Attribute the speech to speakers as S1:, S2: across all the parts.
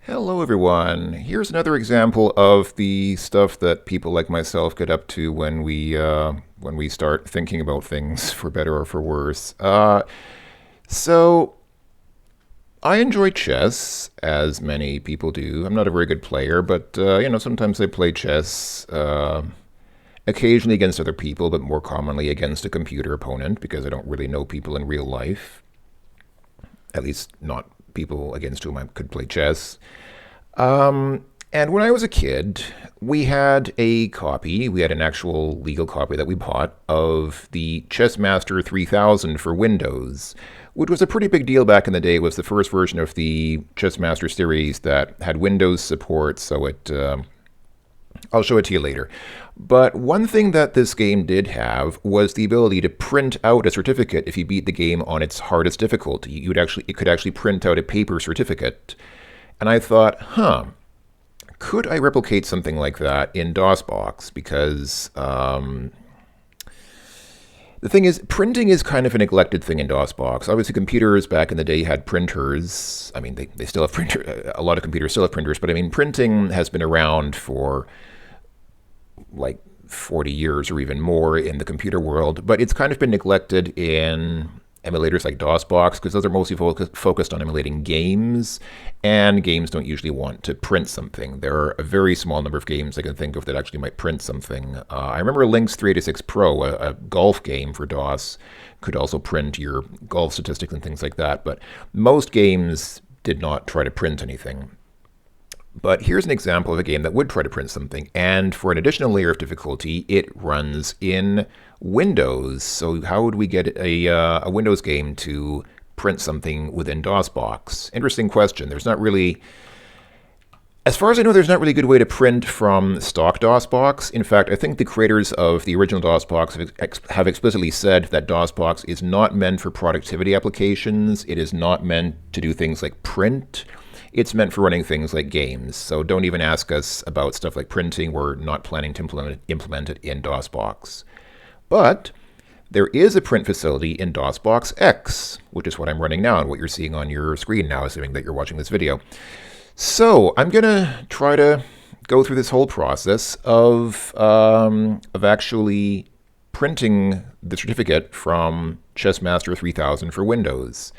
S1: Hello everyone. Here's another example of the stuff that people like myself get up to when we start thinking about things for better or for worse. So I enjoy chess, as many people do. I'm not a very good player, but sometimes I play chess. Occasionally against other people, but more commonly against a computer opponent because I don't really know people in real life. At least not people against whom I could play chess. And when I was a kid, we had an actual legal copy that we bought of the Chessmaster 3000 for Windows, which was a pretty big deal back in the day. It was the first version of the Chessmaster series that had Windows support, I'll show it to you later. But one thing that this game did have was the ability to print out a certificate if you beat the game on its hardest difficulty. It could actually print out a paper certificate. And I thought, could I replicate something like that in DOSBox? Because the thing is, printing is kind of a neglected thing in DOSBox. Obviously, computers back in the day had printers. I mean, they still have printers. A lot of computers still have printers, but I mean, printing has been around for like 40 years or even more in the computer world, but it's kind of been neglected in emulators like DOSBox because those are mostly focused on emulating games, and games don't usually want to print something. There are a very small number of games I can think of that actually might print something. I remember Lynx 386 Pro, a golf game for DOS, could also print your golf statistics and things like that, but most games did not try to print anything. But here's an example of a game that would try to print something, and for an additional layer of difficulty, it runs in Windows. So how would we get a Windows game to print something within DOSBox? Interesting question. There's not really, as far as I know, there's not really a good way to print from stock DOSBox. In fact, I think the creators of the original DOSBox have explicitly said that DOSBox is not meant for productivity applications. It is not meant to do things like print. It's meant for running things like games, so don't even ask us about stuff like printing. We're not planning to implement it in DOSBox. But there is a print facility in DOSBox-X, which is what I'm running now and what you're seeing on your screen now, assuming that you're watching this video. So I'm going to try to go through this whole process of actually printing the certificate from Chessmaster 3000 for Windows.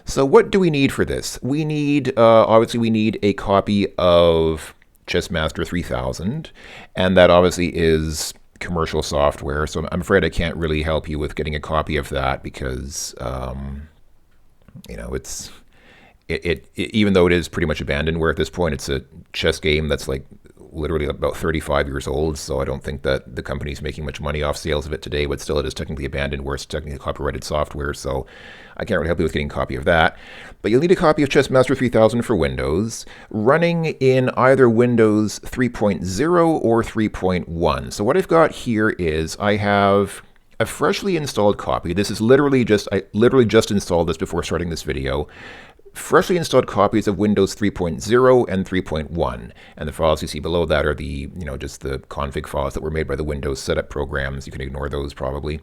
S1: So what do we need for this? We need, obviously we need a copy of Chessmaster 3000, and that obviously is commercial software, so I'm afraid I can't really help you with getting a copy of that because, even though it is pretty much abandonware at this point, it's a chess game that's like literally about 35 years old, so I don't think that the company's making much money off sales of it today, but still it is technically abandonware, it's technically copyrighted software, so I can't really help you with getting a copy of that. But you'll need a copy of Chessmaster 3000 for Windows, running in either Windows 3.0 or 3.1. So what I've got here is I have a freshly installed copy. This is I literally just installed this before starting this video. Freshly installed copies of Windows 3.0 and 3.1, and the files you see below that are just the config files that were made by the Windows setup programs. You can ignore those probably.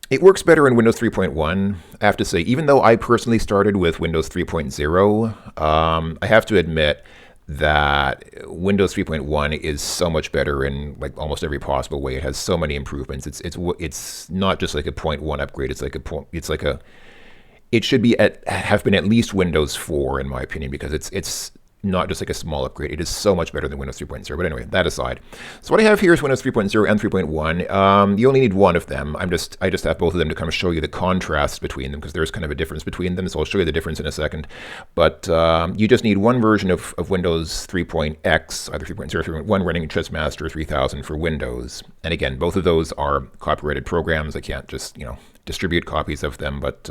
S1: It works better in Windows 3.1, I have to say. Even though I personally started with Windows 3.0, I have to admit that Windows 3.1 is so much better in like almost every possible way. It has so many improvements. It's not just like a 0.1 upgrade. It should have been at least Windows 4 in my opinion, because it's not just like a small upgrade. It is so much better than Windows 3.0. But anyway, that aside. So what I have here is Windows 3.0 and 3.1. You only need one of them. I just have both of them to kind of show you the contrast between them, because there's kind of a difference between them. So I'll show you the difference in a second. But you just need one version of Windows 3.x, either 3.0 or 3.1, running Chessmaster 3000 for Windows. And again, both of those are copyrighted programs. I can't just, distribute copies of them, but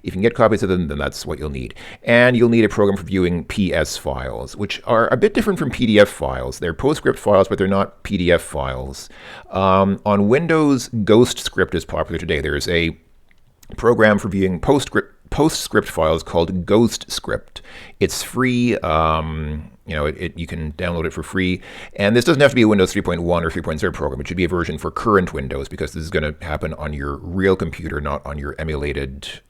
S1: if you can get copies of them, then that's what you'll need. And you'll need a program for viewing PS files, which are a bit different from PDF files. They're PostScript files, but they're not PDF files. On Windows, GhostScript is popular today. There's a program for viewing PostScript files called GhostScript. It's free. You can download it for free. And this doesn't have to be a Windows 3.1 or 3.0 program. It should be a version for current Windows, because this is going to happen on your real computer, not on your emulated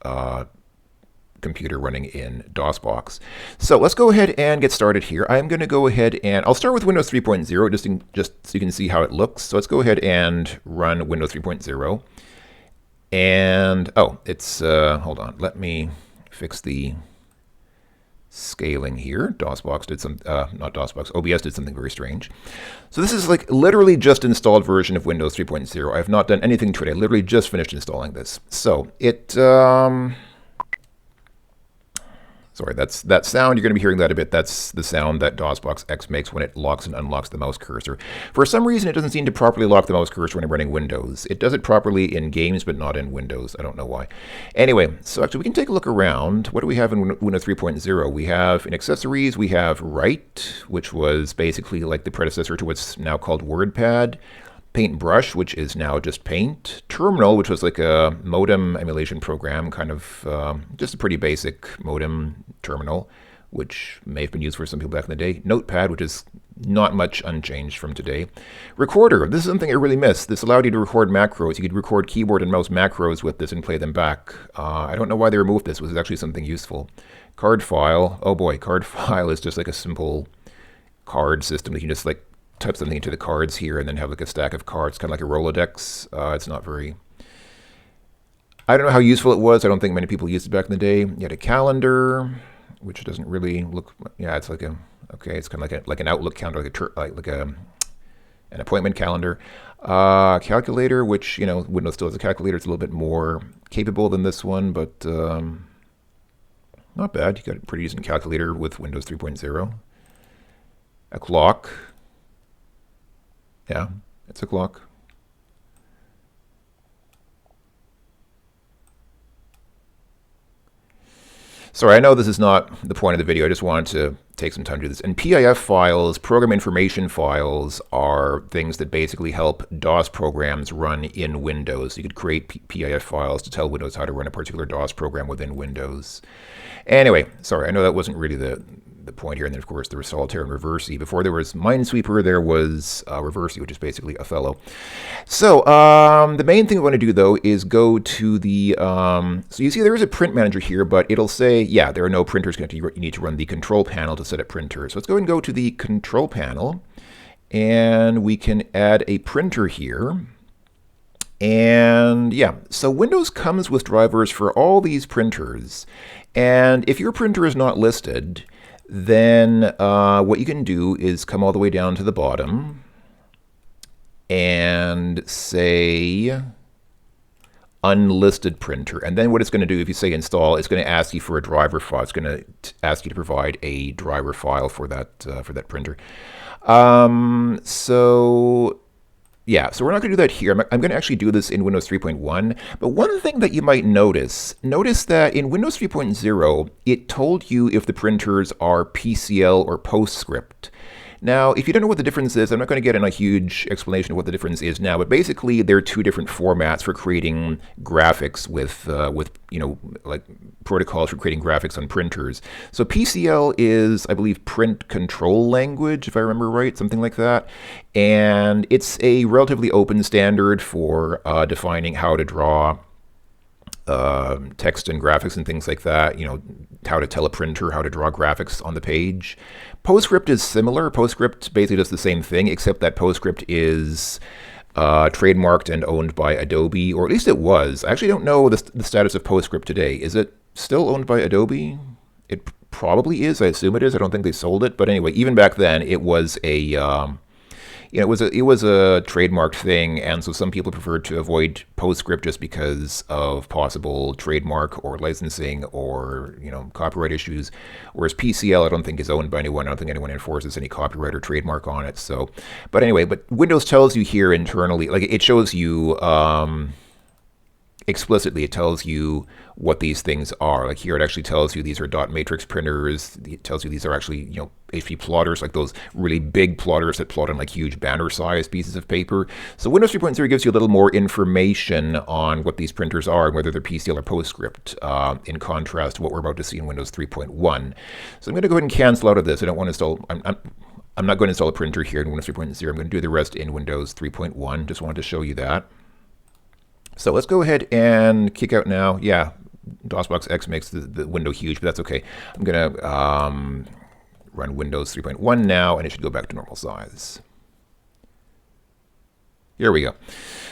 S1: computer running in DOSBox. So let's go ahead and get started here. I'm going to go ahead and I'll start with Windows 3.0 just so you can see how it looks. So let's go ahead and run Windows 3.0. And it's hold on. Let me fix the scaling here. DOSBox did some, not DOSBox, OBS did something very strange. So this is like literally just installed version of Windows 3.0. I have not done anything to it. I literally just finished installing this. So it, sorry, that sound, you're going to be hearing that a bit. That's the sound that DOSBox-X makes when it locks and unlocks the mouse cursor. For some reason, it doesn't seem to properly lock the mouse cursor when I'm running Windows. It does it properly in games, but not in Windows. I don't know why. Anyway, so actually we can take a look around. What do we have in Windows 3.0? We have in accessories, we have Write, which was basically like the predecessor to what's now called WordPad. Paintbrush, which is now just Paint. Terminal, which was like a modem emulation program, kind of just a pretty basic modem terminal, which may have been used for some people back in the day. Notepad, which is not much unchanged from today. Recorder, this is something I really missed. This allowed you to record macros. You could record keyboard and mouse macros with this and play them back. I don't know why they removed this. It was actually something useful. Card file, oh boy, card file is just like a simple card system that you can just like type something into the cards here and then have like a stack of cards, kind of like a Rolodex. It's not very, I don't know how useful it was. I don't think many people used it back in the day. You had a calendar, which doesn't really look, yeah, it's like a, okay, it's kind of like an Outlook calendar, like an appointment calendar. Calculator, which, you know, Windows still has a calculator. It's a little bit more capable than this one, but not bad. You got a pretty decent calculator with Windows 3.0. A clock. Yeah, it's a clock. Sorry, I know this is not the point of the video. I just wanted to take some time to do this. And PIF files, program information files, are things that basically help DOS programs run in Windows. You could create PIF files to tell Windows how to run a particular DOS program within Windows. Anyway, sorry, I know that wasn't really the point here. And then, of course, there was Solitaire and Reversi. Before there was Minesweeper, there was Reversi, which is basically Othello. So the main thing we want to do, though, is go to the... so you see there is a print manager here, but it'll say, yeah, there are no printers connected. You need to run the control panel to set up printers. So let's go ahead and go to the control panel. And we can add a printer here. And yeah, so Windows comes with drivers for all these printers. And if your printer is not listed, then what you can do is come all the way down to the bottom and say unlisted printer. And then what it's going to do, if you say install, it's going to ask you for a driver file. It's going to ask you to provide a driver file for that printer. So yeah, so we're not going to do that here. I'm going to actually do this in Windows 3.1. But one thing that you might notice that in Windows 3.0, it told you if the printers are PCL or PostScript. Now, if you don't know what the difference is, I'm not going to get in a huge explanation of what the difference is now, but basically there are two different formats for creating graphics with you know, like protocols for creating graphics on printers. So PCL is, I believe, Print Control Language, if I remember right, something like that. And it's a relatively open standard for defining how to draw text and graphics and things like that, you know, how to tell a printer how to draw graphics on the page. PostScript is similar. PostScript basically does the same thing, except that PostScript is trademarked and owned by Adobe, or at least it was. I actually don't know the status of PostScript today. Is it still owned by Adobe? It probably is. I assume it is. I don't think they sold it. But anyway, even back then, it was a you know, it was a trademarked thing, and so some people preferred to avoid PostScript just because of possible trademark or licensing or, you know, copyright issues. Whereas PCL, I don't think is owned by anyone. I don't think anyone enforces any copyright or trademark on it. So, but anyway, but Windows tells you here internally, like it shows you explicitly, it tells you what these things are. Like here, it actually tells you these are dot matrix printers. It tells you these are actually, you know, HP plotters, like those really big plotters that plot on like huge banner-sized pieces of paper. So Windows 3.0 gives you a little more information on what these printers are and whether they're PCL or PostScript, in contrast to what we're about to see in Windows 3.1. So I'm going to go ahead and cancel out of this. I don't want to install. I'm not going to install a printer here in Windows 3.0. I'm going to do the rest in Windows 3.1. Just wanted to show you that. So let's go ahead and kick out now. Yeah, DOSBox-X makes the window huge, but that's okay. I'm going to run Windows 3.1 now, and it should go back to normal size. Here we go.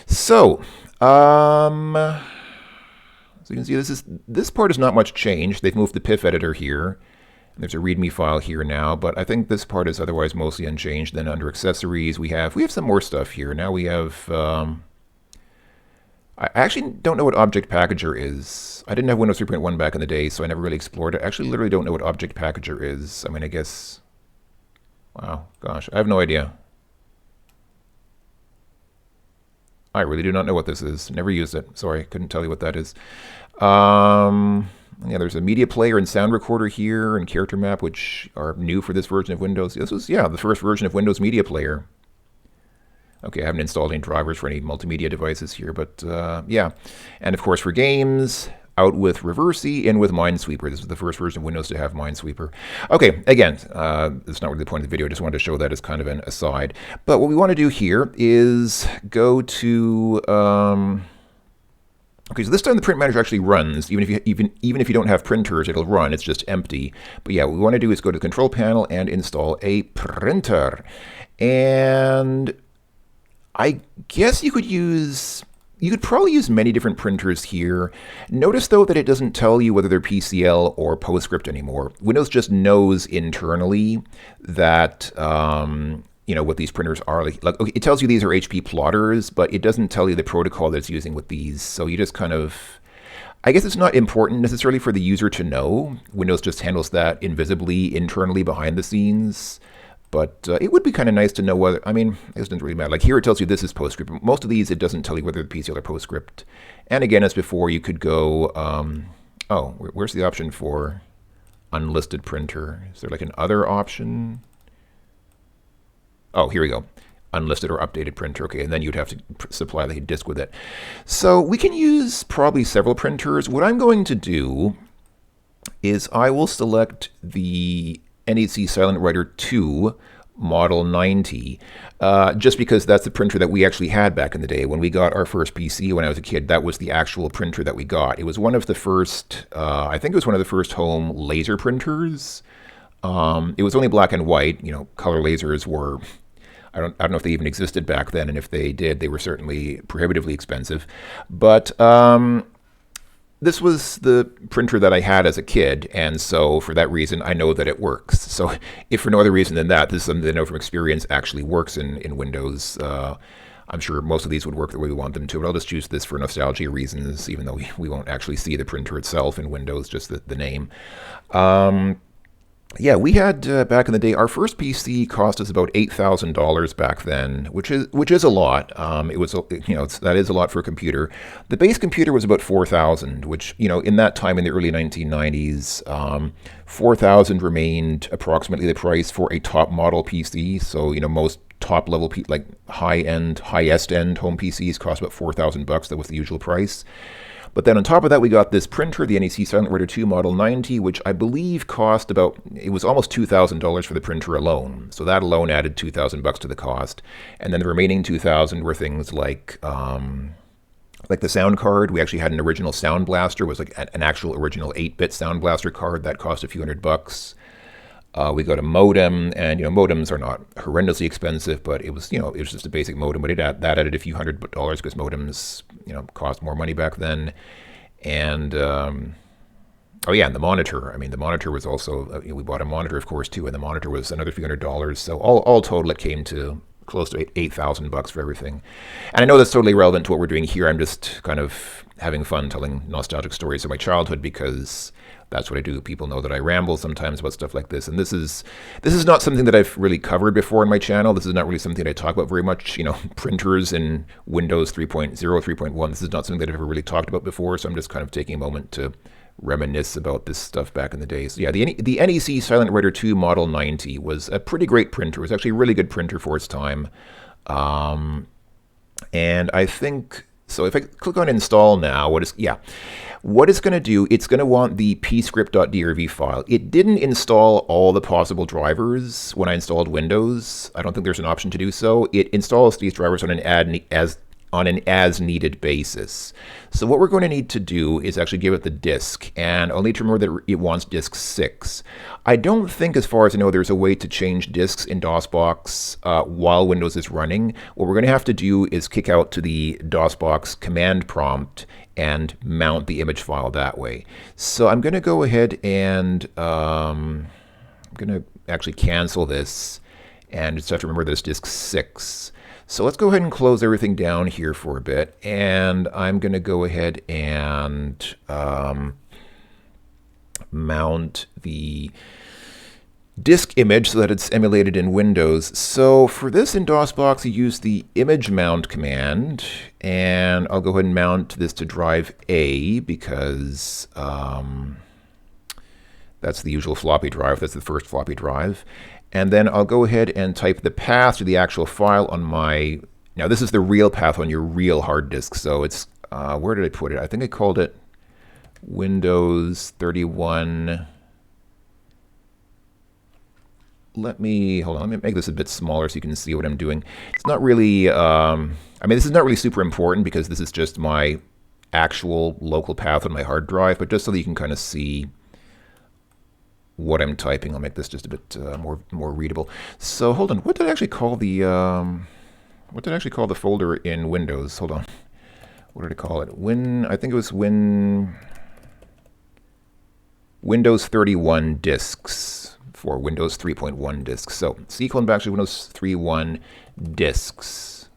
S1: So, so you can see this part is not much changed. They've moved the PIF editor here. There's a README file here now, but I think this part is otherwise mostly unchanged. Then under accessories, we have some more stuff here. Now we have, I actually don't know what Object Packager is. I didn't have Windows 3.1 back in the day, so I never really explored it. I actually literally don't know what Object Packager is. I mean, I guess, wow, gosh, I have no idea. I really do not know what this is. Never used it. Sorry, couldn't tell you what that is. Yeah, there's a media player and sound recorder here and character map, which are new for this version of Windows. This was, yeah, the first version of Windows Media Player. Okay, I haven't installed any drivers for any multimedia devices here, but yeah. And of course for games, out with Reversi, in with Minesweeper. This was the first version of Windows to have Minesweeper. Okay, again, that's not really the point of the video. I just wanted to show that as kind of an aside. But what we want to do here is go to... okay, so this time the print manager actually runs. Even if you don't have printers, it'll run. It's just empty. But yeah, what we want to do is go to the control panel and install a printer. And I guess you could probably use many different printers here. Notice though that it doesn't tell you whether they're PCL or PostScript anymore. Windows just knows internally that you know what these printers are. Like okay, it tells you these are HP plotters, but it doesn't tell you the protocol that it's using with these. So you just kind of, I guess it's not important necessarily for the user to know. Windows just handles that invisibly internally behind the scenes. But it would be kind of nice to know whether, I mean, it doesn't really matter. Like here it tells you this is PostScript. But most of these, it doesn't tell you whether they're PCL or PostScript. And again, as before, you could go, oh, where's the option for unlisted printer? Is there like an other option? Oh, here we go. Unlisted or updated printer. Okay, and then you'd have to supply the disk with it. So we can use probably several printers. What I'm going to do is I will select the NEC Silent Writer 2 Model 90, just because that's the printer that we actually had back in the day. When we got our first PC when I was a kid, that was the actual printer that we got. It was one of the first, I think it was one of the first home laser printers. It was only black and white. You know, color lasers were, I don't know if they even existed back then, and if they did, they were certainly prohibitively expensive. But this was the printer that I had as a kid, and so for that reason, I know that it works. So if for no other reason than that, this is something that I know from experience actually works in Windows. I'm sure most of these would work the way we want them to, but I'll just choose this for nostalgia reasons, even though we won't actually see the printer itself in Windows, just the name. Yeah, we had back in the day, our first PC cost us about $8,000 back then, which is a lot. It was, you know, that is a lot for a computer. The base computer was about $4,000, which, you know, in that time in the early 1990s, $4,000 remained approximately the price for a top model PC. So, you know, most top level, like highest end home PCs cost about $4,000. That was the usual price. But then on top of that, we got this printer, the NEC Silent Writer 2 Model 90, which I believe cost about, it was almost $2,000 for the printer alone. So that alone added $2,000 to the cost. And then the remaining $2,000 were things like the sound card. We actually had an original Sound Blaster. It was like an actual original 8-bit Sound Blaster card that cost a few $100. We got a modem, and you know, modems are not horrendously expensive, but it was, you know, it was just a basic modem. But that added a few $100 because modems, you know, cost more money back then. And oh yeah, and the monitor. I mean, the monitor was also, you know, we bought a monitor, of course, too, and the monitor was another few $100. So all total, it came to close to $8,000 for everything. And I know that's totally irrelevant to what we're doing here. I'm just kind of having fun telling nostalgic stories of my childhood because that's what I do. People know that I ramble sometimes about stuff like this. And this is not something that I've really covered before on my channel. This is not really something that I talk about very much. You know, printers in Windows 3.0, 3.1. This is not something that I've ever really talked about before. So I'm just kind of taking a moment to reminisce about this stuff back in the day. So yeah, the NEC Silent Writer 2 Model 90 was a pretty great printer. It was actually a really good printer for its time. And I think, so if I click on install now, what it's going to do, it's going to want the pscript.drv file. It didn't install all the possible drivers when I installed Windows. I don't think there's an option to do so. It installs these drivers on an on an as-needed basis. So what we're going to need to do is actually give it the disk, and I'll need to remember that it wants disk 6. I don't think, as far as I know, there's a way to change disks in DOSBox while Windows is running. What we're going to have to do is kick out to the DOSBox command prompt and mount the image file that way. So I'm going to go ahead and I'm going to actually cancel this and just have to remember this disk 6. So let's go ahead and close everything down here for a bit, and I'm going to go ahead and mount the disk image so that it's emulated in Windows. So for this in DOSBox, you use the image mount command, and I'll go ahead and mount this to drive A because that's the usual floppy drive. That's the first floppy drive. And then I'll go ahead and type the path to the actual file on my, now this is the real path on your real hard disk. So it's, where did I put it? I think I called it Windows 31. Hold on, let me make this a bit smaller so you can see what I'm doing. It's not really, I mean, this is not really super important because this is just my actual local path on my hard drive, but just so that you can kind of see what I'm typing. I'll make this just a bit more readable. So hold on, what did I actually call the folder in Windows? Hold on, what did I call it? I think it was Windows 31 disks for Windows 3.1 disks. So C colon backslash Windows 3.1 disks.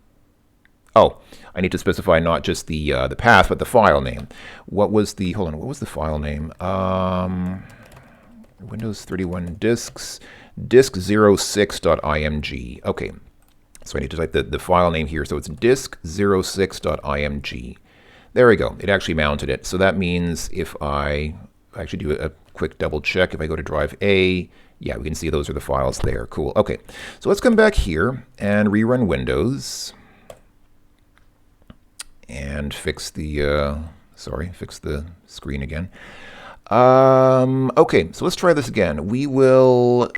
S1: Oh, I need to specify not just the path, but the file name. What was the file name? Windows 31 disks, disk06.img. Okay, so I need to type the file name here. So it's disk06.img. There we go. It actually mounted it. So that means if I actually do a quick double check, if I go to drive A, yeah, we can see those are the files there. Cool. Okay, so let's come back here and rerun Windows and fix the screen again. Okay, so let's try this again. We will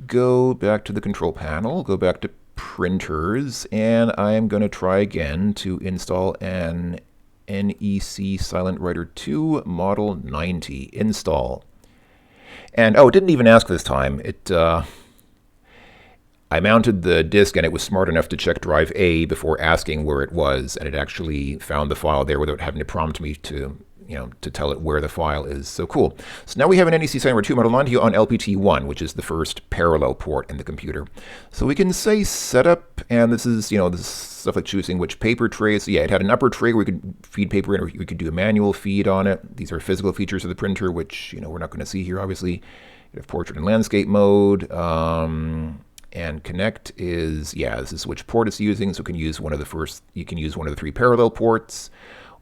S1: go back to the control panel, go back to printers, and I am going to try again to install an NEC Silent Writer 2 Model 90. Install. And oh, it didn't even ask this time. I mounted the disk and it was smart enough to check drive A before asking where it was, and it actually found the file there without having to prompt me to tell it where the file is. So cool. So now we have an NEC Silent Writer 2 Model 90 on LPT1, which is the first parallel port in the computer. So we can say setup, and this is, this is stuff like choosing which paper tray. So yeah, it had an upper tray where we could feed paper in, or we could do a manual feed on it. These are physical features of the printer, which, we're not going to see here, obviously. You have portrait and landscape mode. And connect is, this is which port it's using. So you can use one of the 3 parallel ports,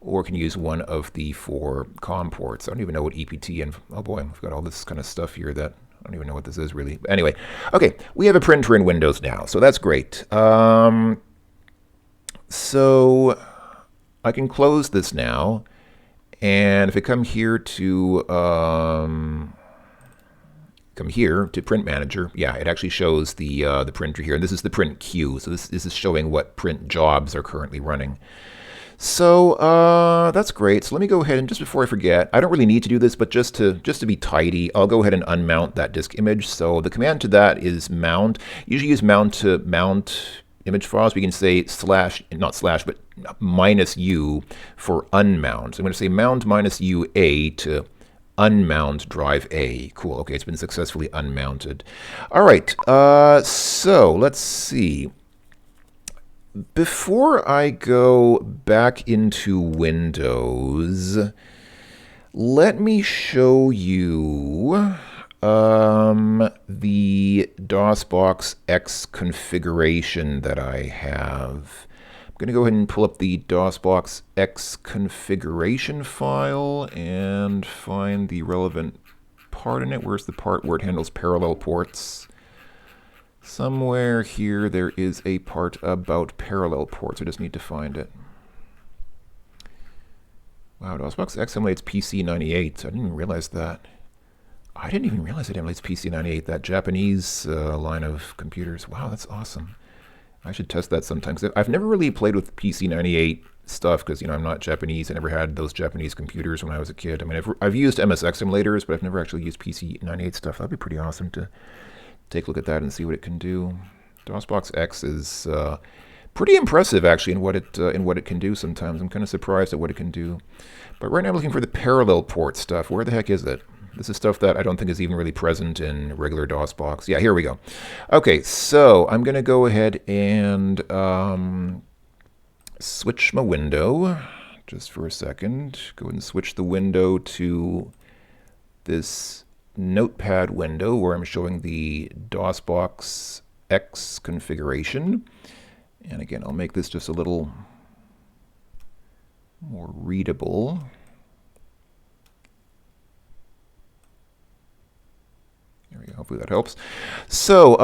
S1: or can use one of the 4 COM ports. I don't even know what EPT and, oh boy, I've got all this kind of stuff here that I don't even know what this is really. But anyway, okay, we have a printer in Windows now, so that's great. So I can close this now, and if I come here to Print Manager, yeah, it actually shows the printer here, and this is the print queue. So this is showing what print jobs are currently running. So that's great. So let me go ahead and, just before I forget, I don't really need to do this, but just to be tidy, I'll go ahead and unmount that disk image. So the command to that is mount. Usually use mount to mount image files. We can say -u for unmount. So I'm going to say mount -u-a to unmount drive A. Cool. Okay, it's been successfully unmounted. All right. So let's see. Before I go back into Windows, let me show you the DOSBox-X configuration that I have. I'm going to go ahead and pull up the DOSBox-X configuration file and find the relevant part in it. Where's the part where it handles parallel ports? Somewhere here there is a part about parallel ports. I just need to find it. Wow, DOSBox-X emulates PC98. I didn't even realize that. I didn't even realize it emulates PC98, that Japanese line of computers. Wow, that's awesome. I should test that sometime. 'Cause I've never really played with PC98 stuff because, you know, I'm not Japanese. I never had those Japanese computers when I was a kid. I mean, I've used MSX emulators, but I've never actually used PC98 stuff. That'd be pretty awesome to take a look at that and see what it can do. DOSBox-X is pretty impressive, actually, in what it can do sometimes. I'm kind of surprised at what it can do. But right now I'm looking for the parallel port stuff. Where the heck is it? This is stuff that I don't think is even really present in regular DOSBox. Yeah, here we go. Okay, so I'm going to go ahead and switch my window just for a second. Go ahead and switch the window to this notepad window where I'm showing the DOSBox-X configuration. And again, I'll make this just a little more readable. There we go. Hopefully that helps. So,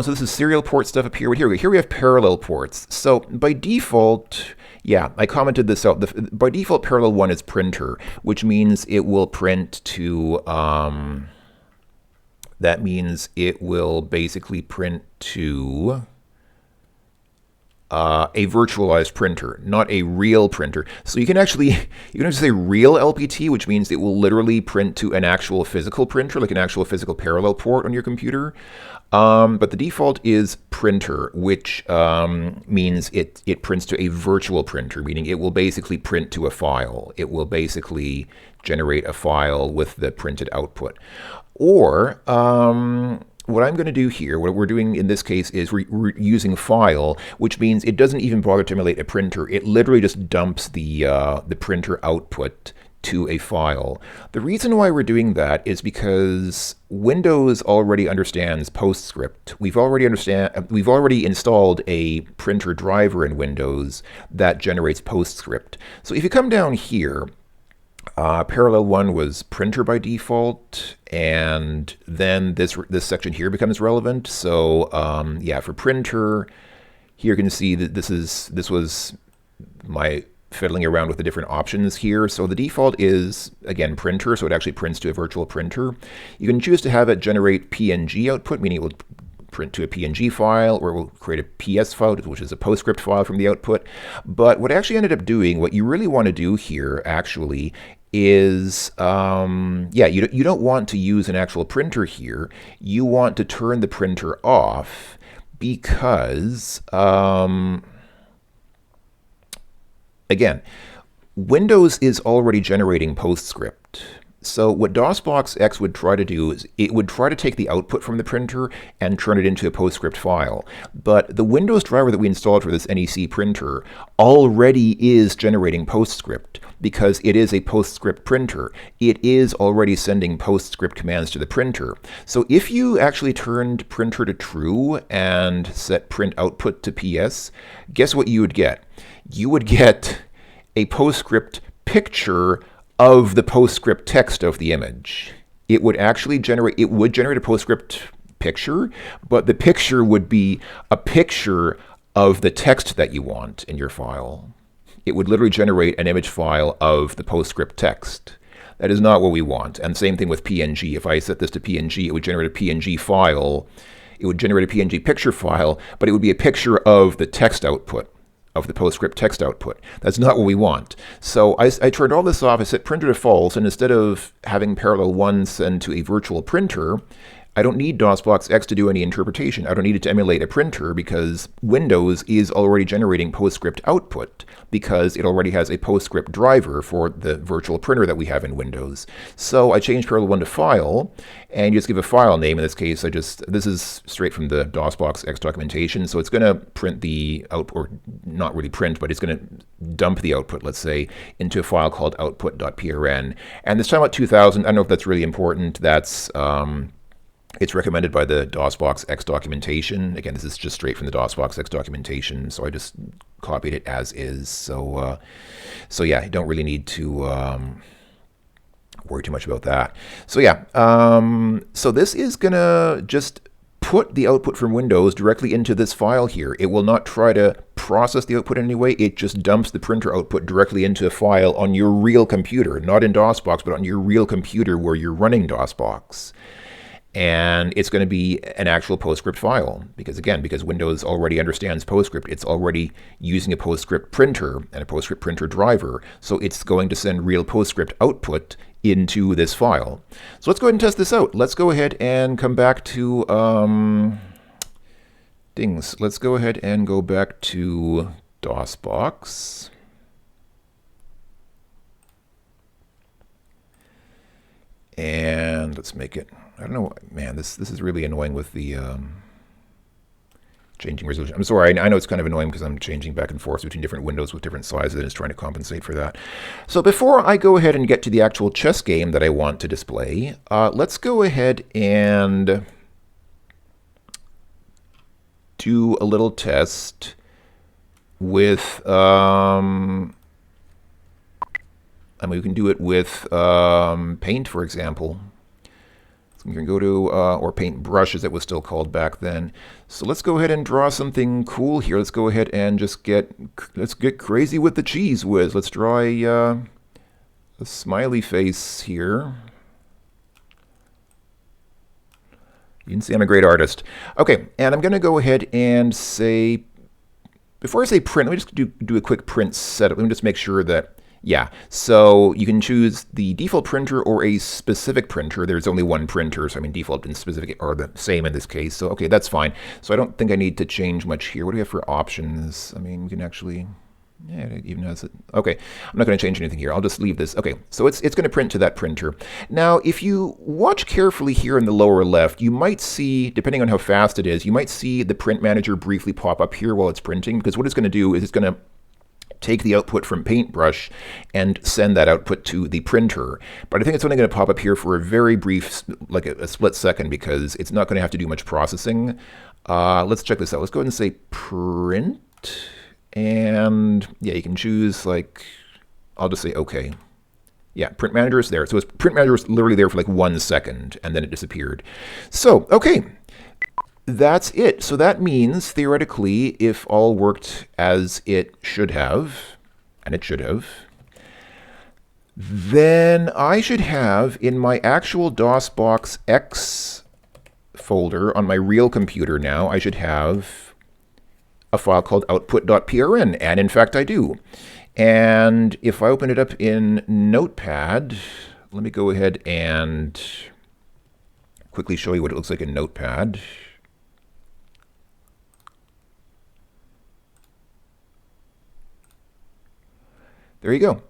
S1: so this is serial port stuff up here. But here we go. Here we have parallel ports. So by default, yeah, I commented this out. By default, parallel 1 is printer, which means it will print to. That means it will basically print to a virtualized printer, not a real printer. So you can actually say real LPT, which means it will literally print to an actual physical printer, like an actual physical parallel port on your computer. But the default is printer, which means it prints to a virtual printer, meaning it will basically print to a file. It will basically generate a file with the printed output. Or what I'm going to do here, what we're doing in this case is we're using file, which means it doesn't even bother to emulate a printer. It literally just dumps the printer output to a file. The reason why we're doing that is because Windows already understands PostScript. We've already installed a printer driver in Windows that generates PostScript. So if you come down here, parallel 1 was printer by default, and then this section here becomes relevant. So yeah, for printer, here you can see that this was my fiddling around with the different options here. So the default is, again, printer, so it actually prints to a virtual printer. You can choose to have it generate PNG output, meaning it will print to a PNG file, or it will create a PS file, which is a PostScript file from the output. But what I actually ended up doing, what you really want to do here, actually, is, yeah, you don't want to use an actual printer here. You want to turn the printer off because, again, Windows is already generating PostScript. So what DOSBox-X would try to do is it would try to take the output from the printer and turn it into a PostScript file. But the Windows driver that we installed for this NEC printer already is generating PostScript because it is a PostScript printer. It is already sending PostScript commands to the printer. So if you actually turned printer to true and set print output to PS, guess what you would get? You would get a PostScript picture of the PostScript text of the image. It would generate a PostScript picture, but the picture would be a picture of the text that you want in your file. It would literally generate an image file of the PostScript text. That is not what we want. And same thing with PNG. If I set this to PNG, it would generate a PNG file. It would generate a PNG picture file, but it would be a picture of the text output, of the PostScript text output. That's not what we want. So I turned all this off. I set printer to false, and instead of having parallel 1 send to a virtual printer, I don't need DOSBox-X to do any interpretation. I don't need it to emulate a printer because Windows is already generating PostScript output because it already has a PostScript driver for the virtual printer that we have in Windows. So I changed parallel 1 to file, and you just give a file name. In this case, this is straight from the DOSBox-X documentation. So it's going to print the output, or not really print, but it's going to dump the output, let's say, into a file called output.prn. And this time out 2000, I don't know if that's really important. That's it's recommended by the DOSBox-X documentation. Again, this is just straight from the DOSBox-X documentation, so I just copied it as is. So yeah, you don't really need to worry too much about that. So yeah, so this is gonna just put the output from Windows directly into this file here. It will not try to process the output in any way. It just dumps the printer output directly into a file on your real computer, not in DOSBox, but on your real computer where you're running DOSBox. And it's going to be an actual PostScript file because, again, because Windows already understands PostScript, it's already using a PostScript printer and a PostScript printer driver. So it's going to send real PostScript output into this file. So let's go ahead and test this out. Let's go ahead and come back to things. Let's go ahead and go back to DOSBox. And let's make it, I don't know, man, this is really annoying with the changing resolution. I'm sorry, I know it's kind of annoying because I'm changing back and forth between different windows with different sizes and it's trying to compensate for that. So before I go ahead and get to the actual chess game that I want to display, let's go ahead and do a little test with, I mean, we can do it with paint, for example. So we can go to, or paintbrush as it was still called back then. So let's go ahead and draw something cool here. Let's go ahead and just let's get crazy with the cheese whiz. Let's draw a smiley face here. You can see I'm a great artist. Okay, and I'm going to go ahead and say, before I say print, let me just do a quick print setup. Let me just make sure that, yeah, so you can choose the default printer or a specific printer. There's only one printer, so I mean default and specific are the same in this case. So okay, that's fine. So I don't think I need to change much here. What do we have for options? I mean, we can actually, yeah, it even has it. Okay, I'm not going to change anything here. I'll just leave this. Okay, so it's going to print to that printer. Now, if you watch carefully here in the lower left, you might see, depending on how fast it is, you might see the print manager briefly pop up here while it's printing, because what it's going to do is it's going to take the output from Paintbrush and send that output to the printer. But I think it's only going to pop up here for a very brief, like a split second, because it's not going to have to do much processing. Let's check this out. Let's go ahead and say print. And yeah, you can choose, like, I'll just say OK. Yeah, print manager is there. So its print manager was literally there for like 1 second, and then it disappeared. So, OK. That's it. So that means, theoretically, if all worked as it should have, and it should have, then I should have, in my actual DOSBox-X folder on my real computer now, I should have a file called output.prn, and in fact I do. And if I open it up in Notepad, let me go ahead and quickly show you what it looks like in Notepad. There you go.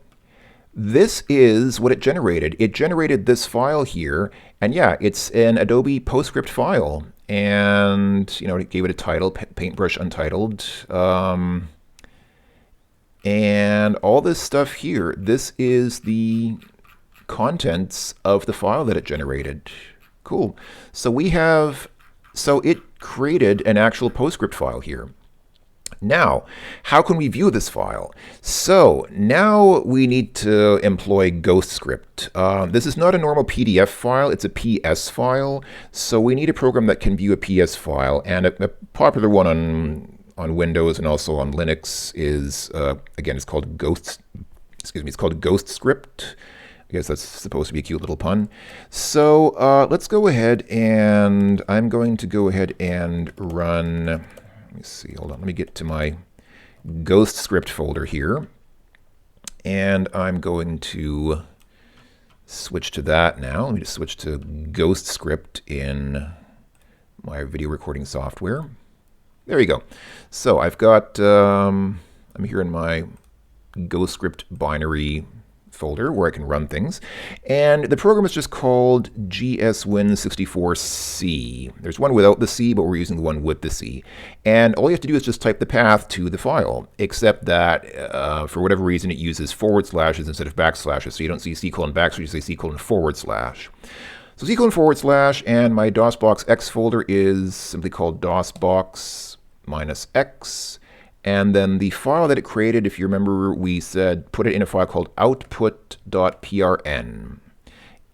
S1: This is what it generated. It generated this file here, and yeah, it's an Adobe PostScript file. And, you know, it gave it a title, Paintbrush Untitled. And all this stuff here, this is the contents of the file that it generated. Cool. So we have, so it created an actual PostScript file here. Now, how can we view this file? So now we need to employ DOSBox-X. This is not a normal PDF file, it's a PS file. So we need a program that can view a PS file. And a popular one on Windows and also on Linux is, again, it's called DOSBox-X. I guess that's supposed to be a cute little pun. So let's go ahead and I'm going to go ahead and run, let me see, hold on, let me get to my DOSBox-X folder here. And I'm going to switch to that now. Let me just switch to DOSBox-X in my video recording software. There you go. So I've got, I'm here in my DOSBox-X binary folder where I can run things. And the program is just called GSWin64C. There's one without the C, but we're using the one with the C. And all you have to do is just type the path to the file, except that for whatever reason it uses forward slashes instead of backslashes. So you don't see C:\\, you say C:\/. So C:\/ and my DOSBox-X folder is simply called DOSBox-X. And then the file that it created, if you remember, we said put it in a file called output.prn.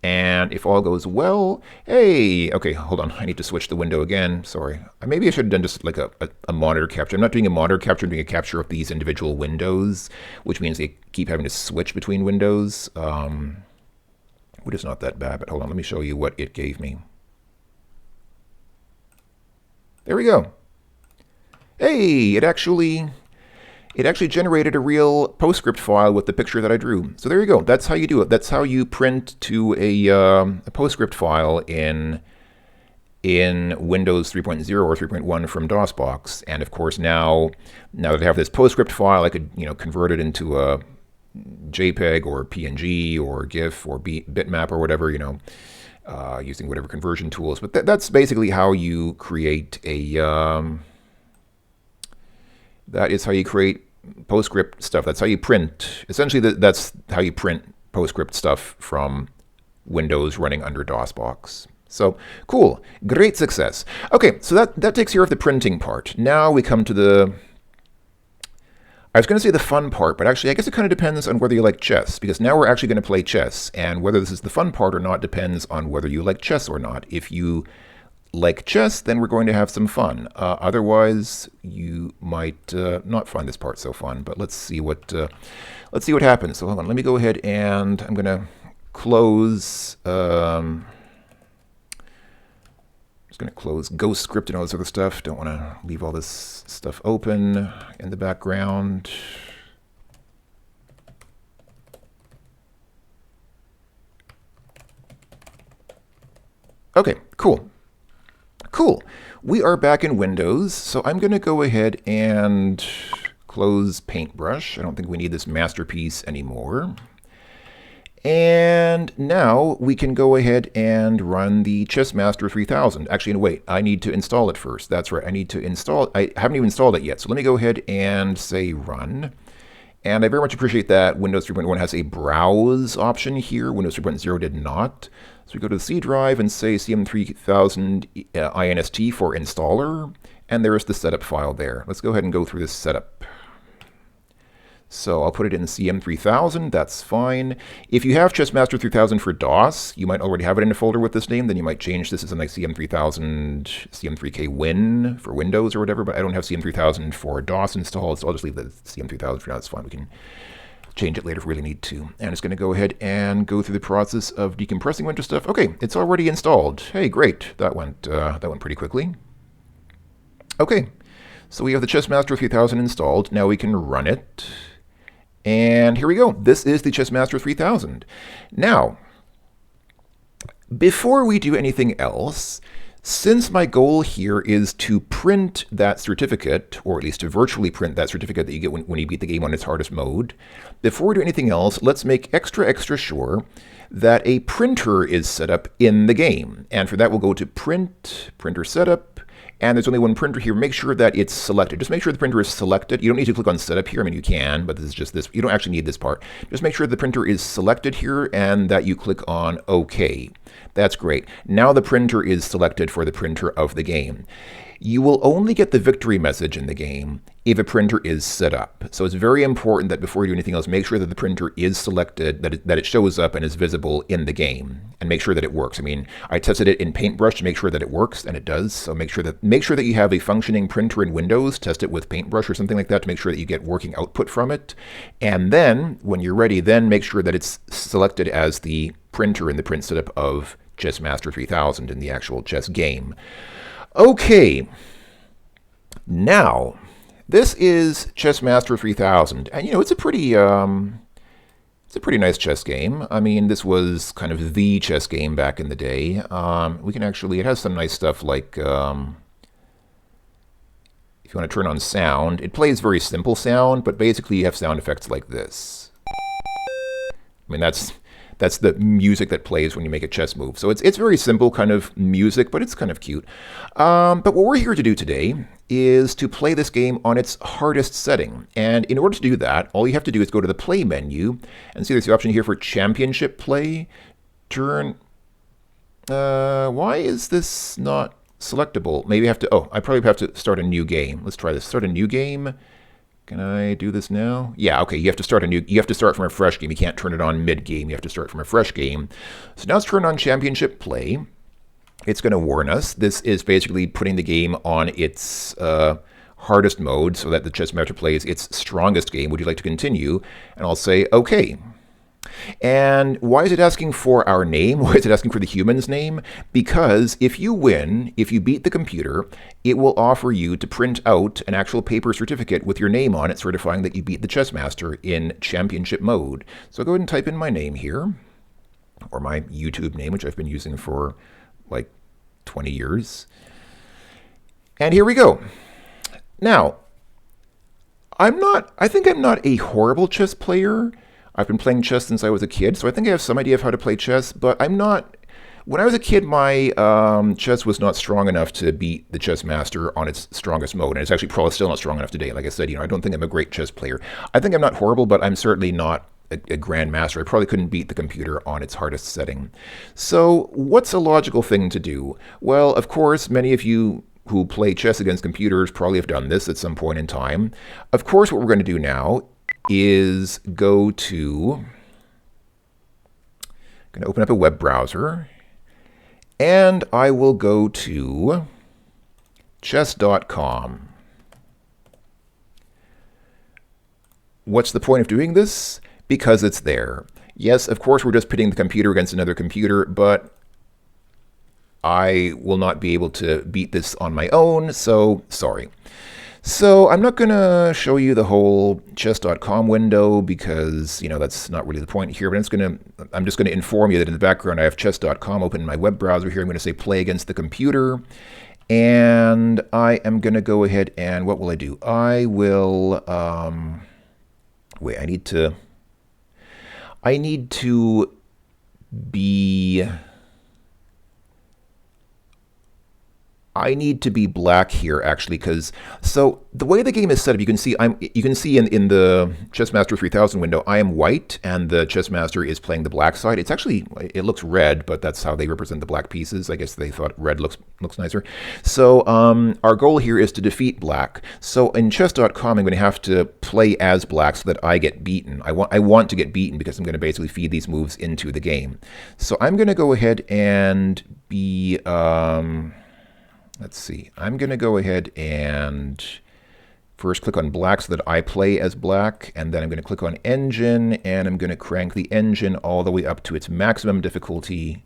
S1: And if all goes well, hey, okay, hold on. I need to switch the window again. Sorry. Maybe I should have done just like a monitor capture. I'm not doing a monitor capture. I'm doing a capture of these individual windows, which means they keep having to switch between windows. Which is not that bad, but hold on. Let me show you what it gave me. There we go. Hey, it actually generated a real PostScript file with the picture that I drew. So there you go. That's how you do it. That's how you print to a PostScript file in Windows 3.0 or 3.1 from DOSBox. And of course, now that I have this PostScript file, I could convert it into a JPEG or PNG or GIF or bitmap or whatever, using whatever conversion tools. But that's basically how you create a. That is how you create PostScript stuff. That's how you print. Essentially, that's how you print PostScript stuff from Windows running under DOSBox. So cool, great success. Okay, so that takes care of the printing part. Now we come to the, I was going to say the fun part, but actually I guess it kind of depends on whether you like chess, because now we're actually going to play chess, and whether this is the fun part or not depends on whether you like chess or not. If you like chess, then we're going to have some fun. Otherwise, you might not find this part so fun. But let's see what happens. So hold on, let me go ahead and I'm going to close. Just going to close Ghost Script and all this other stuff. Don't want to leave all this stuff open in the background. Okay, cool. Cool. We are back in Windows, so I'm going to go ahead and close Paintbrush. I don't think we need this masterpiece anymore. And now we can go ahead and run the Chessmaster 3000. Actually, no, wait, I need to install it first. That's right, I need to install it. I haven't even installed it yet, so let me go ahead and say run. And I very much appreciate that Windows 3.1 has a browse option here. Windows 3.0 did not. So we go to the C drive and say CM3000 INST for installer, and there's the setup file there. Let's go ahead and go through this setup. So I'll put it in CM3000, that's fine. If you have Chessmaster 3000 for DOS, you might already have it in a folder with this name, then you might change this to something like CM3000, CM3K Win for Windows or whatever, but I don't have CM3000 for DOS installed, so I'll just leave the CM3000 for now, that's fine. We can change it later if we really need to. And it's going to go ahead and go through the process of decompressing a bunch of stuff. Okay, it's already installed. Hey, great. That went pretty quickly. Okay, so we have the Chessmaster 3000 installed. Now we can run it. And here we go. This is the Chessmaster 3000. Now, before we do anything else, since my goal here is to print that certificate, or at least to virtually print that certificate that you get when you beat the game on its hardest mode, before we do anything else, let's make extra sure that a printer is set up in the game. And for that, we'll go to Print, Printer Setup, and there's only one printer here. Make sure that it's selected. Just make sure the printer is selected. You don't need to click on Setup here. I mean, you can, but this is just this. You don't actually need this part. Just make sure the printer is selected here and that you click on OK. That's great. Now the printer is selected for the printer of the game. You will only get the victory message in the game if a printer is set up. So it's very important that before you do anything else, make sure that the printer is selected, that it shows up and is visible in the game, and make sure that it works. I mean, I tested it in Paintbrush to make sure that it works, and it does. So make sure that you have a functioning printer in Windows. Test it with Paintbrush or something like that to make sure that you get working output from it. And then, when you're ready, then make sure that it's selected as the printer in the print setup of Chessmaster 3000 in the actual chess game. Okay, now this is Chessmaster 3000, and it's a pretty nice chess game. I mean, this was kind of the chess game back in the day. We can actually, it has some nice stuff like, if you want to turn on sound, it plays very simple sound, but basically you have sound effects like this. I mean, that's the music that plays when you make a chess move. So it's very simple kind of music, but it's kind of cute. But what we're here to do today is to play this game on its hardest setting. And in order to do that, all you have to do is go to the play menu and see there's the option here for championship play. Turn. Why is this not selectable? Maybe I have to, I probably have to start a new game. Let's try this. Start a new game. Can I do this now? Yeah, okay, you have to start from a fresh game. You can't turn it on mid-game. You have to start from a fresh game. So now let's turn on championship play. It's going to warn us. This is basically putting the game on its hardest mode so that the Chessmaster plays its strongest game. Would you like to continue? And I'll say, okay. And why is it asking for our name? Why is it asking for the human's name? Because if you win, if you beat the computer, it will offer you to print out an actual paper certificate with your name on it, certifying that you beat the Chessmaster in championship mode. So go ahead and type in my name here, or my YouTube name, which I've been using for like 20 years. And here we go. Now, I think I'm not a horrible chess player. I've been playing chess since I was a kid, so I think I have some idea of how to play chess, but I'm not... When I was a kid, my chess was not strong enough to beat the Chessmaster on its strongest mode, and it's actually probably still not strong enough today. Like I said, I don't think I'm a great chess player. I think I'm not horrible, but I'm certainly not a grandmaster. I probably couldn't beat the computer on its hardest setting. So what's a logical thing to do? Well, of course, many of you who play chess against computers probably have done this at some point in time. Of course, what we're going to do now is going to open up a web browser, and I will go to chess.com. What's the point of doing this? Because it's there. Yes, of course, we're just pitting the computer against another computer, but I will not be able to beat this on my own, so sorry. So I'm not going to show you the whole chess.com window because, that's not really the point here, but I'm just going to inform you that in the background I have chess.com open in my web browser here. I'm going to say play against the computer, and I am going to go ahead and what will I do? I will, wait, I need to be black here, actually, because so the way the game is set up, you can see in the Chessmaster 3000 window, I am white and the Chessmaster is playing the black side. It looks red, but that's how they represent the black pieces. I guess they thought red looks nicer. So our goal here is to defeat black. So in chess.com, I'm going to have to play as black so that I get beaten. I want to get beaten because I'm going to basically feed these moves into the game. So I'm going to go ahead and be let's see. I'm going to go ahead and first click on black so that I play as black, and then I'm going to click on engine, and I'm going to crank the engine all the way up to its maximum difficulty.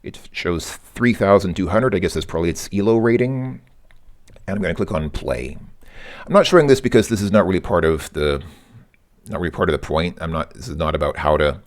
S1: It shows 3,200. I guess that's probably its ELO rating. And I'm going to click on play. I'm not showing this because this is not really part of the point. This is not about how to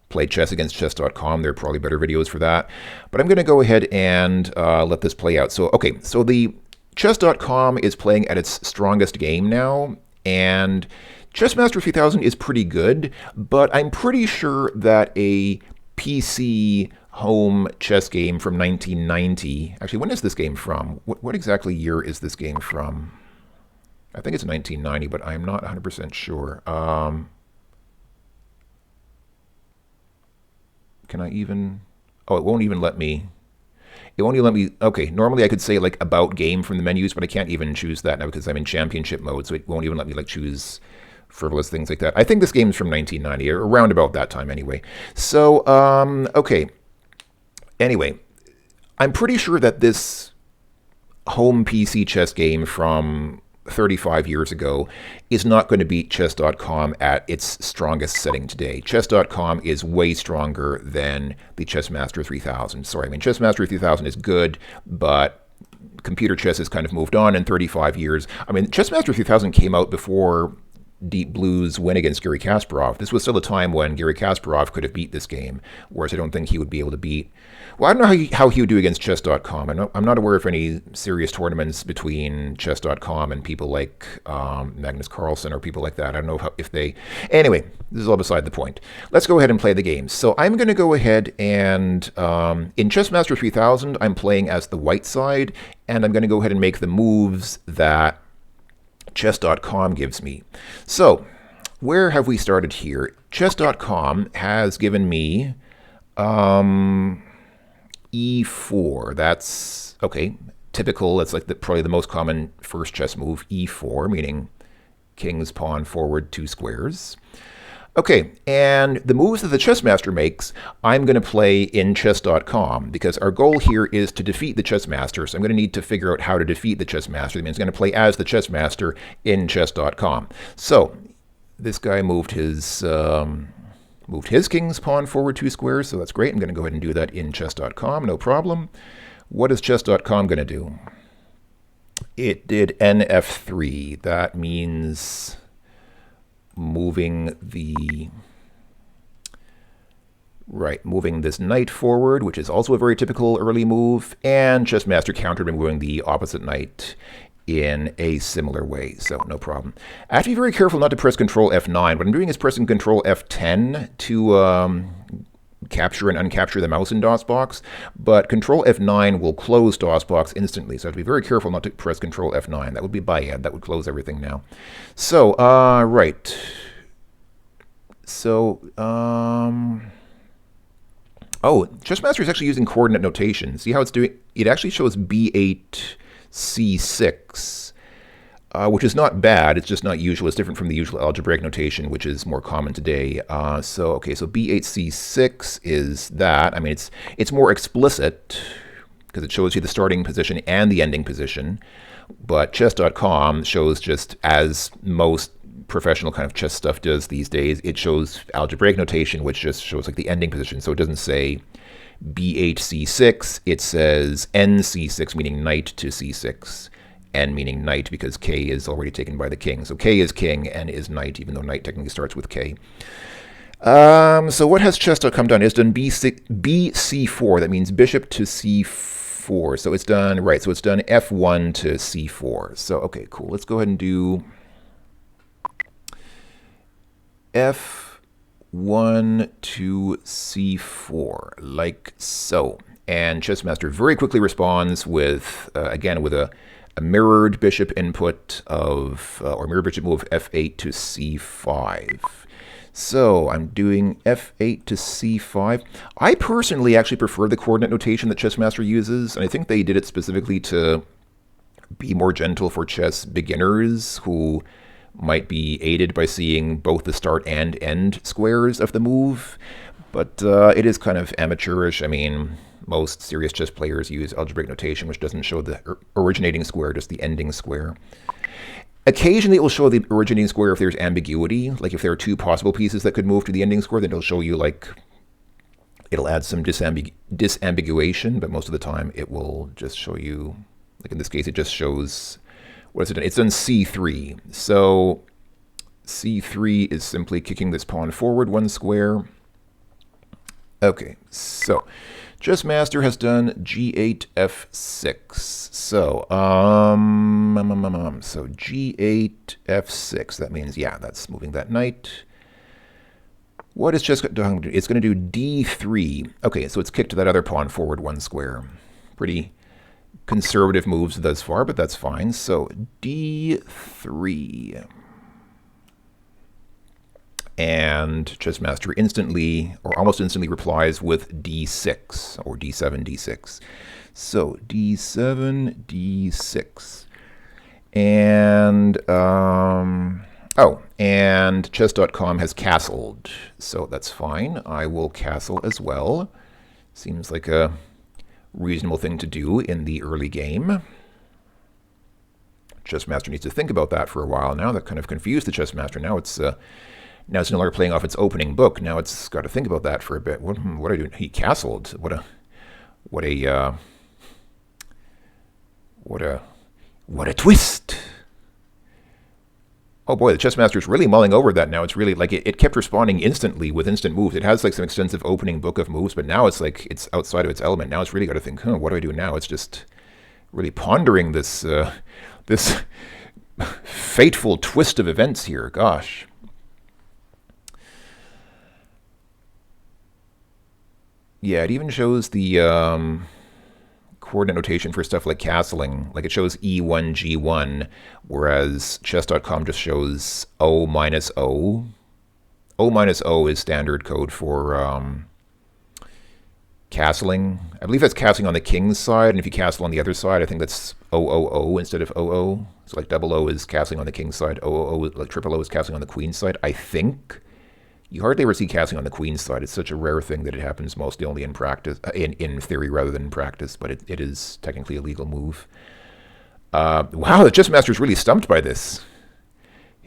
S1: play chess against chess.com. There are probably better videos for that. But I'm going to go ahead and let this play out. So, okay, so the chess.com is playing at its strongest game now, and Chessmaster 3000 is pretty good, but I'm pretty sure that a PC home chess game from 1990, actually, when is this game from? What exactly year is this game from? I think it's 1990, but I'm not 100% sure. Can I even... Oh, it won't even let me... It won't even let me... Okay, normally I could say, like, about game from the menus, but I can't even choose that now because I'm in championship mode, so it won't even let me, like, choose frivolous things like that. I think this game's from 1990, or around about that time anyway. So, okay. Anyway, I'm pretty sure that this home PC chess game from 35 years ago is not going to beat chess.com at its strongest setting today. Chess.com is way stronger than the Chessmaster 3000. Sorry, I mean, Chessmaster 3000 is good, but computer chess has kind of moved on in 35 years. I mean, Chessmaster 3000 came out before Deep Blue's win against Garry Kasparov. This was still a time when Garry Kasparov could have beat this game, whereas I don't think he would be able to beat... Well, I don't know how he would do against chess.com. I'm not aware of any serious tournaments between chess.com and people like Magnus Carlsen or people like that. I don't know if they... Anyway, this is all beside the point. Let's go ahead and play the game. So I'm going to go ahead and... in Chessmaster 3000, I'm playing as the white side, and I'm going to go ahead and make the moves that chess.com gives me. So, where have we started here? Chess.com has given me e4. That's, okay, typical. That's like probably the most common first chess move, e4, meaning king's pawn forward 2 squares. Okay, and the moves that the Chessmaster makes, I'm going to play in chess.com because our goal here is to defeat the Chessmaster. So I'm going to need to figure out how to defeat the Chessmaster. That means I'm going to play as the Chessmaster in chess.com. So This guy moved his king's pawn forward 2 squares, so that's great. I'm going to go ahead and do that in chess.com, no problem. What is chess.com going to do? It did nf3. That means moving this knight forward, which is also a very typical early move, and Chessmaster countered by moving the opposite knight in a similar way, so no problem. I have to be very careful not to press Control F9. What I'm doing is pressing Control F10 to capture and uncapture the mouse in DOSBox, but Control F9 will close DOSBox instantly, so I have to be very careful not to press Control F9. That would be bad. That would close everything now. So, right. So, oh, Chessmaster is actually using coordinate notation. See how it's doing? It actually shows B8, C6, which is not bad. It's just not usual. It's different from the usual algebraic notation, which is more common today. So B8, C6 is that. I mean, it's more explicit because it shows you the starting position and the ending position. But chess.com shows, just as most professional kind of chess stuff does these days, it shows algebraic notation, which just shows like the ending position. So it doesn't say B8, C6, it says N C6, meaning knight to C6, N meaning knight because K is already taken by the king. So K is king, N is knight, even though knight technically starts with K. So what has chess.com done? It's done BC4, that means bishop to C4. So it's done, right, so it's done F1 to C4. So, okay, cool. Let's go ahead and do F1 to C4, like so. And Chessmaster very quickly responds with, again, with a mirrored bishop input of, or mirrored bishop move F8 to C5. So I'm doing F8 to C5. I personally actually prefer the coordinate notation that Chessmaster uses, and I think they did it specifically to be more gentle for chess beginners who might be aided by seeing both the start and end squares of the move, but it is kind of amateurish. I mean, most serious chess players use algebraic notation, which doesn't show the originating square, just the ending square. Occasionally, it will show the originating square if there's ambiguity, like if there are 2 possible pieces that could move to the ending square, then it'll show you, like, it'll add some disambiguation, but most of the time it will just show you, like in this case, it just shows, what is it done? It's done C3. So C3 is simply kicking this pawn forward 1 square. Okay, so Chessmaster has done G8, F6. So, so G8, F6. That means, yeah, that's moving that knight. What is chess going to do? It's going to do D3. Okay, so it's kicked that other pawn forward 1 square. Pretty conservative moves thus far, but that's fine. So D3. And Chessmaster instantly, or almost instantly, replies with D6, or D7, D6. So D7, D6. And, oh, and chess.com has castled. So that's fine. I will castle as well. Seems like a reasonable thing to do in the early game. Chessmaster needs to think about that for a while now. That kind of confused the Chessmaster. Now it's no longer playing off its opening book. Now it's got to think about that for a bit. What are you doing? He castled. What a twist! Oh boy, the Chessmaster's really mulling over that now. It's really like it kept responding instantly with instant moves. It has like some extensive opening book of moves, but now it's like it's outside of its element. Now it's really got to think, what do I do now? It's just really pondering this this fateful twist of events here. Gosh. Yeah, it even shows the coordinate notation for stuff like castling. Like it shows E1, G1, whereas chess.com just shows O minus O. O minus O is standard code for castling. I believe that's castling on the king's side, and if you castle on the other side, I think that's OOO instead of OO. So like double O is castling on the king's side, OOO, like triple O is castling on the queen's side, I think. You hardly ever see castling on the queen's side. It's such a rare thing that it happens mostly only in practice, in theory rather than in practice, but it is technically a legal move. Wow, the Chessmaster's really stumped by this.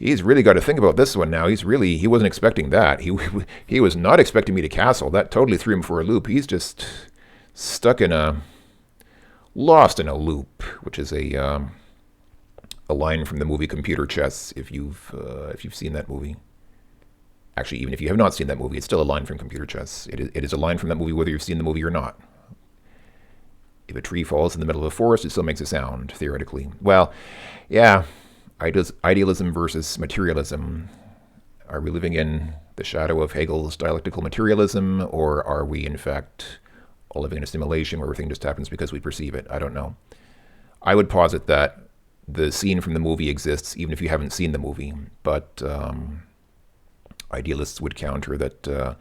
S1: He's really got to think about this one now. He wasn't expecting that. He was not expecting me to castle. That totally threw him for a loop. He's just lost in a loop, which is a line from the movie Computer Chess. If you've seen that movie, actually, even if you have not seen that movie, it's still a line from Computer Chess. It is a line from that movie whether you've seen the movie or not. If a tree falls in the middle of a forest, it still makes a sound, theoretically. Well, yeah, idealism versus materialism. Are we living in the shadow of Hegel's dialectical materialism, or are we, in fact, all living in a simulation where everything just happens because we perceive it? I don't know. I would posit that the scene from the movie exists even if you haven't seen the movie, but idealists would counter that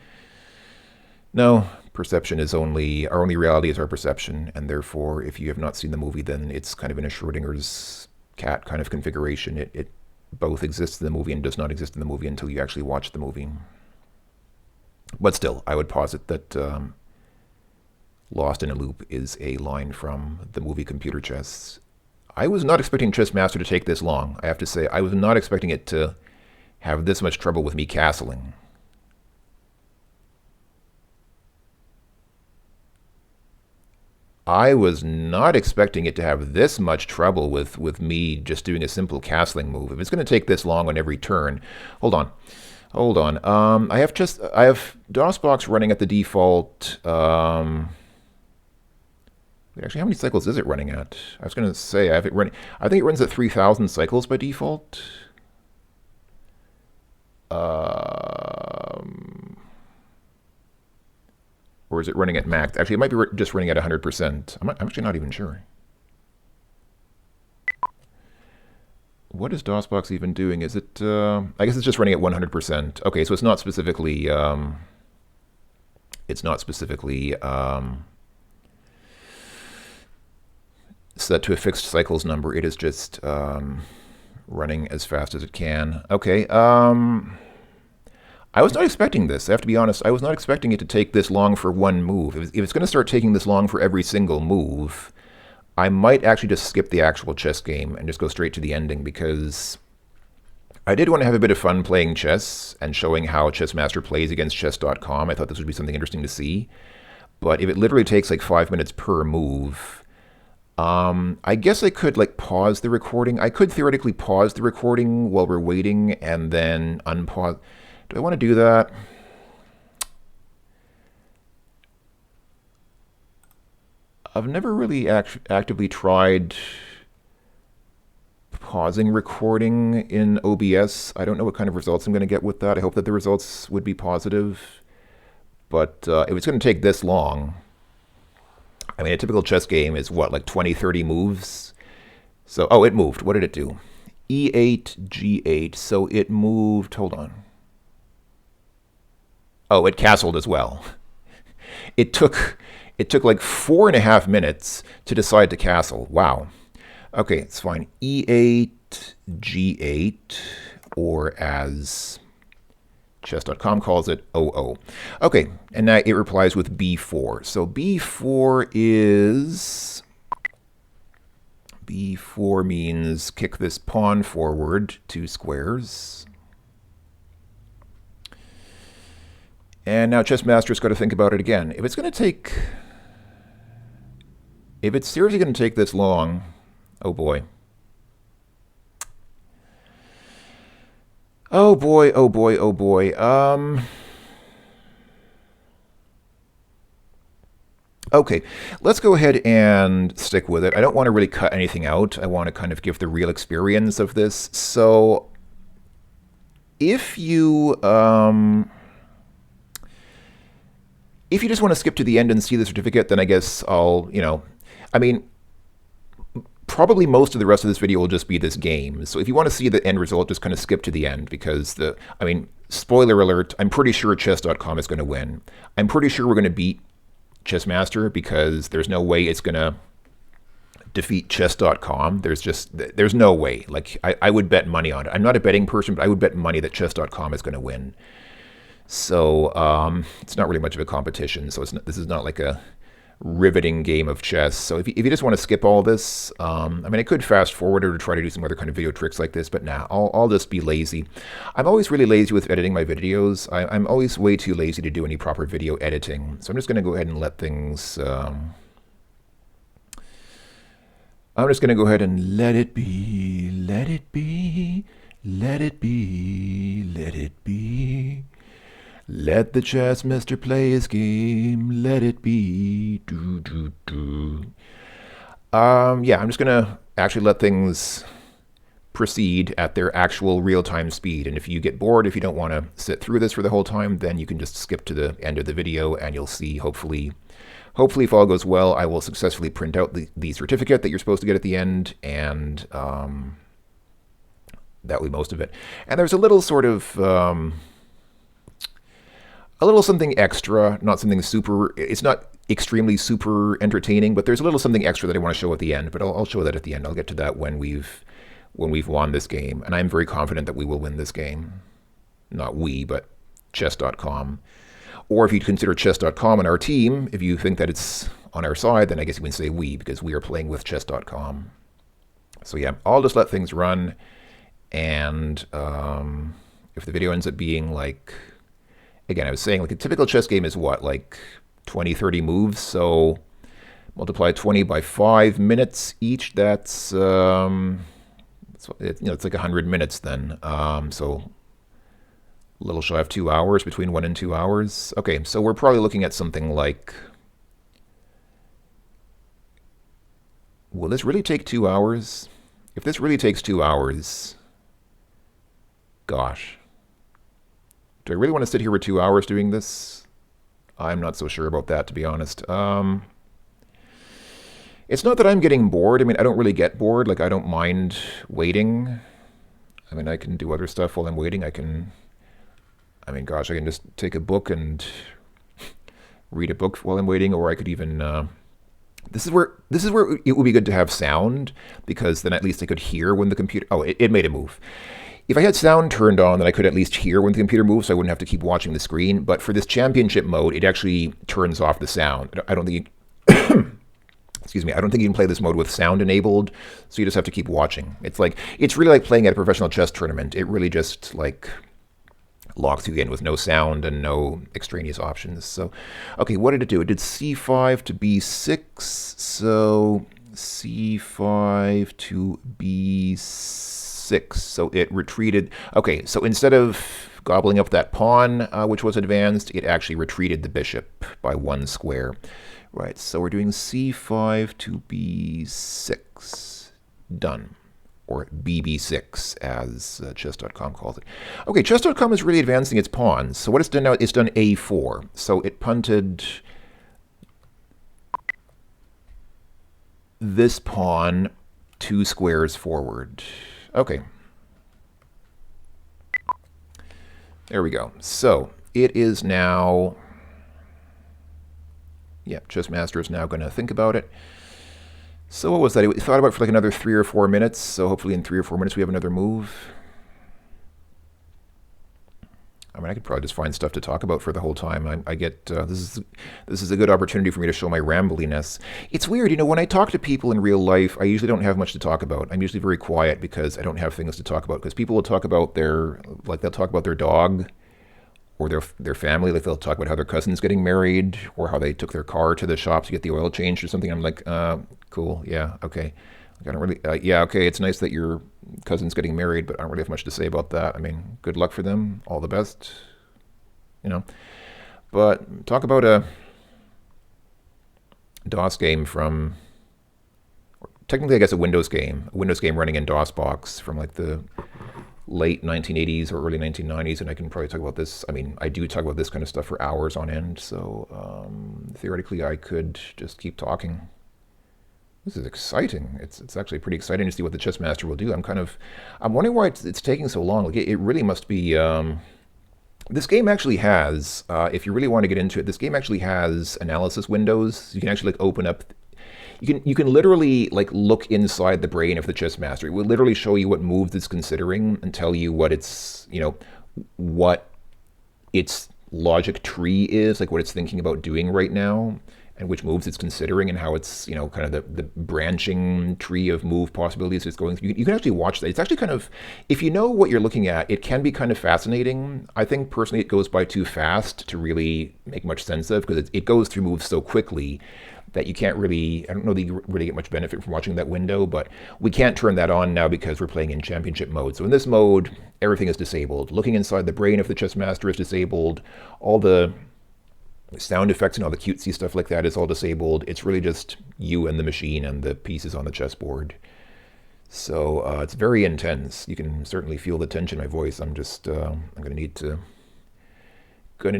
S1: no, perception is our only reality is our perception, and therefore if you have not seen the movie, then it's kind of in a Schrodinger's cat kind of configuration. It both exists in the movie and does not exist in the movie until you actually watch the movie. But still, I would posit that Lost in a Loop is a line from the movie Computer Chess. I was not expecting Chessmaster to take this long. I have to say, I was not expecting it to have this much trouble with me castling. I was not expecting it to have this much trouble with me just doing a simple castling move. If it's going to take this long on every turn, hold on. I have DOSBox running at the default. Actually, how many cycles is it running at? I was going to say I have it running. I think it runs at 3,000 cycles by default. Or is it running at max? Actually, it might be just running at 100%. I'm actually not even sure. What is DOSBox even doing? Is it, I guess it's just running at 100%. Okay, so it's not specifically set to a fixed cycles number. It is just running as fast as it can. Okay, I was not expecting this. I have to be honest. I was not expecting it to take this long for one move. If it's going to start taking this long for every single move, I might actually just skip the actual chess game and just go straight to the ending, because I did want to have a bit of fun playing chess and showing how Chessmaster plays against Chess.com. I thought this would be something interesting to see. But if it literally takes like 5 minutes per move, I guess I could like pause the recording. I could theoretically pause the recording while we're waiting and then unpause. Do I want to do that? I've never really actively tried pausing recording in OBS. I don't know what kind of results I'm going to get with that. I hope that the results would be positive. But if it's going to take this long, I mean, a typical chess game is what, like 20, 30 moves? So, oh, it moved. What did it do? E8, G8. So it moved, hold on. Oh, it castled as well. It took like 4.5 minutes to decide to castle. Wow. Okay, it's fine. E8, G8, or as chess.com calls it, OO. Okay, and now it replies with B4. So B4 means kick this pawn forward 2 squares. And now Chessmaster's got to think about it again. If it's seriously going to take this long, oh boy. Oh boy, oh boy, oh boy. Okay, let's go ahead and stick with it. I don't want to really cut anything out. I want to kind of give the real experience of this. So if you just want to skip to the end and see the certificate, then I guess I'll, I mean, probably most of the rest of this video will just be this game. So if you want to see the end result, just kind of skip to the end, because spoiler alert, I'm pretty sure chess.com is going to win. I'm pretty sure we're going to beat Chessmaster, because there's no way it's going to defeat chess.com. There's no way. Like, I would bet money on it. I'm not a betting person, but I would bet money that chess.com is going to win. So it's not really much of a competition. So this is not like a riveting game of chess. So if you just want to skip all this, I mean, I could fast forward or try to do some other kind of video tricks like this, but nah, I'll just be lazy. I'm always really lazy with editing my videos. I'm always way too lazy to do any proper video editing. So I'm just going to go ahead and let things... I'm just going to go ahead and let it be, let it be, let it be, let it be. Let the Chessmaster play his game, let it be, do, do, do. Yeah, I'm just going to actually let things proceed at their actual real-time speed. And if you get bored, if you don't want to sit through this for the whole time, then you can just skip to the end of the video and you'll see, hopefully if all goes well, I will successfully print out the certificate that you're supposed to get at the end, and that will be most of it. And there's a little sort of... a little something extra, not something super, it's not extremely super entertaining, but there's a little something extra that I want to show at the end, but I'll show that at the end. I'll get to that when we've won this game, and I'm very confident that we will win this game. Not we, but chess.com. Or if you consider chess.com on our team, if you think that it's on our side, then I guess you can say we, because we are playing with chess.com. So yeah, I'll just let things run, and if the video ends up being like... Again, I was saying, like, a typical chess game is what, like 20, 30 moves? So multiply 20 by 5 minutes each. That's, it's like 100 minutes then. So a little shy of 2 hours, between 1 and 2 hours. Okay, so we're probably looking at something like... Will this really take 2 hours? If this really takes 2 hours, gosh. Do I really want to sit here for 2 hours doing this? I'm not so sure about that, to be honest. It's not that I'm getting bored. I mean, I don't really get bored. Like, I don't mind waiting. I mean, I can do other stuff while I'm waiting. I mean, gosh, I can just take a book and read a book while I'm waiting, or I could even... This is where it would be good to have sound, because then at least I could hear when the computer... Oh, it made a move. If I had sound turned on, then I could at least hear when the computer moves, so I wouldn't have to keep watching the screen. But for this championship mode, it actually turns off the sound. I don't think you... Excuse me, I don't think you can play this mode with sound enabled, so you just have to keep watching. It's really like playing at a professional chess tournament. It really just, like, locks you in with no sound and no extraneous options. So, okay, what did it do? It did c5 to b6, so c5 to b6. So it retreated. Okay, so instead of gobbling up that pawn, which was advanced, it actually retreated the bishop by 1 square. Right, so we're doing c5 to b6. Done. Or bb6, as chess.com calls it. Okay, chess.com is really advancing its pawns. So what it's done now, it's done a4. So it punted this pawn 2 squares forward. Okay. There we go. So it is now... Yeah, Chessmaster is now going to think about it. So what was that? It thought about it for like another 3 or 4 minutes. So hopefully in 3 or 4 minutes we have another move. I mean, I could probably just find stuff to talk about for the whole time. I get this is a good opportunity for me to show my rambliness. It's weird, you know, when I talk to people in real life, I usually don't have much to talk about. I'm usually very quiet because I don't have things to talk about. Because people will talk about they'll talk about their dog or their family. Like, they'll talk about how their cousin's getting married or how they took their car to the shop to get the oil changed or something. I'm like, cool, yeah, okay. Like, I don't really, yeah, okay, it's nice that your cousin's getting married, but I don't really have much to say about that. I mean, good luck for them, all the best, you know. But talk about a DOS game from, technically I guess a Windows game running in DOSBox from like the late 1980s or early 1990s, and I can probably talk about this. I mean, I do talk about this kind of stuff for hours on end, so theoretically I could just keep talking. This is exciting. It's actually pretty exciting to see what the Chessmaster will do. I'm wondering why it's taking so long. Like, it really must be... this game actually has, if you really want to get into it, this game actually has analysis windows. You can actually like open up... You can literally like look inside the brain of the Chessmaster. It will literally show you what moves it's considering and tell you what its, you know, what its logic tree is, like what it's thinking about doing right now. and which moves it's considering and how it's, you know, kind of the branching tree of move possibilities it's going through. You can actually watch that. It's actually kind of, if you know what you're looking at, it can be kind of fascinating. I think personally it goes by too fast to really make much sense of, because it goes through moves so quickly that you can't really, I don't know that you really get much benefit from watching that window, but we can't turn that on now because we're playing in championship mode. So in this mode, everything is disabled. Looking inside the brain of the chess master is disabled. All the sound effects and all the cutesy stuff like that is all disabled. It's really just you and the machine and the pieces on the chessboard. So it's very intense. You can certainly feel the tension in my voice. I'm just, I'm going to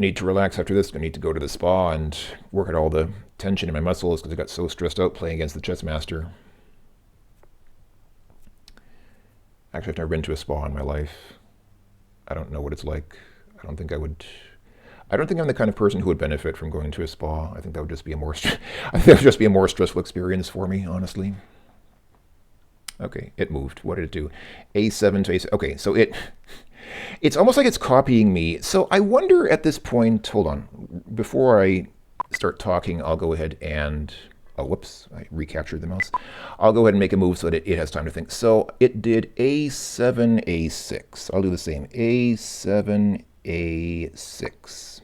S1: need to relax after this. I'm going to need to go to the spa and work out all the tension in my muscles because I got so stressed out playing against the Chessmaster. Actually, I've never been to a spa in my life. I don't know what it's like. I don't think I'm the kind of person who would benefit from going to a spa. I think that would just be a more stressful experience for me, honestly. Okay, it moved. What did it do? A7 to A6. Okay, so it's almost like it's copying me. So I wonder at this point, hold on, before I start talking, I'll go ahead and, oh, whoops, I recaptured the mouse. I'll go ahead and make a move so that it has time to think. So it did A7, A6. I'll do the same, A7, A6,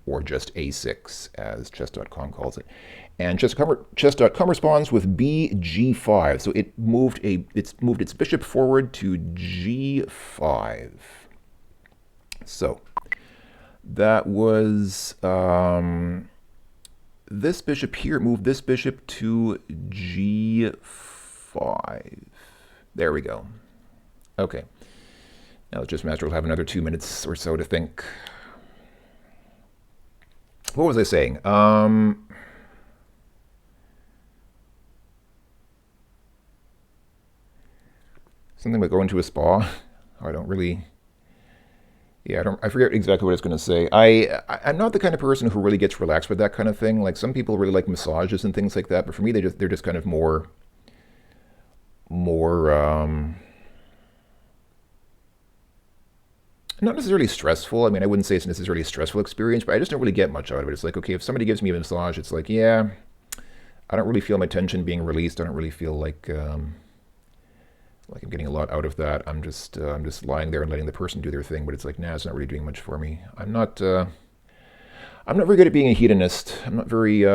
S1: or just A6 as chess.com calls it. And chess.com responds with BG5. So it's moved its bishop forward to G5. So that was this bishop here, moved this bishop to G5. There we go. Okay. Now the Chessmaster will have another 2 minutes or so to think. What was I saying? Something about going to a spa. I don't really... Yeah, I forget exactly what I was going to say. I'm not the kind of person who really gets relaxed with that kind of thing. Like, some people really like massages and things like that, but for me, they're just kind of more not necessarily stressful. I mean, I wouldn't say it's necessarily a stressful experience, but I just don't really get much out of it. It's like, okay, if somebody gives me a massage, it's like, yeah, I don't really feel my tension being released. I don't really feel like I'm getting a lot out of that. I'm just lying there and letting the person do their thing. But it's like, nah, it's not really doing much for me. I'm not very good at being a hedonist. I'm not very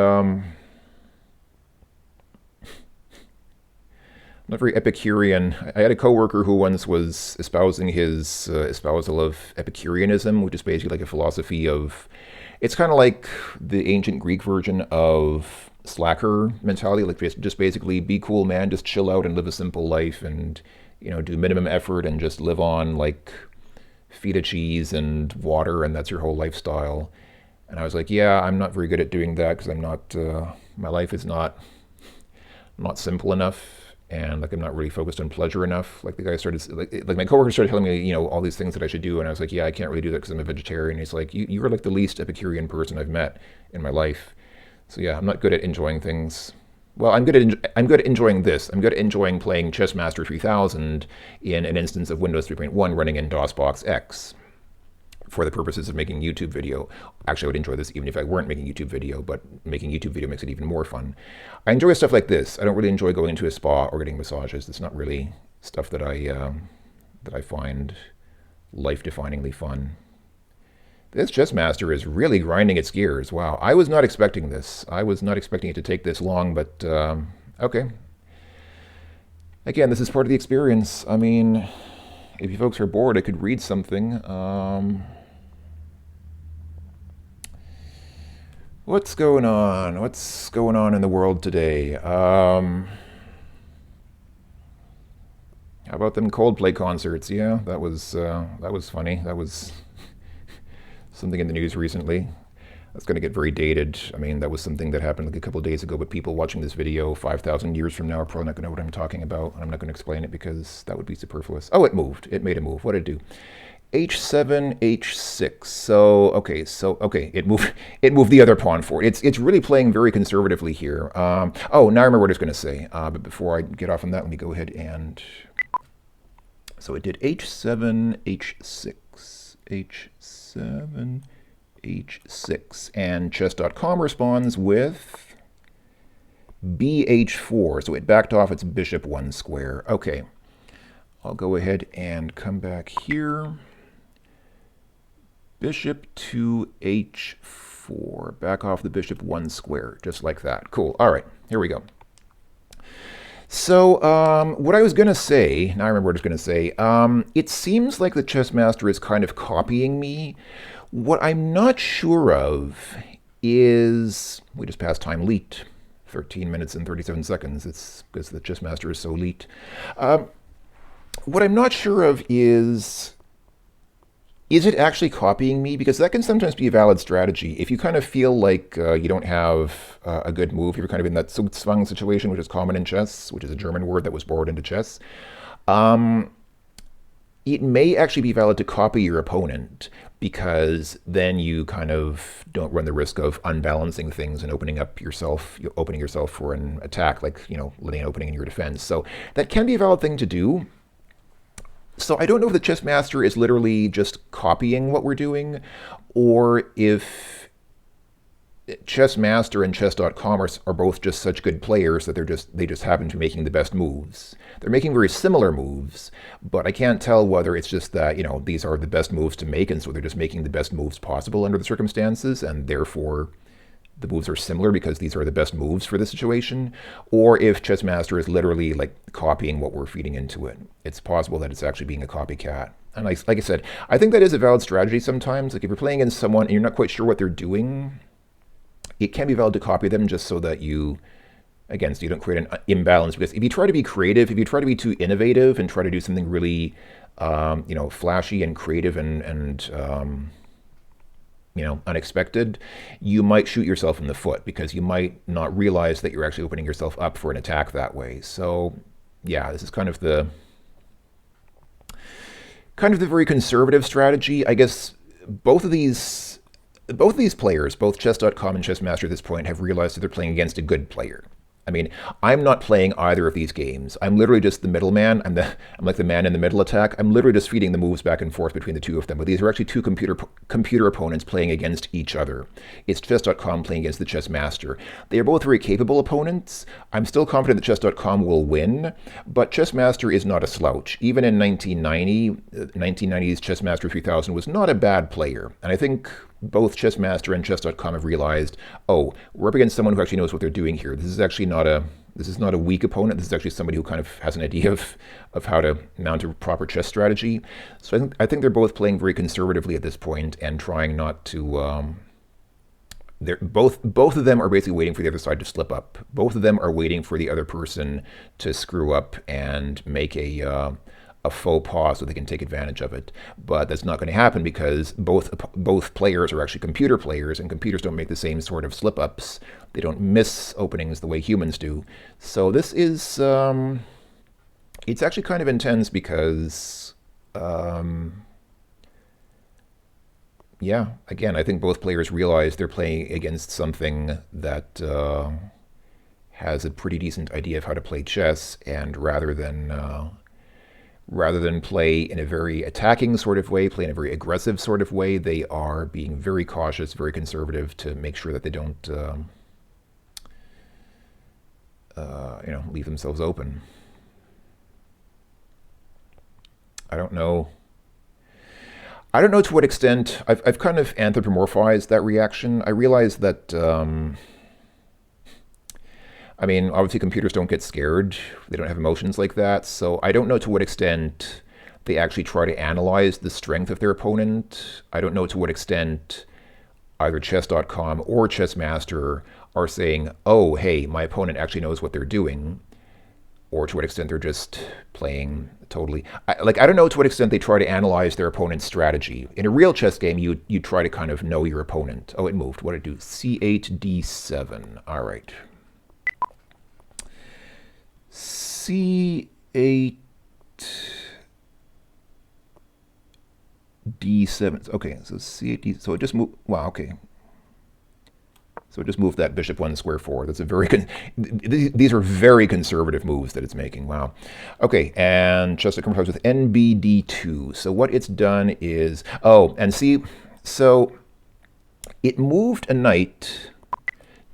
S1: Epicurean. I had a coworker who once was espousing his espousal of Epicureanism, which is basically like a philosophy of, it's kind of like the ancient Greek version of slacker mentality, like just basically be cool, man, just chill out and live a simple life and, you know, do minimum effort and just live on like feta cheese and water, and that's your whole lifestyle. And I was like, yeah, I'm not very good at doing that because I'm not, my life is not simple enough. And like, I'm not really focused on pleasure enough. Like the guy started, like my coworker started telling me, you know, all these things that I should do. And I was like, yeah, I can't really do that because I'm a vegetarian. And he's like, you are like the least Epicurean person I've met in my life. So yeah, I'm not good at enjoying things. Well, I'm good at enjoying this. I'm good at enjoying playing Chessmaster 3000 in an instance of Windows 3.1 running in DOSBox-X for the purposes of making YouTube video. Actually, I would enjoy this even if I weren't making YouTube video, but making YouTube video makes it even more fun. I enjoy stuff like this. I don't really enjoy going into a spa or getting massages. It's not really stuff that I find life-definingly fun. This Chessmaster is really grinding its gears. Wow, I was not expecting this. I was not expecting it to take this long, but okay. Again, this is part of the experience. I mean, if you folks are bored, I could read something. What's going on? What's going on in the world today? How about them Coldplay concerts? Yeah, that was funny. That was something in the news recently. That's going to get very dated. I mean, that was something that happened like a couple of days ago, but people watching this video 5,000 years from now are probably not going to know what I'm talking about. I'm not going to explain it because that would be superfluous. Oh, it moved. It made a move. What did it do? H7, H6. So okay, it moved the other pawn forward. It's really playing very conservatively here. Oh, now I remember what I was going to say. But before I get off on that, let me go ahead and... So it did H7, H6, H7, H6. And chess.com responds with bh4. So it backed off its bishop 1 square. Okay, I'll go ahead and come back here. Bishop to h4. Back off the bishop 1 square, just like that. Cool. All right, here we go. So what I was going to say, now I remember what I was going to say, it seems like the Chessmaster is kind of copying me. What I'm not sure of is, we just passed time leet, 13 minutes and 37 seconds. It's because the Chessmaster is so leet. What I'm not sure of is it actually copying me? Because that can sometimes be a valid strategy. If you kind of feel like you don't have a good move, you're kind of in that Zugzwang situation, which is common in chess, which is a German word that was borrowed into chess. It may actually be valid to copy your opponent, because then you kind of don't run the risk of unbalancing things and opening yourself for an attack, like, letting an opening in your defense. So that can be a valid thing to do. So I don't know if the Chessmaster is literally just copying what we're doing, or if Chessmaster and Chess.com are both just such good players that they just happen to be making the best moves. They're making very similar moves, but I can't tell whether it's just that, these are the best moves to make, and so they're just making the best moves possible under the circumstances, and therefore the moves are similar because these are the best moves for the situation, or if Chessmaster is literally like copying what we're feeding into it. It's possible that it's actually being a copycat. And like I said, I think that is a valid strategy sometimes. Like if you're playing against someone and you're not quite sure what they're doing, it can be valid to copy them just so that you don't create an imbalance. Because if you try to be creative, if you try to be too innovative and try to do something really, flashy and creative and unexpected, you might shoot yourself in the foot, because you might not realize that you're actually opening yourself up for an attack that way. So yeah, this is kind of the very conservative strategy. I guess both of these players, both Chess.com and Chessmaster at this point, have realized that they're playing against a good player. I mean, I'm not playing either of these games. I'm literally just the middleman. I'm like the man in the middle attack. I'm literally just feeding the moves back and forth between the two of them. But these are actually two computer opponents playing against each other. It's Chess.com playing against the Chessmaster. They are both very capable opponents. I'm still confident that Chess.com will win, but Chessmaster is not a slouch. Even in 1990's Chessmaster 3000 was not a bad player. And I think both Chessmaster and Chess.com have realized, oh, we're up against someone who actually knows what they're doing here. This is actually not a weak opponent. This is actually somebody who kind of has an idea of how to mount a proper chess strategy. So I think they're both playing very conservatively at this point and trying not to. Both of them are basically waiting for the other side to slip up. Both of them are waiting for the other person to screw up and make a faux pas so they can take advantage of it. But that's not going to happen, because both players are actually computer players, and computers don't make the same sort of slip-ups. They don't miss openings the way humans do. So this is, it's actually kind of intense because, yeah, again, I think both players realize they're playing against something that has a pretty decent idea of how to play chess, and rather than play in a very attacking sort of way, play in a very aggressive sort of way, they are being very cautious, very conservative to make sure that they don't, leave themselves open. I don't know to what extent. I've kind of anthropomorphized that reaction. I realize that, obviously computers don't get scared. They don't have emotions like that. So I don't know to what extent they actually try to analyze the strength of their opponent. I don't know to what extent either Chess.com or Chessmaster are saying, oh, hey, my opponent actually knows what they're doing, or to what extent they're just playing totally. I don't know to what extent they try to analyze their opponent's strategy. In a real chess game, you try to kind of know your opponent. Oh, it moved. What did it do? C8, D7. All right. C8, D7. Okay, so C8, D. So it just moved. Wow. Okay. So it just moved that bishop 1 square forward. That's a very these are very conservative moves that it's making. Wow. Okay, and just to compose with NBD2. So what it's done is, and see, so it moved a knight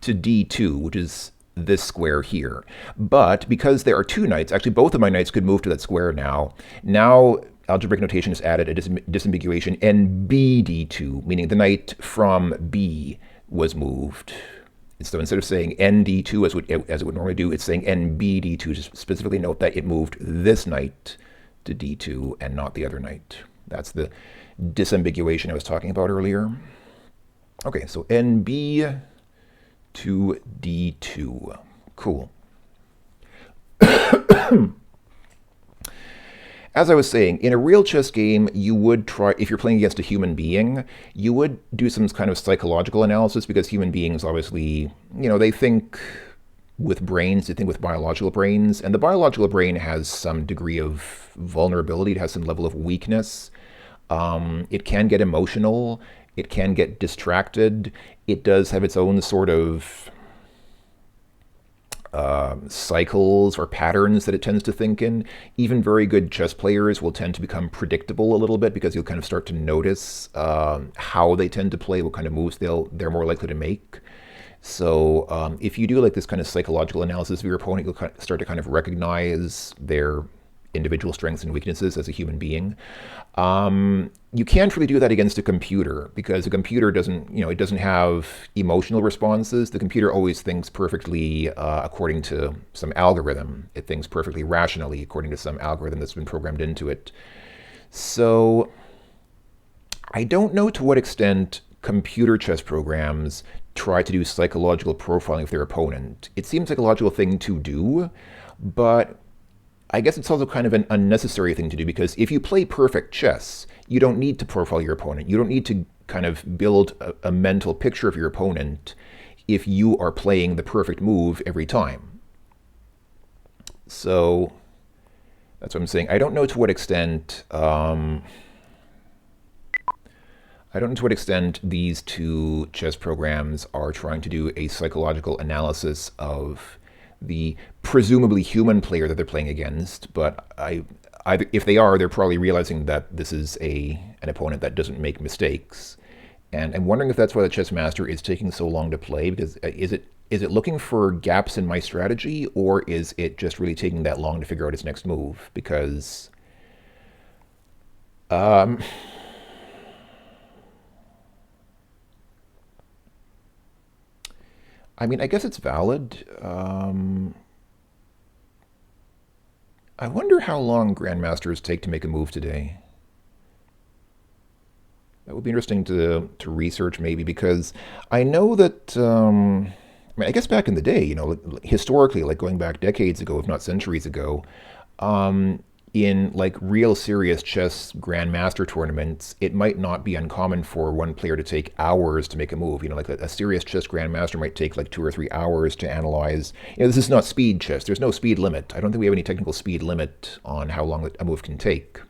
S1: to D2, which is this square here. But because there are two knights, actually both of my knights could move to that square now. Now algebraic notation has added a disambiguation NBD2, meaning the knight from B was moved. So instead of saying ND2 as it would normally do, it's saying NBD2 to specifically note that it moved this knight to D2 and not the other knight. That's the disambiguation I was talking about earlier. Okay, so NB to D2. Cool. As I was saying, in a real chess game, you would try, if you're playing against a human being, you would do some kind of psychological analysis because human beings obviously, they think with brains, they think with biological brains, and the biological brain has some degree of vulnerability, it has some level of weakness. It can get emotional, it can get distracted, it does have its own sort of cycles or patterns that it tends to think in. Even very good chess players will tend to become predictable a little bit because you'll kind of start to notice how they tend to play, what kind of moves they're more likely to make. So if you do like this kind of psychological analysis of your opponent, you'll start to kind of recognize their individual strengths and weaknesses as a human being. You can't really do that against a computer because a computer doesn't, it doesn't have emotional responses. The computer always thinks perfectly according to some algorithm. It thinks perfectly rationally according to some algorithm that's been programmed into it. So I don't know to what extent computer chess programs try to do psychological profiling of their opponent. It seems like a logical thing to do, but I guess it's also kind of an unnecessary thing to do because if you play perfect chess, you don't need to profile your opponent. You don't need to kind of build a mental picture of your opponent if you are playing the perfect move every time. So that's what I'm saying. I don't know to what extent these two chess programs are trying to do a psychological analysis of the presumably human player that they're playing against, but if they are, they're probably realizing that this is an opponent that doesn't make mistakes. And I'm wondering if that's why the Chessmaster is taking so long to play, because is it looking for gaps in my strategy, or is it just really taking that long to figure out its next move? Because I mean, I guess it's valid. I wonder how long grandmasters take to make a move today. That would be interesting to research maybe, because I know that, I guess back in the day, historically, like going back decades ago, if not centuries ago, in like real serious chess grandmaster tournaments, it might not be uncommon for one player to take hours to make a move. Like a serious chess grandmaster might take like 2 or 3 hours to analyze. This is not speed chess. There's no speed limit. I don't think we have any technical speed limit on how long a move can take.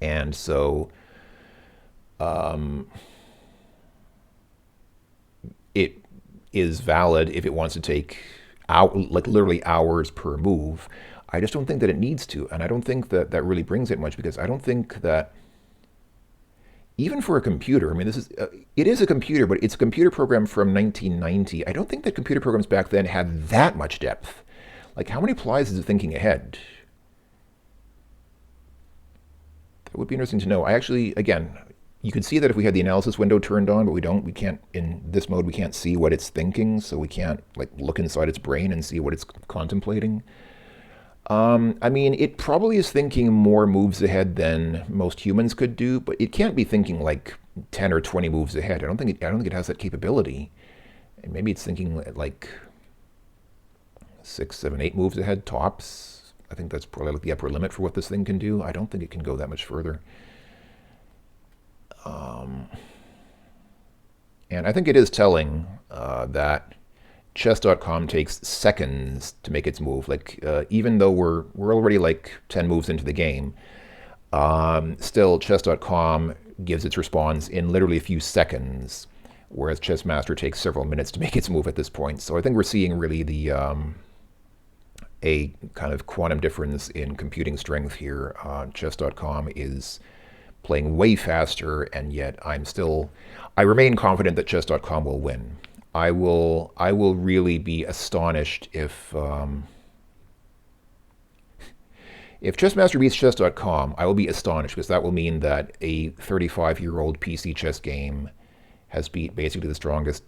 S1: And so it is valid if it wants to take like literally hours per move. I just don't think that it needs to, and I don't think that that really brings it much, because I don't think that, even for a computer, I mean, it is a computer, but it's a computer program from 1990. I don't think that computer programs back then had that much depth. Like, how many plies is it thinking ahead? That would be interesting to know. I actually, again, you could see that if we had the analysis window turned on, but we don't. We can't, in this mode, we can't see what it's thinking, so we can't like look inside its brain and see what it's contemplating. I mean, it probably is thinking more moves ahead than most humans could do, but it can't be thinking like 10 or 20 moves ahead. I don't think it has that capability. And maybe it's thinking like 6, 7, 8 moves ahead tops. I think that's probably like the upper limit for what this thing can do. I don't think it can go that much further. And I think it is telling that Chess.com takes seconds to make its move. Like, even though we're already like 10 moves into the game, still Chess.com gives its response in literally a few seconds, whereas Chessmaster takes several minutes to make its move at this point. So I think we're seeing really the a kind of quantum difference in computing strength here. Chess.com is playing way faster, and yet I remain confident that Chess.com will win. I will really be astonished if Chessmaster beats chess.com. I will be astonished, because that will mean that a 35-year-old PC chess game has beat basically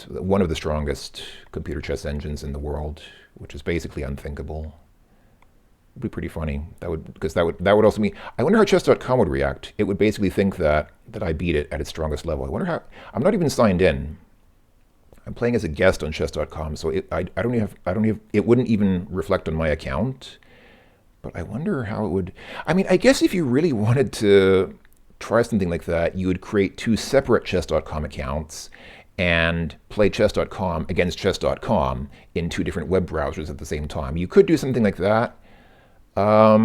S1: one of the strongest computer chess engines in the world, which is basically unthinkable. Would be pretty funny. That would also mean, I wonder how chess.com would react. It would basically think that I beat it at its strongest level. I wonder how. I'm not even signed in. I'm playing as a guest on chess.com, so I don't even it wouldn't even reflect on my account. But I wonder how it would. I mean, I guess if you really wanted to try something like that, you would create two separate chess.com accounts and play chess.com against chess.com in two different web browsers at the same time. You could do something like that. I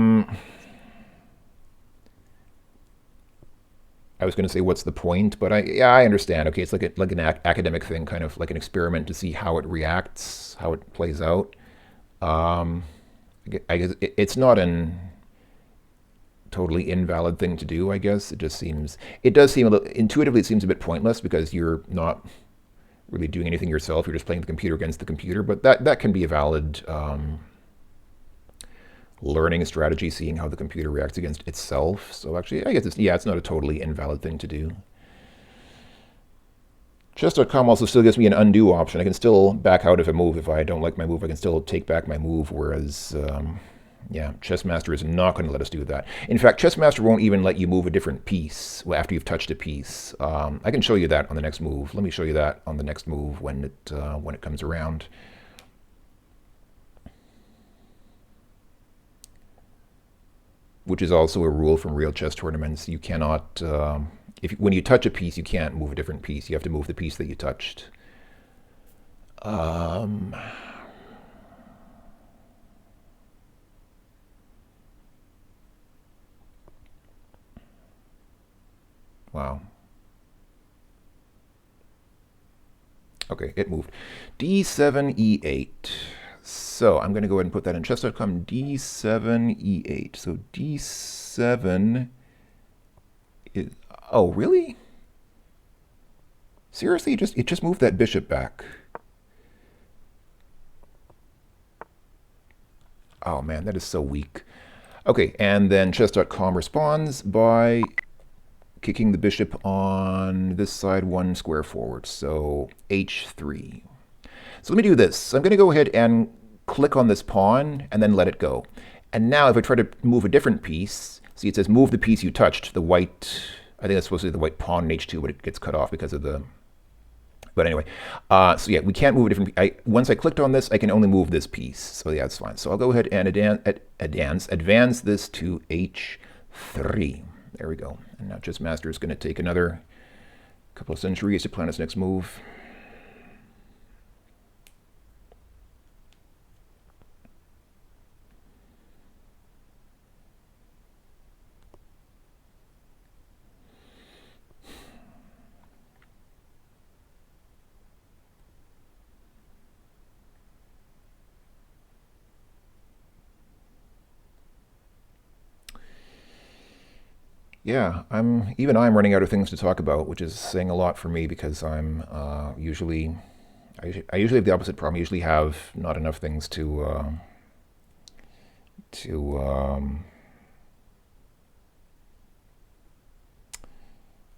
S1: was going to say, what's the point? But I understand. Okay, it's like an academic thing, kind of like an experiment to see how it reacts, how it plays out. I guess it's not an totally invalid thing to do. I guess it does seem a little, intuitively it seems a bit pointless, because you're not really doing anything yourself. You're just playing the computer against the computer. But that can be a valid learning strategy, seeing how the computer reacts against itself. So actually, I guess it's not a totally invalid thing to do. Chess.com also still gives me an undo option. I can still back out of a move if I don't like my move. I can still take back my move, whereas, Chessmaster is not going to let us do that. In fact, Chessmaster won't even let you move a different piece after you've touched a piece. I can show you that on the next move. Let me show you that on the next move when it comes around. Which is also a rule from real chess tournaments. You cannot, when you touch a piece, you can't move a different piece. You have to move the piece that you touched. Wow. Okay, it moved. D7, E8. So I'm going to go ahead and put that in chess.com, D7, E8. So D7 is, oh, really? Seriously, it just moved that bishop back. Oh man, that is so weak. Okay, and then chess.com responds by kicking the bishop on this side one square forward, so H3. So let me do this. I'm going to go ahead and click on this pawn and then let it go. And now if I try to move a different piece, see it says move the piece you touched, the white, I think that's supposed to be the white pawn in H2, but it gets cut off because of the, but anyway. So yeah, we can't move a different, once I clicked on this, I can only move this piece. So yeah, that's fine. So I'll go ahead and advance this to H3. There we go. And now Chessmaster is going to take another couple of centuries to plan his next move. Yeah, I'm running out of things to talk about, which is saying a lot for me, because I'm I usually have the opposite problem. I usually have not enough things I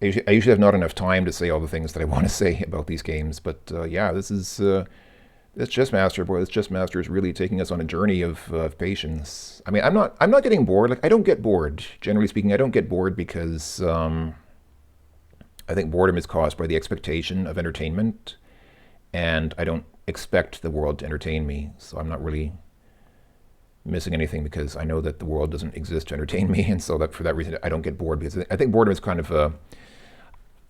S1: usually have not enough time to say all the things that I want to say about these games. But yeah, this Chessmaster, boy, this Chessmaster is really taking us on a journey of patience. I mean, I'm not getting bored. Like, I don't get bored. Generally speaking, I don't get bored because I think boredom is caused by the expectation of entertainment, and I don't expect the world to entertain me. So I'm not really missing anything, because I know that the world doesn't exist to entertain me, and so that for that reason I don't get bored, because I think boredom is kind of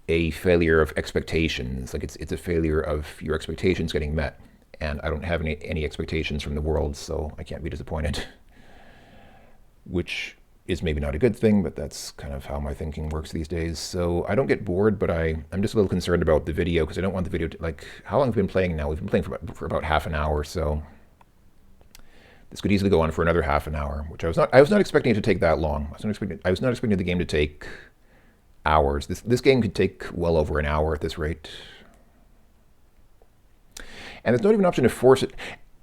S1: a failure of expectations. Like, it's a failure of your expectations getting met. And I don't have any expectations from the world, so I can't be disappointed. Which is maybe not a good thing, but that's kind of how my thinking works these days. So I don't get bored, but I'm just a little concerned about the video, because I don't want the video to, like, how long have we been playing now? We've been playing for about half an hour, so this could easily go on for another half an hour, which I was not expecting it to take that long. I was not expecting the game to take hours. This game could take well over an hour at this rate. And there's not even an option to force it.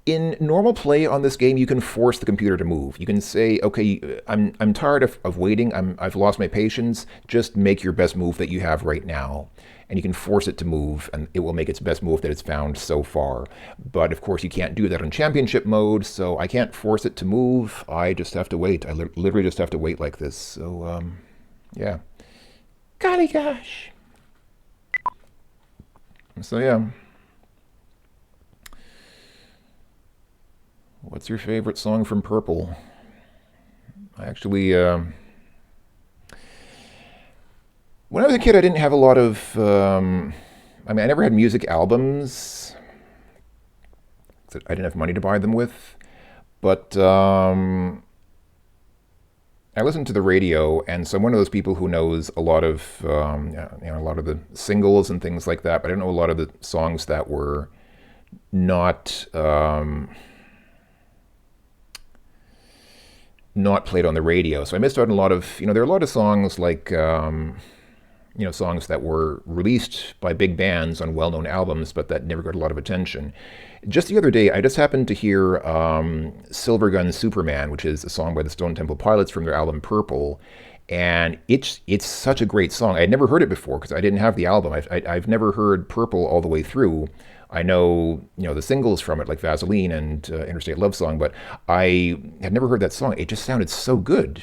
S1: In normal play on this game, you can force the computer to move. You can say, okay, I'm tired of waiting. I've lost my patience. Just make your best move that you have right now. And you can force it to move, and it will make its best move that it's found so far. But of course, you can't do that on championship mode, so I can't force it to move. I just have to wait. I literally just have to wait like this. So, yeah. Golly gosh. So, yeah. What's your favorite song from Purple? I actually, when I was a kid, I didn't have a lot of, I never had music albums. I didn't have money to buy them with. But I listened to the radio, and so I'm one of those people who knows a lot of, a lot of the singles and things like that, but I don't know a lot of the songs that were not played on the radio. So I missed out on a lot of, there are a lot of songs like, songs that were released by big bands on well-known albums, but that never got a lot of attention. Just the other day, I just happened to hear Silver Gun Superman, which is a song by the Stone Temple Pilots from their album Purple, and it's such a great song. I had never heard it before because I didn't have the album. I've never heard Purple all the way through. I know, the singles from it, like Vaseline and Interstate Love Song, but I had never heard that song. It just sounded so good.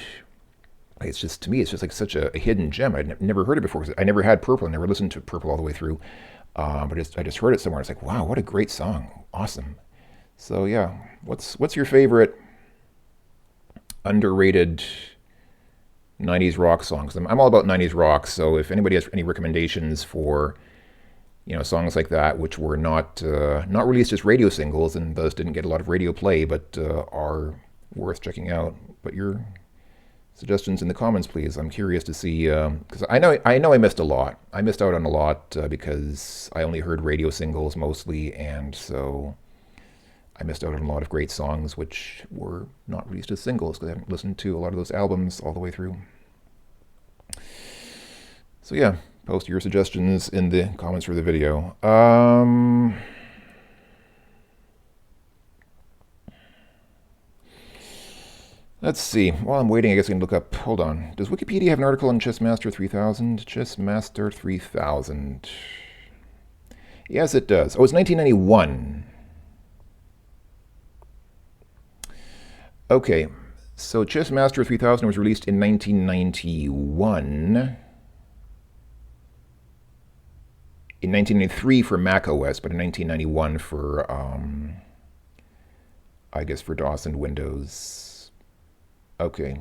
S1: It's just, to me, it's just like such a hidden gem. I'd never heard it before because I never had Purple. I never listened to Purple all the way through. But I just heard it somewhere. It's like, wow, what a great song. Awesome. So, yeah. What's your favorite underrated 90s rock songs? I'm all about 90s rock, so if anybody has any recommendations for songs like that, which were not released as radio singles and thus didn't get a lot of radio play, but are worth checking out. But your suggestions in the comments, please. I'm curious to see, because I know I missed a lot. I missed out on a lot because I only heard radio singles mostly, and so I missed out on a lot of great songs which were not released as singles because I haven't listened to a lot of those albums all the way through. So yeah. Post your suggestions in the comments for the video. Let's see. While I'm waiting, I guess I can look up. Hold on. Does Wikipedia have an article on Chessmaster 3000? Chessmaster 3000. Yes, it does. Oh, it's 1991. Okay. So Chessmaster 3000 was released in 1991. In 1993 for Mac OS, but in 1991 for, I guess, for DOS and Windows. Okay,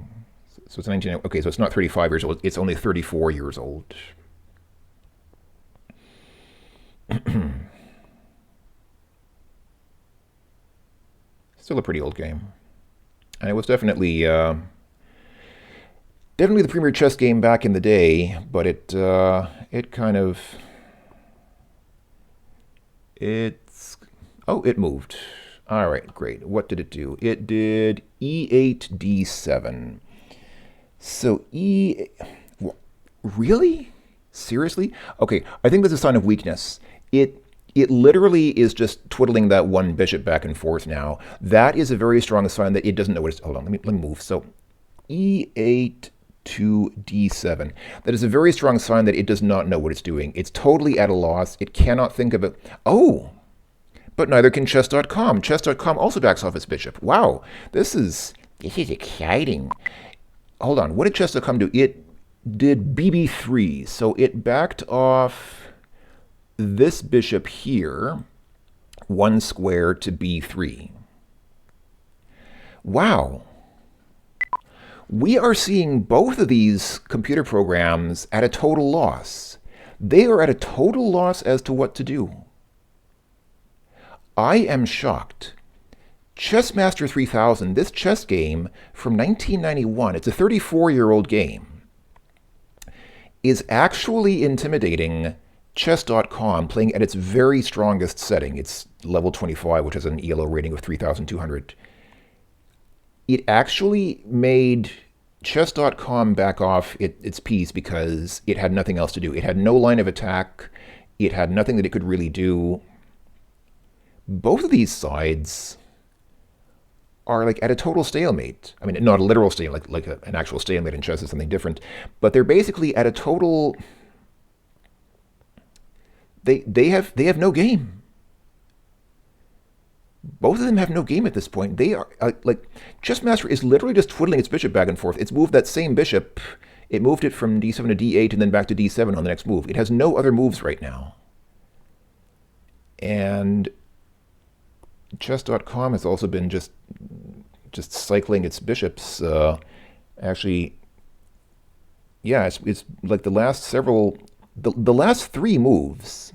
S1: so it's 19. Okay, so it's not 35 years old. It's only 34 years old. Still a pretty old game, and it was definitely the premier chess game back in the day. But it kind of. It moved. All right, great. What did it do? It did E8, D7. So really? Seriously? Okay, I think that's a sign of weakness. It literally is just twiddling that one bishop back and forth now. That is a very strong sign that it doesn't know what it's... Hold on, let me move. So E8 to D7. That is a very strong sign that it does not know what it's doing. It's totally at a loss. It cannot think of it. Oh, but neither can chess.com. Chess.com also backs off its bishop. Wow, this is exciting. Hold on, what did chess.com do? It did BB3, so it backed off this bishop here, one square to B3. Wow. We are seeing both of these computer programs at a total loss. They are at a total loss as to what to do. I am shocked. Chessmaster 3000, this chess game from 1991, it's a 34-year-old game, is actually intimidating chess.com, playing at its very strongest setting. It's level 25, which has an ELO rating of 3,200. It actually made chess.com back off its piece because it had nothing else to do. It had no line of attack. It had nothing that it could really do. both of these sides are like at a total stalemate. I mean, not a literal stalemate, like an actual stalemate in chess is something different, but they're basically at a total. They have no game. Both of them have no game at this point. They are like Chessmaster is literally just twiddling its bishop back and forth. It's moved that same bishop. It moved it from d7 to d8 and then back to d7 on the next move. It has no other moves right now. And Chess.com has also been just cycling its bishops. Actually, yeah, it's like the last several, the last three moves.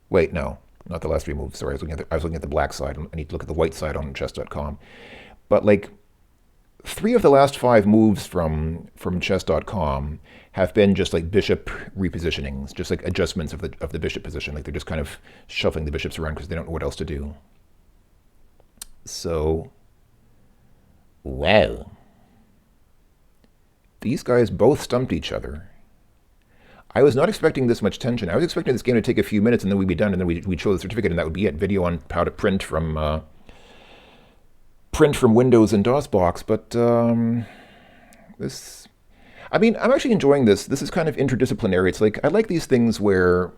S1: Wait, no, not the last three moves. Sorry, I was looking at the black side. I need to look at the white side on Chess.com. But like, three of the last five moves from Chess.com have been just like bishop repositionings, just like adjustments of the bishop position. Like they're just kind of shuffling the bishops around because they don't know what else to do. So, well, these guys both stumped each other. I was not expecting this much tension. I was expecting this game to take a few minutes and then we'd be done and then we'd show the certificate and that would be it. Video on how to print from Windows and DOSBox, but this, I mean, I'm actually enjoying this. This is kind of interdisciplinary. It's like, I like these things where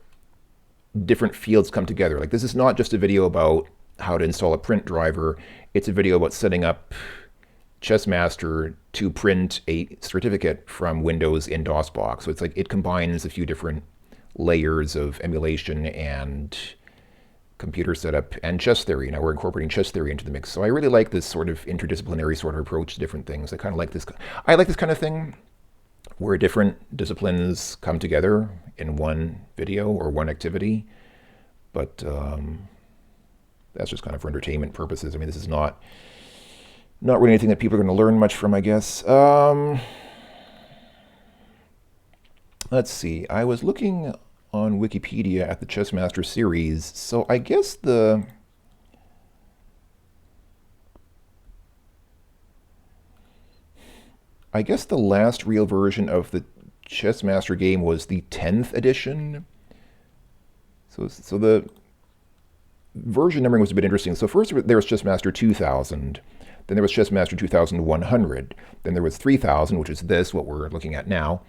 S1: different fields come together. Like this is not just a video about how to install a print driver. It's a video about setting up Chessmaster to print a certificate from Windows in DOSBox. So it's like, it combines a few different layers of emulation and computer setup and chess theory. Now we're incorporating chess theory into the mix. So I really like this sort of interdisciplinary sort of approach to different things. I kind of like this. I like this kind of thing where different disciplines come together in one video or one activity. But that's just kind of for entertainment purposes. I mean, this is not really anything that people are going to learn much from, I guess. Let's see. I was looking on Wikipedia at the Chessmaster series. So I guess the last real version of the Chessmaster game was the 10th edition. So the version numbering was a bit interesting. So first there was Chessmaster 2000, then there was Chessmaster 2100, then there was 3000, which is this, what we're looking at now.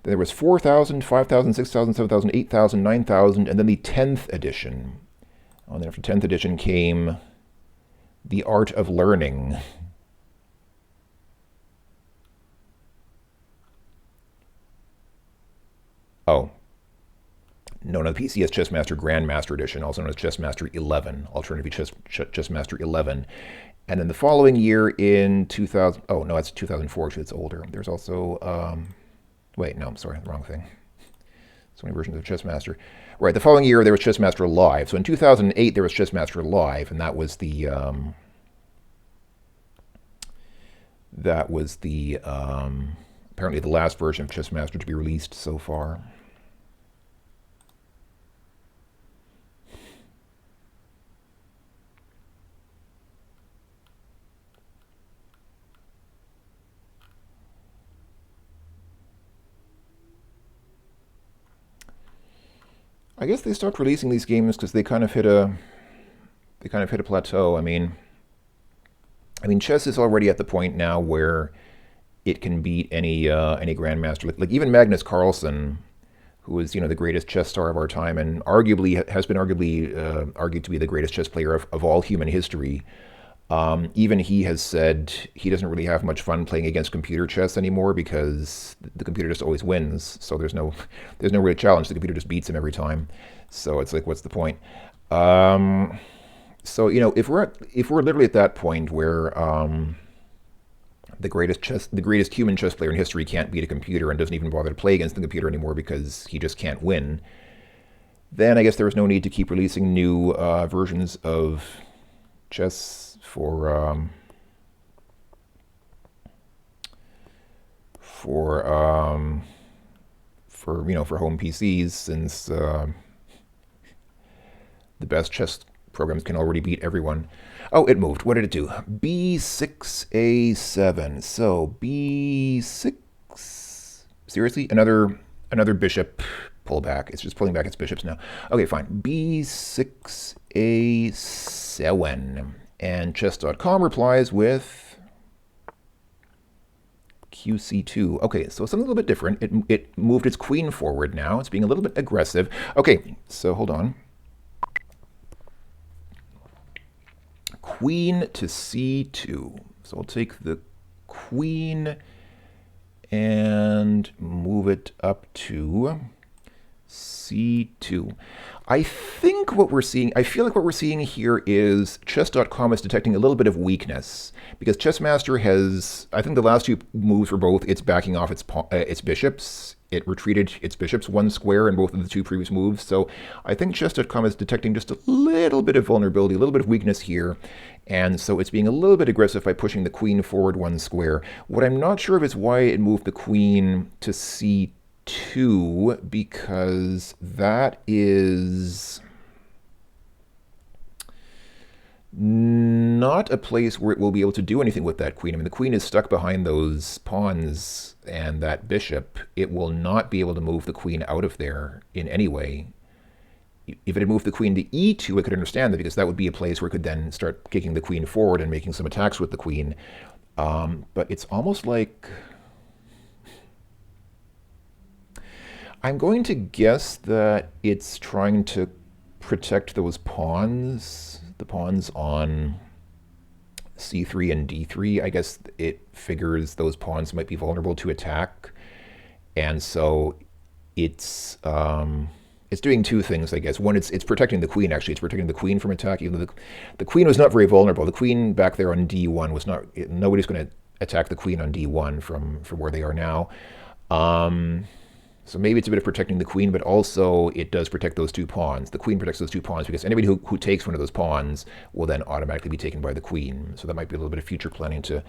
S1: Then there was 4,000, 5,000, 6,000, 7,000, 8,000, 9,000, and then the 10th edition. And then after 10th edition came The Art of Learning. Oh. No, the PC has Chessmaster Grandmaster Edition, also known as Chessmaster 11, alternatively Chessmaster 11. And then the following year in 2000, oh no, that's 2004, actually it's older. There's also, wait, no, I'm sorry, the wrong thing. So many versions of Chessmaster. Right, the following year there was Chessmaster Live. So in 2008 there was Chessmaster Live, and that was the apparently the last version of Chessmaster to be released so far. I guess they stopped releasing these games because they kind of hit a plateau. I mean, chess is already at the point now where it can beat any grandmaster. Like even Magnus Carlsen, who is the greatest chess star of our time and arguably has been argued to be the greatest chess player of all human history. Even he has said he doesn't really have much fun playing against computer chess anymore because the computer just always wins. So there's no real challenge. The computer just beats him every time. So it's like, what's the point? So if we're literally at that point where the greatest human chess player in history can't beat a computer and doesn't even bother to play against the computer anymore because he just can't win, then I guess there was no need to keep releasing new versions of chess for home PCs, since the best chess programs can already beat everyone. Oh, it moved. What did it do? B6A7. So B6. Seriously, another bishop pull back. It's just pulling back its bishops now. Okay, fine. B6A7. And chess.com replies with QC2. Okay, so something a little bit different. It moved its queen forward now. It's being a little bit aggressive. Okay, so hold on. Queen to C2. So I'll take the queen and move it up to C2. I think what we're seeing, I feel like what we're seeing here is chess.com is detecting a little bit of weakness because Chessmaster has, I think the last two moves were both it's backing off its bishops. It retreated its bishops one square in both of the two previous moves. So I think chess.com is detecting just a little bit of vulnerability, a little bit of weakness here. And so it's being a little bit aggressive by pushing the queen forward one square. What I'm not sure of is why it moved the queen to C2, because that is not a place where it will be able to do anything with that queen. I mean, the queen is stuck behind those pawns and that bishop. It will not be able to move the queen out of there in any way. If it had moved the queen to E2, I could understand that, because that would be a place where it could then start kicking the queen forward and making some attacks with the queen. But it's almost like... I'm going to guess that it's trying to protect those pawns, the pawns on C3 and D3. I guess it figures those pawns might be vulnerable to attack. And so it's doing two things, I guess. One, it's protecting the queen, actually. It's protecting the queen from attack, even though the queen was not very vulnerable. The queen back there on D1 was not... Nobody's going to attack the queen on D1 from where they are now. So maybe it's a bit of protecting the queen, but also it does protect those two pawns. The queen protects those two pawns because anybody who takes one of those pawns will then automatically be taken by the queen. So that might be a little bit of future planning to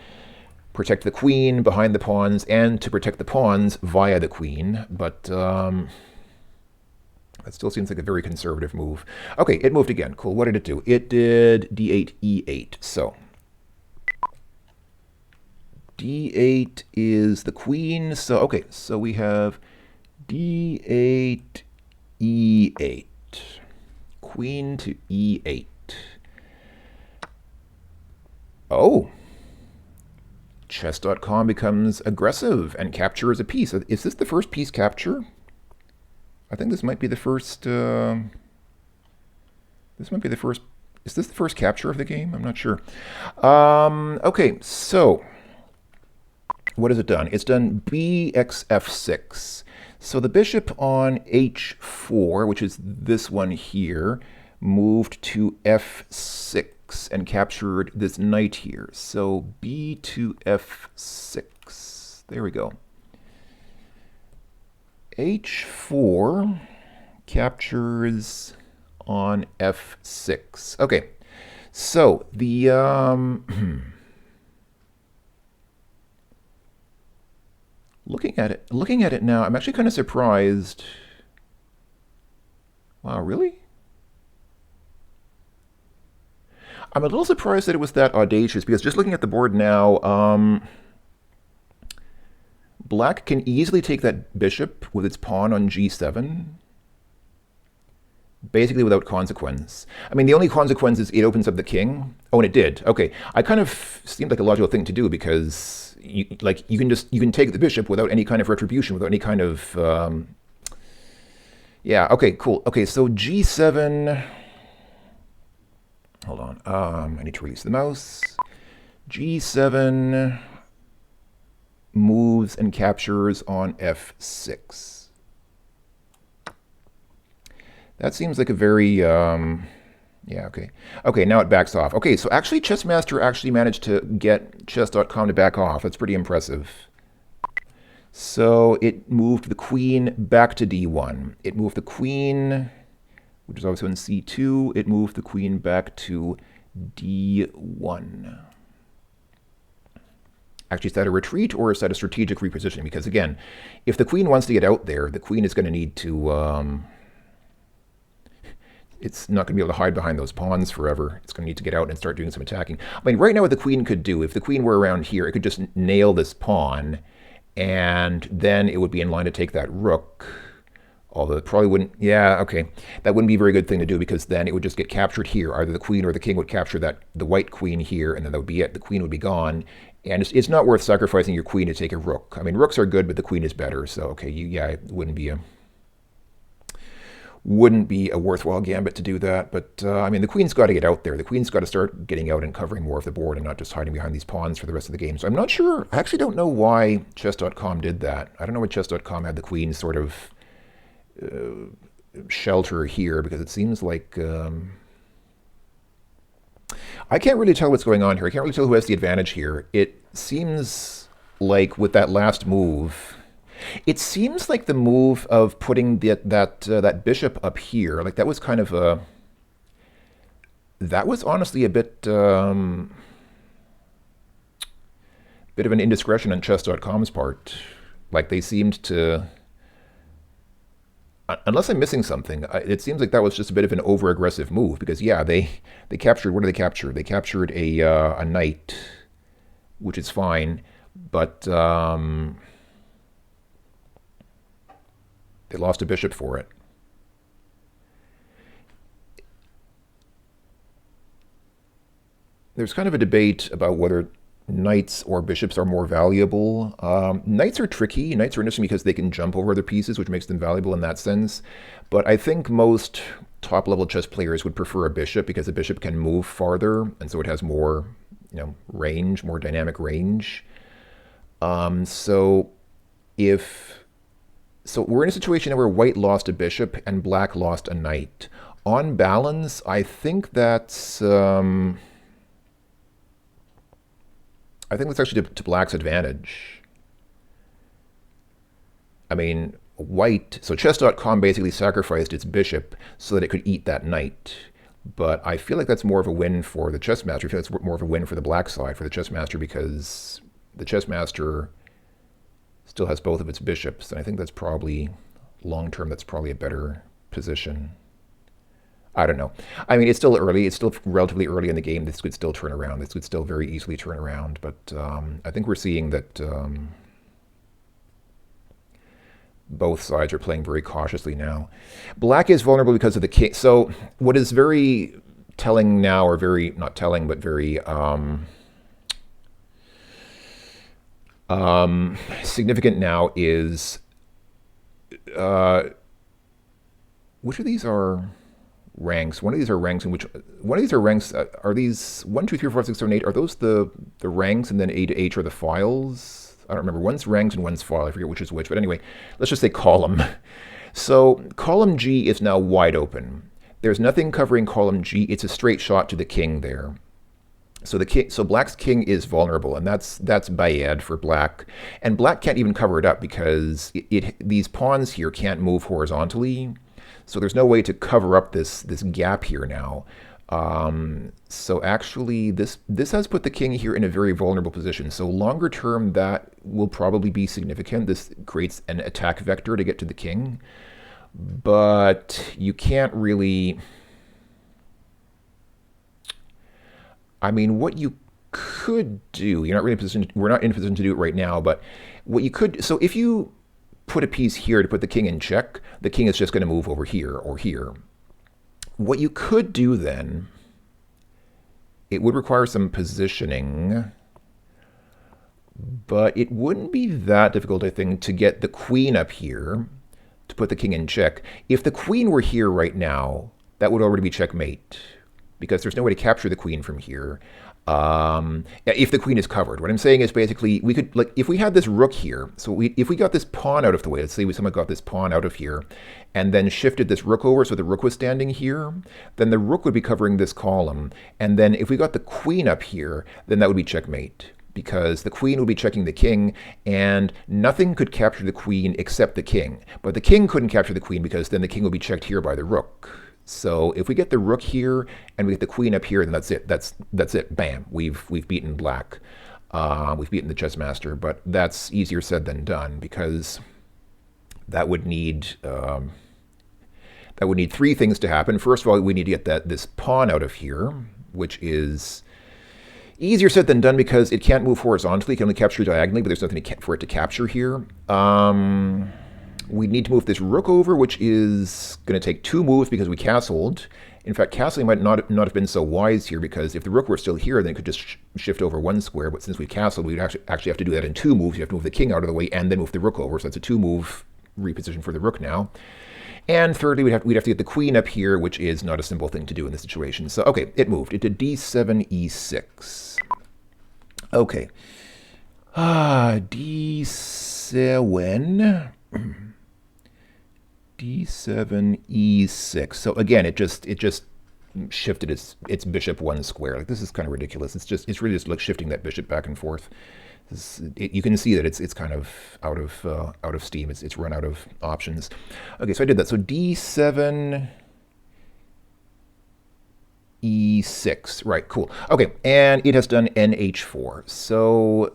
S1: protect the queen behind the pawns and to protect the pawns via the queen. But that still seems like a very conservative move. Okay, it moved again. Cool. What did it do? It did D8, E8. So D8 is the queen. So, okay, so we have D8, E8. Queen to E8. Oh. Chess.com becomes aggressive and captures a piece. Is this the first piece capture? I think this might be the first... this might be the first... Is this the first capture of the game? I'm not sure. Okay, so... What has it done? It's done bxf6. So the bishop on h4, which is this one here, moved to f6 and captured this knight here. So b to f6. There we go. h4 captures on f6. Okay, so the... Looking at it now, I'm actually kind of surprised. Wow, really? I'm a little surprised that it was that audacious, because just looking at the board now, black can easily take that bishop with its pawn on g7, basically without consequence. I mean, the only consequence is it opens up the king. Oh, and it did. Okay, I kind of seemed like a logical thing to do, because you can take the bishop without any kind of retribution, without any kind of yeah. Okay, cool. Okay, so g7. Hold on. I need to release the mouse. g7 moves and captures on f6. That seems like a very yeah, okay. Okay, now it backs off. Okay, so actually Chessmaster actually managed to get chess.com to back off. That's pretty impressive. So it moved the queen back to d1. It moved the queen, which is also in c2. It moved the queen back to d1. Actually, is that a retreat or is that a strategic repositioning? Because again, if the queen wants to get out there, the queen is going to need to... it's not going to be able to hide behind those pawns forever. It's going to need to get out and start doing some attacking. I mean, right now what the queen could do, if the queen were around here, it could just nail this pawn, and then it would be in line to take that rook Although it probably wouldn't, yeah, okay. That wouldn't be a very good thing to do because then it would just get captured here. Either the queen or the king would capture the white queen here, and then that would be it. The queen would be gone. And it's not worth sacrificing your queen to take a rook. I mean, rooks are good, but the queen is better. So, okay, yeah, it wouldn't be a worthwhile gambit to do that. But, I mean, the queen's got to get out there. The queen's got to start getting out and covering more of the board and not just hiding behind these pawns for the rest of the game. So I'm not sure. I actually don't know why Chess.com did that. I don't know why Chess.com had the queen sort of shelter here, because it seems like I can't really tell what's going on here. I can't really tell who has the advantage here. It seems like with that last move, it seems like the move of putting that bishop up here, like that was kind of a, that was honestly a bit of an indiscretion on Chess.com's part. Like they seemed to, unless I'm missing something, it seems like that was just a bit of an over-aggressive move, because yeah, they captured, what did they capture? They captured a knight, which is fine, but they lost a bishop for it. There's kind of a debate about whether knights or bishops are more valuable. Knights are tricky. Knights are interesting because they can jump over other pieces, which makes them valuable in that sense. But I think most top-level chess players would prefer a bishop because a bishop can move farther, and so it has more, range, more dynamic range. So we're in a situation where white lost a bishop and black lost a knight. On balance, I think that's actually to black's advantage. I mean, white, so chess.com basically sacrificed its bishop so that it could eat that knight. But I feel like that's more of a win for the Chessmaster. I feel it's more of a win for the black side, for the Chessmaster, because the Chessmaster still has both of its bishops. And I think that's probably, long-term, that's probably a better position. I don't know. I mean, it's still early. It's still relatively early in the game. This could still turn around. This could still very easily turn around. But I think we're seeing that both sides are playing very cautiously now. Black is vulnerable because of the king. So what is very telling now, or very, not telling, but very significant now is, which of these are ranks? One of these are ranks in which, one of these are ranks, are these 1, 2, 3, 4, 5, 6, 7, 8, are those the ranks, and then A to H are the files? I don't remember. One's ranks and one's file. I forget which is which. But anyway, let's just say column. So column G is now wide open. There's nothing covering column G. It's a straight shot to the king there. So so black's king is vulnerable, and that's bad for black. And black can't even cover it up because these pawns here can't move horizontally. So there's no way to cover up this gap here now. So actually, this has put the king here in a very vulnerable position. So longer term, that will probably be significant. This creates an attack vector to get to the king. But you can't really... I mean, what you could do, you're not really in a position, we're not in a position to do it right now, but what you could, so if you put a piece here to put the king in check, the king is just going to move over here or here. What you could do then, it would require some positioning, but it wouldn't be that difficult, I think, to get the queen up here to put the king in check. If the queen were here right now, that would already be checkmate, because there's no way to capture the queen from here. If the queen is covered. What I'm saying is basically, we could, like, if we had this rook here, so if we got this pawn out of the way, let's say someone got this pawn out of here, and then shifted this rook over so the rook was standing here, then the rook would be covering this column. And then if we got the queen up here, then that would be checkmate, because the queen would be checking the king, and nothing could capture the queen except the king. But the king couldn't capture the queen, because then the king would be checked here by the rook. So if we get the rook here and we get the queen up here, then that's it. That's it. Bam. We've beaten black. We've beaten the Chessmaster. But that's easier said than done, because that would need three things to happen. First of all, we need to get this pawn out of here, which is easier said than done because it can't move horizontally. It can only capture diagonally, but there's nothing for it to capture here. We need to move this rook over, which is going to take 2 moves because we castled. In fact, castling might not have been so wise here, because if the rook were still here, then it could just shift over 1 square. But since we castled, we'd actually have to do that in 2 moves. You have to move the king out of the way and then move the rook over. So that's a 2-move reposition for the rook now. And thirdly, we'd have to get the queen up here, which is not a simple thing to do in this situation. So, okay, it moved. It did d7, e6. Okay. d7... d7, e6. So again, it just shifted its bishop 1 square. Like, this is kind of ridiculous. It's really just like shifting that bishop back and forth. You can see that it's kind of out of steam. It's run out of options. Okay, so I did that. So d7, e6. Right, cool. Okay, and it has done nh4. So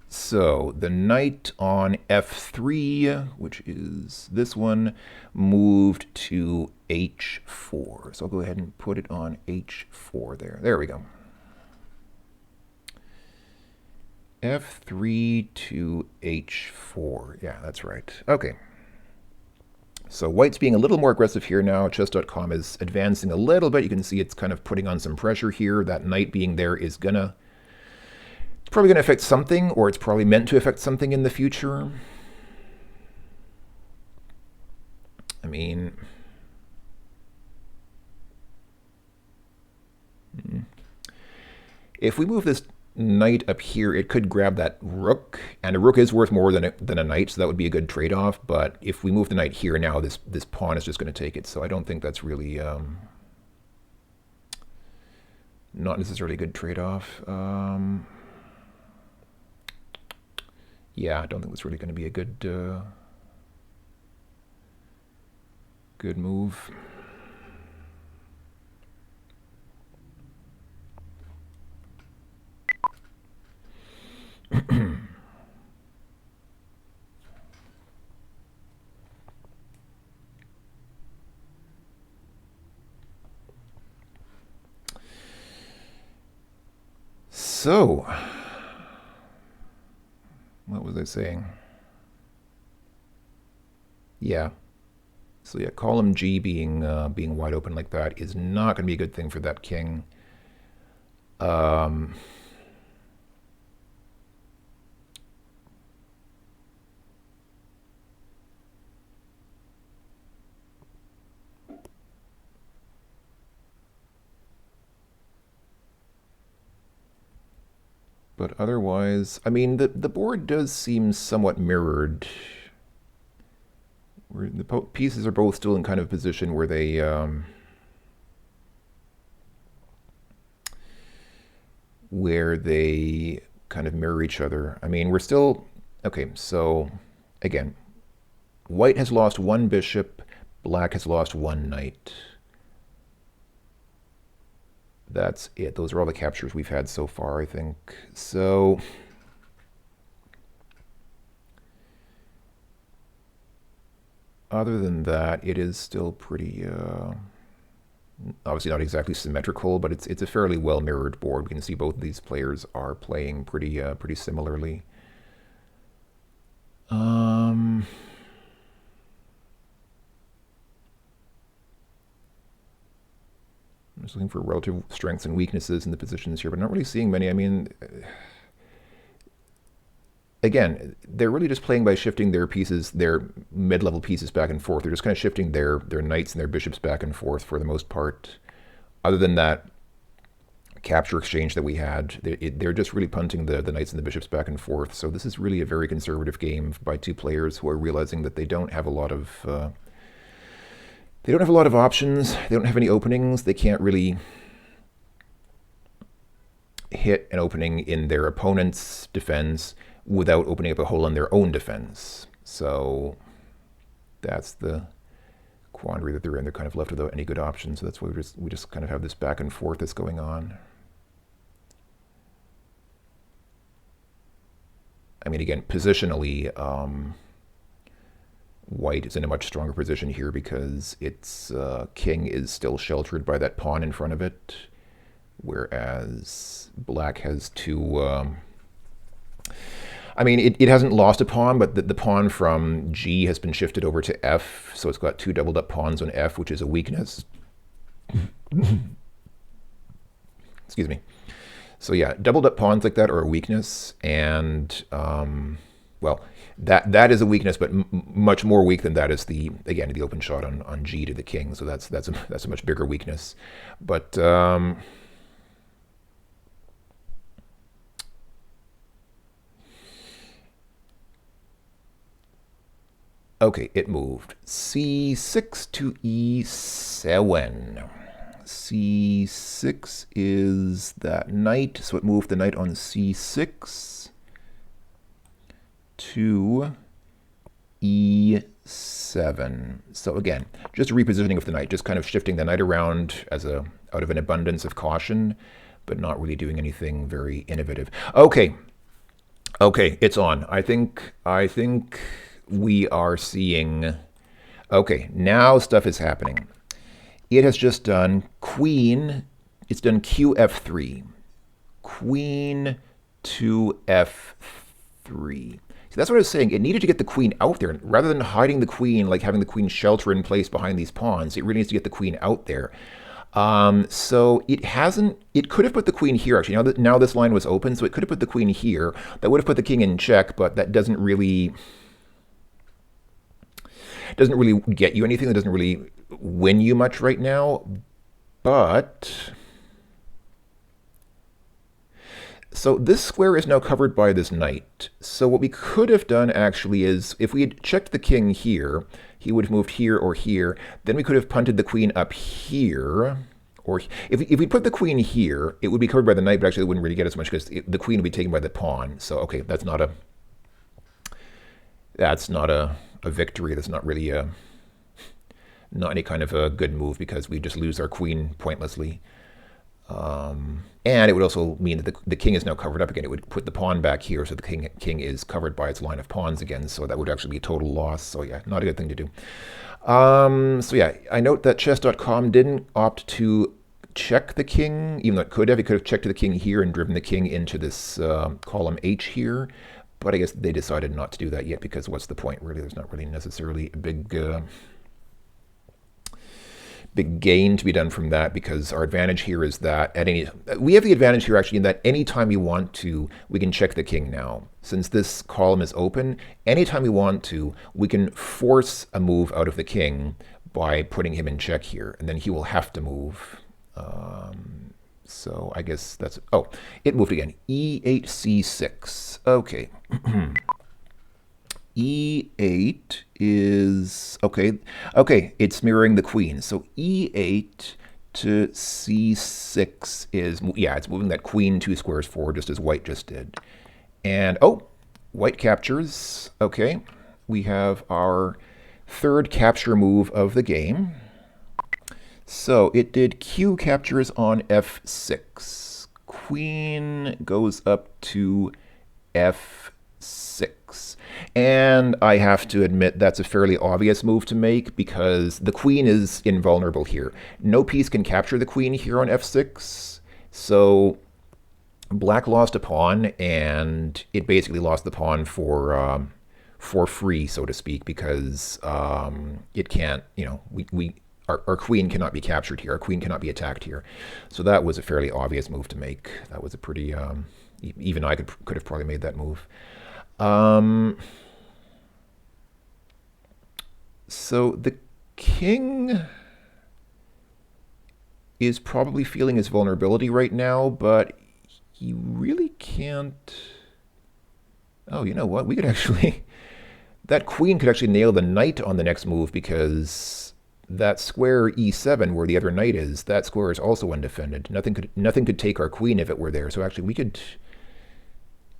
S1: so the knight on f3, which is this one, moved to h4. So I'll go ahead and put it on h4 there. There we go. f3 to h4. Yeah, that's right. Okay. So white's being a little more aggressive here now. Chess.com is advancing a little bit. You can see it's kind of putting on some pressure here. That knight being there is it's probably going to affect something, or it's probably meant to affect something in the future. I mean, if we move this knight up here, it could grab that rook, and a rook is worth more than a knight, so that would be a good trade-off. But if we move the knight here now, this pawn is just going to take it, so I don't think that's really not necessarily a good trade-off. Yeah, I don't think that's really going to be a good good move. So, what was I saying? Yeah. So yeah, column G being wide open like that is not going to be a good thing for that king. But otherwise, I mean, the board does seem somewhat mirrored. Where the pieces are both still in kind of position where they kind of mirror each other. I mean, we're still okay. So again, white has lost 1 bishop, black has lost 1 knight. That's it. Those are all the captures we've had so far, I think. So other than that, it is still pretty obviously not exactly symmetrical, but it's a fairly well mirrored board. We can see both of these players are playing pretty similarly. I'm just looking for relative strengths and weaknesses in the positions here, but not really seeing many. I mean, again, they're really just playing by shifting their pieces, their mid-level pieces back and forth. They're just kind of shifting their knights and their bishops back and forth for the most part. Other than that capture exchange that we had, they're just really punting the knights and the bishops back and forth. So this is really a very conservative game by 2 players who are realizing that they don't have a lot of options. They don't have any openings. They can't really hit an opening in their opponent's defense without opening up a hole in their own defense. So that's the quandary that they're in. They're kind of left without any good options. So that's why we just kind of have this back and forth that's going on. I mean, again, positionally, white is in a much stronger position here because its king is still sheltered by that pawn in front of it, whereas black has 2 I mean, it hasn't lost a pawn, but the pawn from G has been shifted over to F, so it's got two doubled up pawns on F, which is a weakness. Excuse me. So yeah, doubled up pawns like that are a weakness, and well, that is a weakness, but much more weak than that is the open shot on G to the king. So that's a much bigger weakness. But okay, it moved C6 to E7. C6 is that knight, so it moved the knight on C6 to E7. So again, just a repositioning of the knight, just kind of shifting the knight around out of an abundance of caution, but not really doing anything very innovative. Okay, it's on. I think we are seeing. Okay, now stuff is happening. It has just done queen. It's done QF3. Queen to F3. So that's what I was saying. It needed to get the queen out there. Rather than hiding the queen, like having the queen shelter in place behind these pawns, it really needs to get the queen out there. So it hasn't. It could have put the queen here, actually. Now this line was open, so it could have put the queen here. That would have put the king in check, but that doesn't really get you anything. That doesn't really win you much right now. But so this square is now covered by this knight. So what we could have done actually is, if we had checked the king here, he would have moved here or here. Then we could have punted the queen up here. Or if we put the queen here, it would be covered by the knight, but actually it wouldn't really get as much because the queen would be taken by the pawn. So okay, that's not a victory. That's not really not any kind of a good move, because we just lose our queen pointlessly. And it would also mean that the king is now covered up again. It would put the pawn back here, so the king is covered by its line of pawns again. So that would actually be a total loss. So yeah, not a good thing to do. So yeah, I note that chess.com didn't opt to check the king, even though it could have. It could have checked the king here and driven the king into this column H here. But I guess they decided not to do that yet, because what's the point, really? There's not really necessarily a big gain to be done from that, because our advantage here is that we have the advantage here actually in that anytime we want to, we can check the king now. Since this column is open, anytime we want to, we can force a move out of the king by putting him in check here, and then he will have to move. So I guess that's, oh, it moved again. E8, C6. Okay. E8 is, okay, it's mirroring the queen. So E8 to C6 is, yeah, it's moving that queen 2 squares forward, just as white just did. And, oh, white captures. Okay, we have our third capture move of the game. So it did Q captures on F6. Queen goes up to F6. And I have to admit that's a fairly obvious move to make, because the queen is invulnerable here. No piece can capture the queen here on F6. So black lost a pawn, and it basically lost the pawn for free, so to speak, because it can't, our queen cannot be captured here. Our queen cannot be attacked here. So that was a fairly obvious move to make. That was a pretty, even I could have probably made that move. So the king is probably feeling his vulnerability right now, but he really can't. Oh, you know what? We could actually, that queen could actually nail the knight on the next move, because that square E7 where the other knight is, that square is also undefended. Nothing could take our queen if it were there. So actually we could,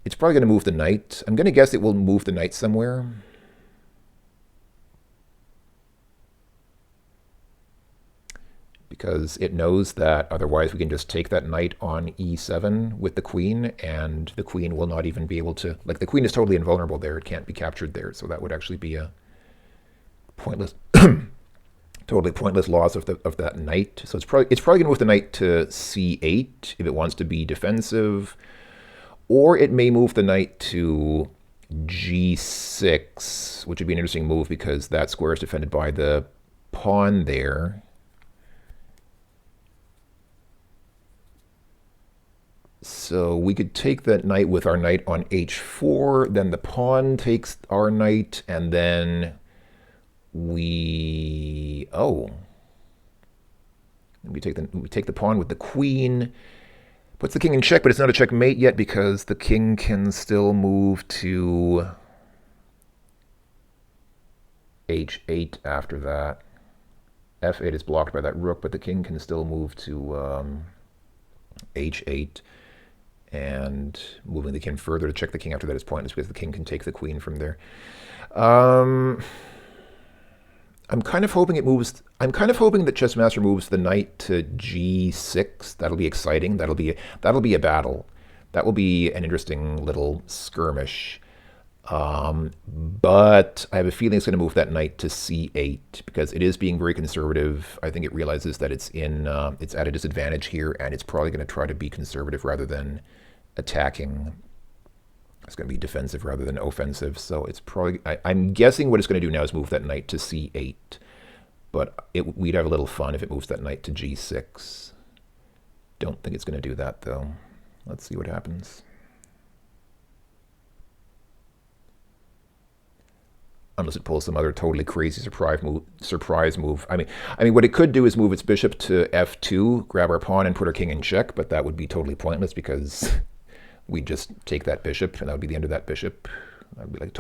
S1: it's probably going to move the knight. I'm going to guess it will move the knight somewhere. Because it knows that otherwise we can just take that knight on E7 with the queen, and the queen will not even be able to, like, the queen is totally invulnerable there. It can't be captured there. So that would actually be a pointless, totally pointless loss of that knight. So it's probably going to move the knight to C8 if it wants to be defensive, or it may move the knight to g6, which would be an interesting move because that square is defended by the pawn there. So we could take that knight with our knight on h4, then the pawn takes our knight, and then we take the pawn with the queen. Puts the king in check, but it's not a checkmate yet because the king can still move to h8 after that. f8 is blocked by that rook, but the king can still move to h8. And moving the king further to check the king after that is pointless because the king can take the queen from there. I'm kind of hoping it moves. I'm kind of hoping that Chessmaster moves the knight to g6. That'll be exciting. That'll be a battle. That will be an interesting little skirmish. But I have a feeling it's going to move that knight to c8 because it is being very conservative. I think it realizes that it's at a disadvantage here, and it's probably going to try to be conservative rather than attacking. It's going to be defensive rather than offensive. So it's probably, I'm guessing what it's going to do now is move that knight to c8. But we'd have a little fun if it moves that knight to g6. Don't think it's going to do that, though. Let's see what happens. Unless it pulls some other totally crazy surprise move. I mean, what it could do is move its bishop to f2, grab our pawn, and put our king in check, but that would be totally pointless because we'd just take that bishop, and that would be the end of that bishop. That would be like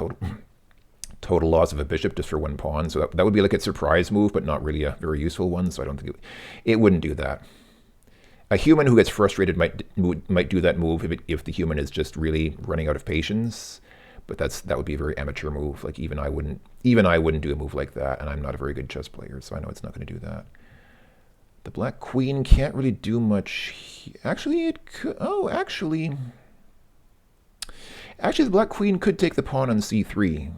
S1: total loss of a bishop just for one pawn. So that would be like a surprise move, but not really a very useful one, so I don't think it wouldn't do that. A human who gets frustrated might do that move if the human is just really running out of patience. But that would be a very amateur move. Like even I wouldn't do a move like that, and I'm not a very good chess player, so I know it's not going to do that. The black queen can't really do much. Actually, it could. Oh, actually, the black queen could take the pawn on c3.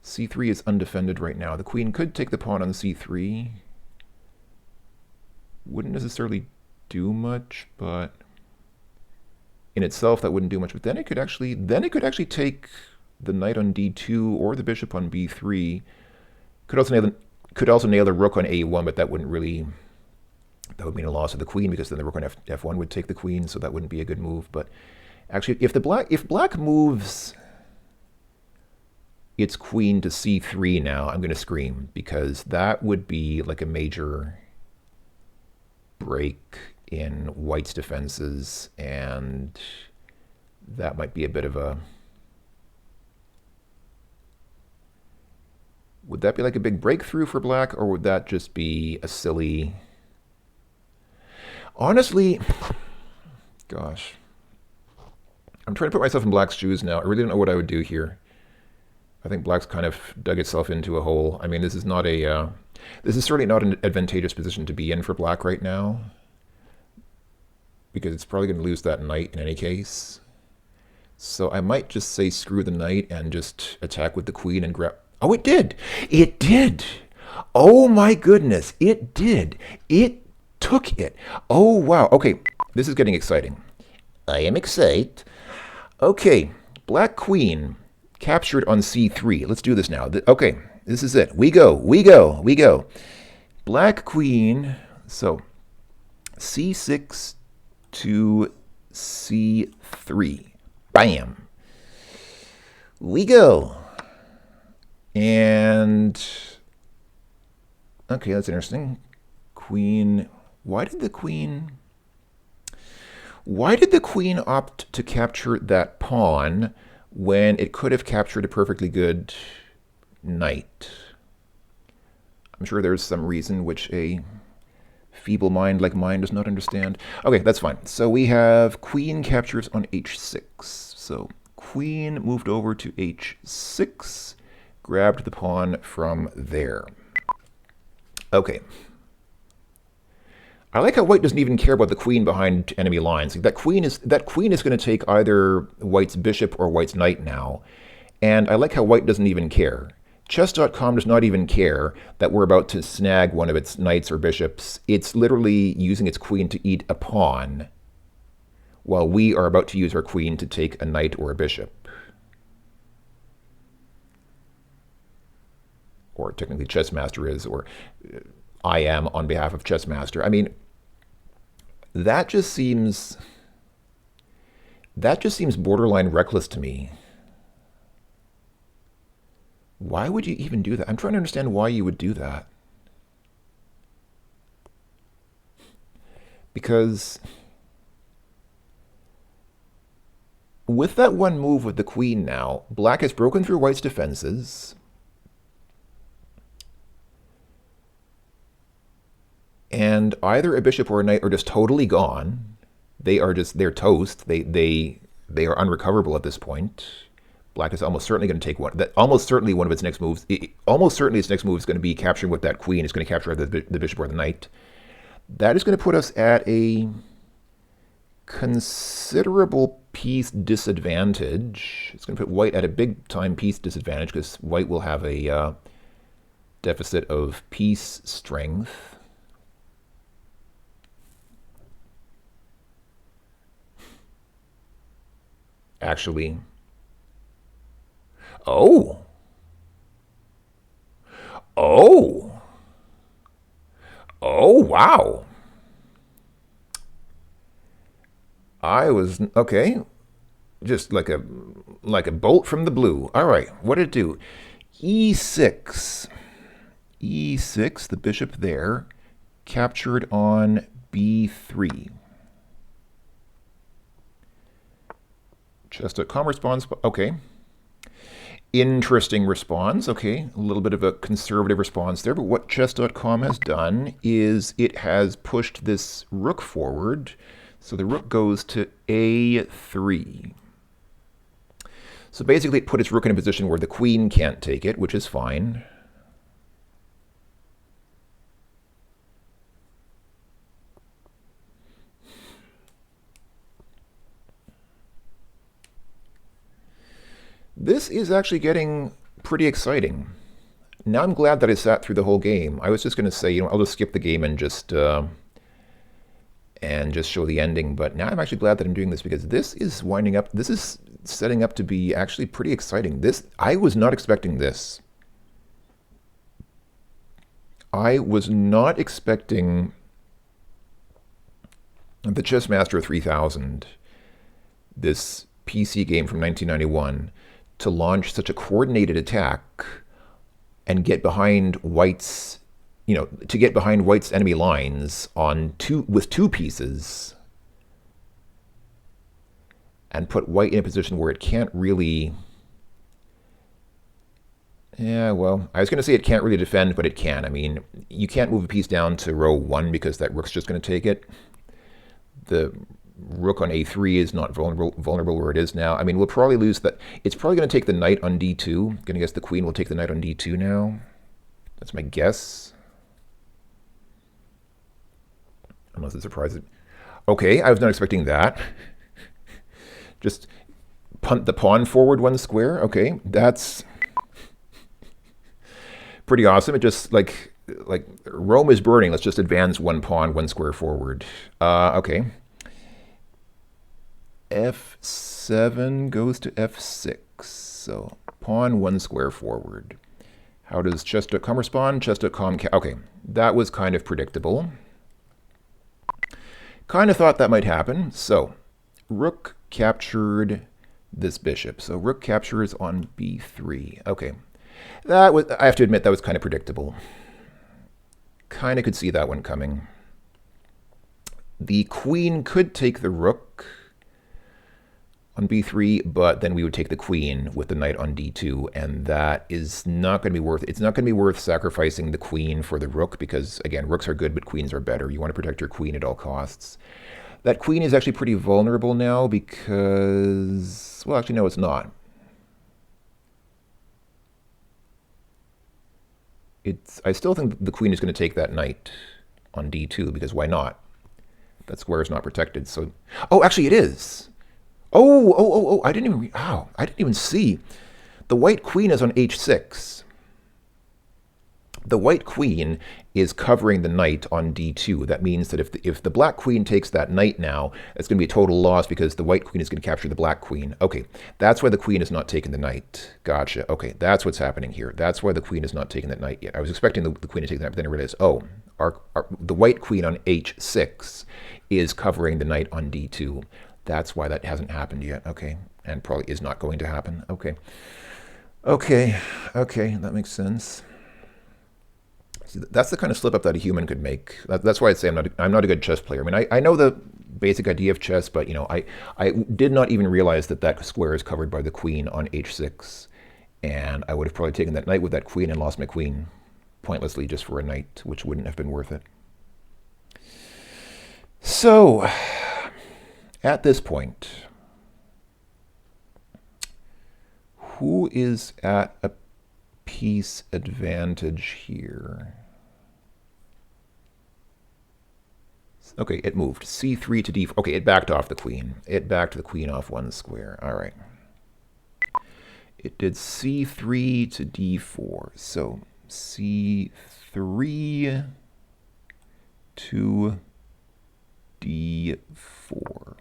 S1: c3 is undefended right now. The queen could take the pawn on c3. Wouldn't necessarily do much, but in itself, that wouldn't do much, but then it could actually take the knight on d2 or the bishop on b3. Could also nail the rook on a1, but that would mean a loss of the queen because then the rook on f1 would take the queen, so that wouldn't be a good move. But actually, if black moves its queen to c3 now, I'm going to scream because that would be like a major break in white's defenses, and that might be a bit of a... Would that be like a big breakthrough for black, or would that just be a silly... Honestly, gosh. I'm trying to put myself in black's shoes now. I really don't know what I would do here. I think black's kind of dug itself into a hole. I mean, this is certainly not an advantageous position to be in for black right now, because it's probably going to lose that knight in any case. So I might just say screw the knight and just attack with the queen and grab... Oh, it did! It did! Oh my goodness, it did! It took it! Oh wow, okay, this is getting exciting. I am excited. Okay, black queen captured on c3. Let's do this now. Okay, this is it. We go. Black queen, so c6 to c3. Bam. We go. And okay, that's interesting. Queen. Why did the queen opt to capture that pawn when it could have captured a perfectly good knight? I'm sure there's some reason which a feeble mind like mine does not understand. Okay, that's fine. So we have queen captures on h6. So queen moved over to h6, grabbed the pawn from there. Okay. I like how white doesn't even care about the queen behind enemy lines. That queen is going to take either white's bishop or white's knight now. And I like how white doesn't even care. Chess.com does not even care that we're about to snag one of its knights or bishops. It's literally using its queen to eat a pawn, while we are about to use our queen to take a knight or a bishop. or technically Chessmaster is, or I am on behalf of Chessmaster. I mean, that just seems borderline reckless to me. Why would you even do that? I'm trying to understand why you would do that. Because with that one move with the queen now, black has broken through white's defenses. And either a bishop or a knight are just totally gone. They're toast. They are unrecoverable at this point. Black is almost certainly going to take one. Almost certainly one of its next moves. Almost certainly its next move is going to be capturing with that queen. It's going to capture either the bishop or the knight. That is going to put us at a considerable piece disadvantage. It's going to put white at a big time piece disadvantage because white will have a deficit of piece strength. Actually, oh, wow. I was, okay, just like a bolt from the blue. All right, what did it do? E6. E6, the bishop there, captured on B3. Chess.com responds, okay. Interesting response, okay. A little bit of a conservative response there, but what Chess.com has done is it has pushed this rook forward. So the rook goes to A3. So basically it put its rook in a position where the queen can't take it, which is fine. This is actually getting pretty exciting. Now I'm glad that I sat through the whole game. I was just going to say, I'll just skip the game and just show the ending. But now I'm actually glad that I'm doing this because this is winding up. This is setting up to be actually pretty exciting. I was not expecting this. I was not expecting the Chessmaster 3000, this PC game from 1991, to launch such a coordinated attack and get behind white's, to get behind white's enemy lines with two pieces and put white in a position where it can't really, I was going to say it can't really defend, but it can. I mean, you can't move a piece down to row 1 because that rook's just going to take it. The rook on A3 is not vulnerable where it is now. I mean, we'll probably lose that. It's probably going to take the knight on D2. I'm going to guess the queen will take the knight on D2 now. That's my guess. Unless it surprises. Okay, I was not expecting that. Just punt the pawn forward 1 square. Okay, that's pretty awesome. It just like Rome is burning. Let's just advance 1 pawn 1 square forward. Okay. F7 goes to F6. So pawn 1 square forward. How does Chess.com respond? Chess.com, okay, that was kind of predictable. Kind of thought that might happen. So rook captured this bishop. So rook captures on B3. Okay, that was, I have to admit, that was kind of predictable. Kind of could see that one coming. The queen could take the rook on B3, but then we would take the queen with the knight on D2, and that is not going to be worth it. It's not going to be worth sacrificing the queen for the rook because, again, rooks are good, but queens are better. You want to protect your queen at all costs. That queen is actually pretty vulnerable now because, well, actually, no, it's not. I still think the queen is going to take that knight on D2 because why not? That square is not protected. So, oh, actually, it is. Oh, I didn't even see. The white queen is on H6. the white queen is covering the knight on d2. That means that if the black queen takes that knight now, it's going to be a total loss because the white queen is going to capture the black queen. Okay, that's why the queen is not taking the knight. Gotcha. Okay, that's what's happening here. That's why the queen is not taking that knight yet. I was expecting the queen to take that, but then I realized, oh, the white queen on h6 is covering the knight on d2. That's why that hasn't happened yet. Okay, and probably is not going to happen. Okay. Okay, that makes sense. That's the kind of slip up that a human could make. That's why I'd say I'm not a good chess player. I mean, I know the basic idea of chess, but I did not even realize that that square is covered by the queen on h6, and I would have probably taken that knight with that queen and lost my queen pointlessly just for a knight, which wouldn't have been worth it. So, at this point, who is at a piece advantage here? Okay, it moved. c3 to d4. Okay, it backed off the queen. It backed the queen off one square. All right. It did c3 to d4. So c3 to d4.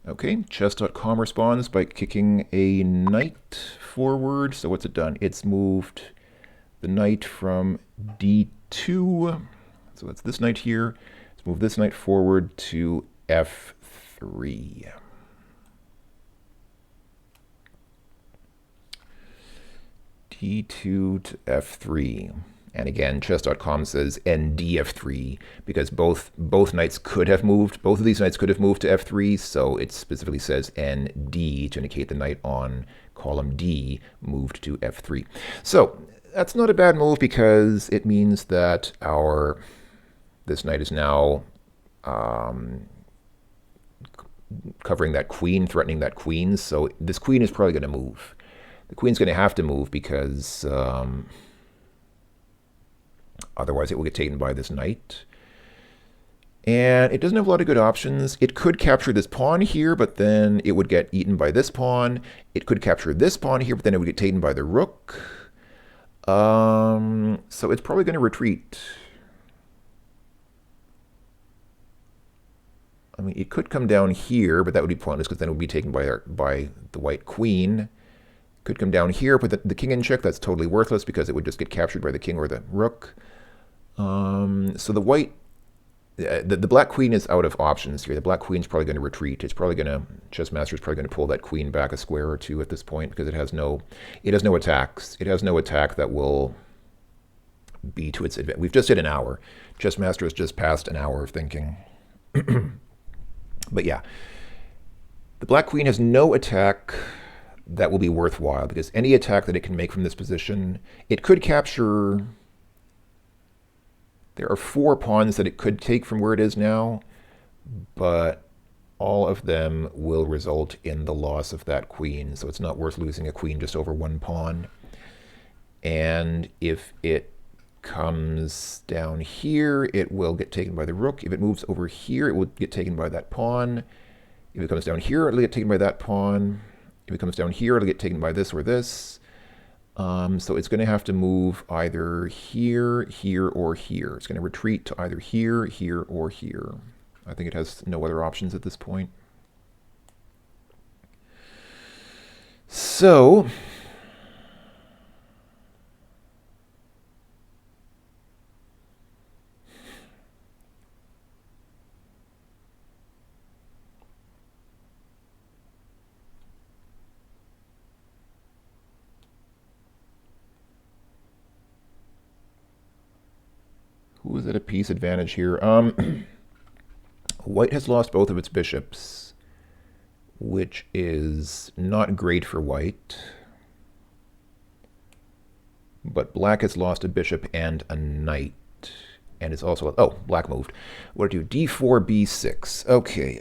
S1: Okay, chess.com responds by kicking a knight forward. So what's it done? It's moved the knight from d2. So that's this knight here. Let's move this knight forward to f3. d2 to f3. And again, chess.com says ndf3 because both knights could have moved. Both of these knights could have moved to f3, so it specifically says nd to indicate the knight on column D moved to f3. So that's not a bad move because it means that this knight is now covering that queen, threatening that queen. So this queen is probably going to move. The queen's going to have to move because otherwise it will get taken by this knight. And it doesn't have a lot of good options. It could capture this pawn here, but then it would get eaten by this pawn. It could capture this pawn here, but then it would get taken by the rook. So it's probably going to retreat. I mean, it could come down here, but that would be pointless because then it would be taken by the white queen. Could come down here, put the king in check. That's totally worthless because it would just get captured by the king or the rook. So the white, the black queen is out of options here. The black queen's probably going to retreat. It's probably going to, Chessmaster is probably going to pull that queen back a square or two at this point because it has no attacks. It has no attack that will be to its advantage. We've just hit an hour. Chessmaster has just passed an hour of thinking. But yeah, the black queen has no attack that will be worthwhile because any attack that it can make from this position, it could capture. There are 4 pawns that it could take from where it is now, but all of them will result in the loss of that queen. So it's not worth losing a queen just over 1 pawn. And if it comes down here, it will get taken by the rook. If it moves over here, it will get taken by that pawn. If it comes down here, it'll get taken by that pawn. If it comes down here, it'll get taken by this or this. So it's going to have to move either here, here, or here. It's going to retreat to either here, here, or here. I think it has no other options at this point. So who is at a piece advantage here? White has lost both of its bishops, which is not great for white. But black has lost a bishop and a knight. And it's also, oh, black moved. What do I do? d4, b6. Okay,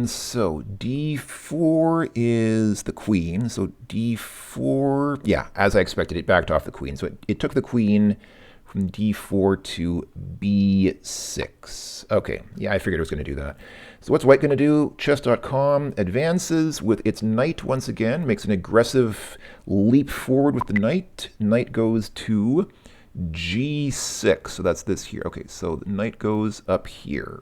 S1: so d4 is the queen. So d4, yeah, as I expected, it backed off the queen. So it took the queen from d4 to b6. Okay, yeah, I figured it was going to do that. So what's white going to do? Chess.com advances with its knight once again, makes an aggressive leap forward with the knight. Knight goes to g6, so that's this here. Okay, so the knight goes up here.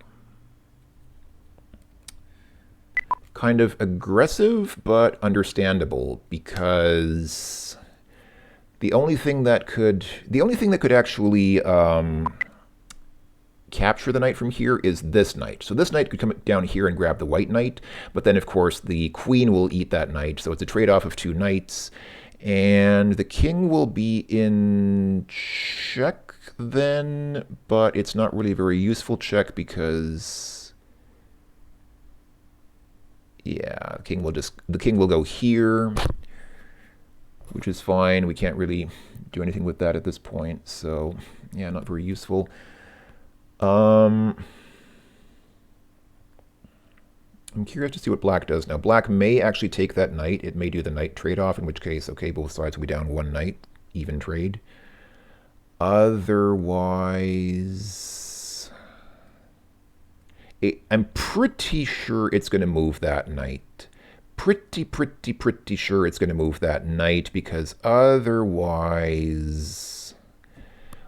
S1: Kind of aggressive, but understandable, because the only thing that could actually capture the knight from here is this knight. So this knight could come down here and grab the white knight, but then of course the queen will eat that knight, so it's a trade-off of two knights, and the king will be in check then, but it's not really a very useful check because, yeah, the king will go here, which is fine. We can't really do anything with that at this point, so yeah, not very useful. I'm curious to see what black does now. Black may actually take that knight. It may do the knight trade-off, in which case, okay, both sides will be down one knight, even trade. Otherwise, I'm pretty sure it's going to move that knight. Pretty sure it's going to move that knight, because otherwise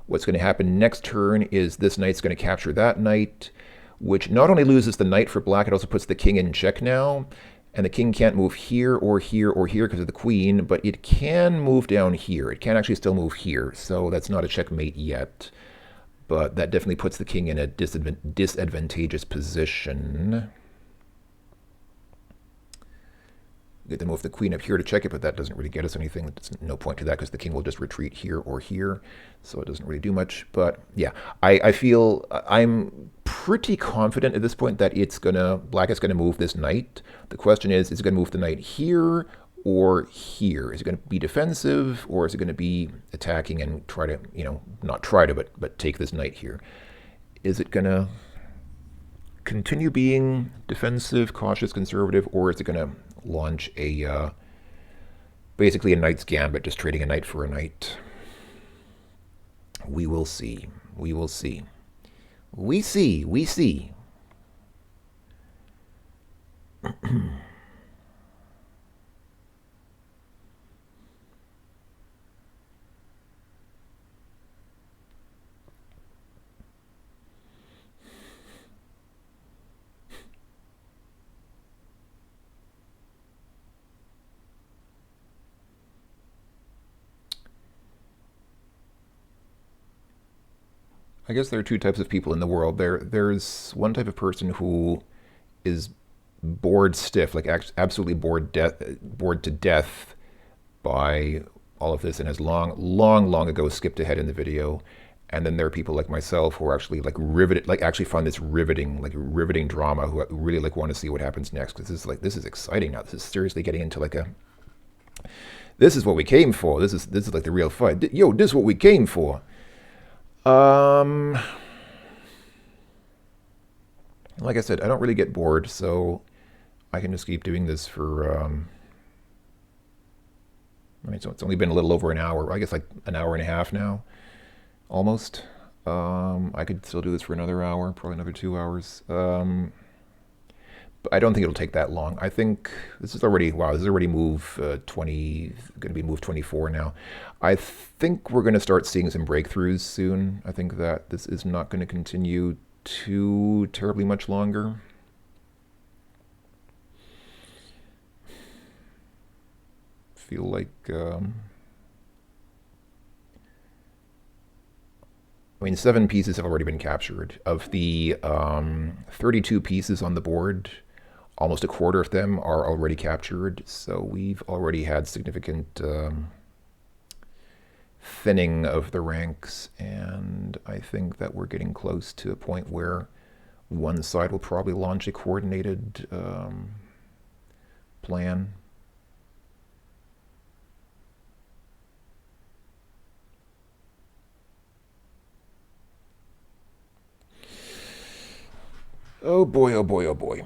S1: what's going to happen next turn is this knight's going to capture that knight, which not only loses the knight for black, it also puts the king in check now. And the king can't move here or here or here because of the queen, but it can move down here. It can actually still move here, so that's not a checkmate yet. But that definitely puts the king in a disadvantageous position. We get to move the queen up here to check it, but that doesn't really get us anything. There's no point to that because the king will just retreat here or here, so it doesn't really do much. But yeah, I feel I'm pretty confident at this point that black is gonna move this knight. The question is it gonna move the knight here or here? Is it gonna be defensive, or is it gonna be attacking and try to, not try to, but take this knight here? Is it gonna continue being defensive, cautious, conservative, or is it gonna launch basically a knight's gambit, just trading a knight for a knight? We will see. We will see. We see. I guess there are two types of people in the world. There's one type of person who is bored stiff, like absolutely bored to death by all of this, and has long ago skipped ahead in the video. And then there are people like myself who are actually like riveted, like actually find this riveting drama, who really like want to see what happens next, because this is exciting now. This is seriously getting into like this is what we came for. This is like the real fight. Yo, this is what we came for. Like I said, I don't really get bored, so I can just keep doing this for, so it's only been a little over an hour. I guess like an hour and a half now, almost. I could still do this for another hour, probably another 2 hours. But I don't think it'll take that long. I think this is already, wow, this is already move 20, going to be move 24 now. I think we're going to start seeing some breakthroughs soon. I think that this is not going to continue too terribly much longer. Feel like, I mean, 7 pieces have already been captured. Of the 32 pieces on the board, almost a quarter of them are already captured, so we've already had significant thinning of the ranks, and I think that we're getting close to a point where one side will probably launch a coordinated plan. Oh boy, oh boy, oh boy.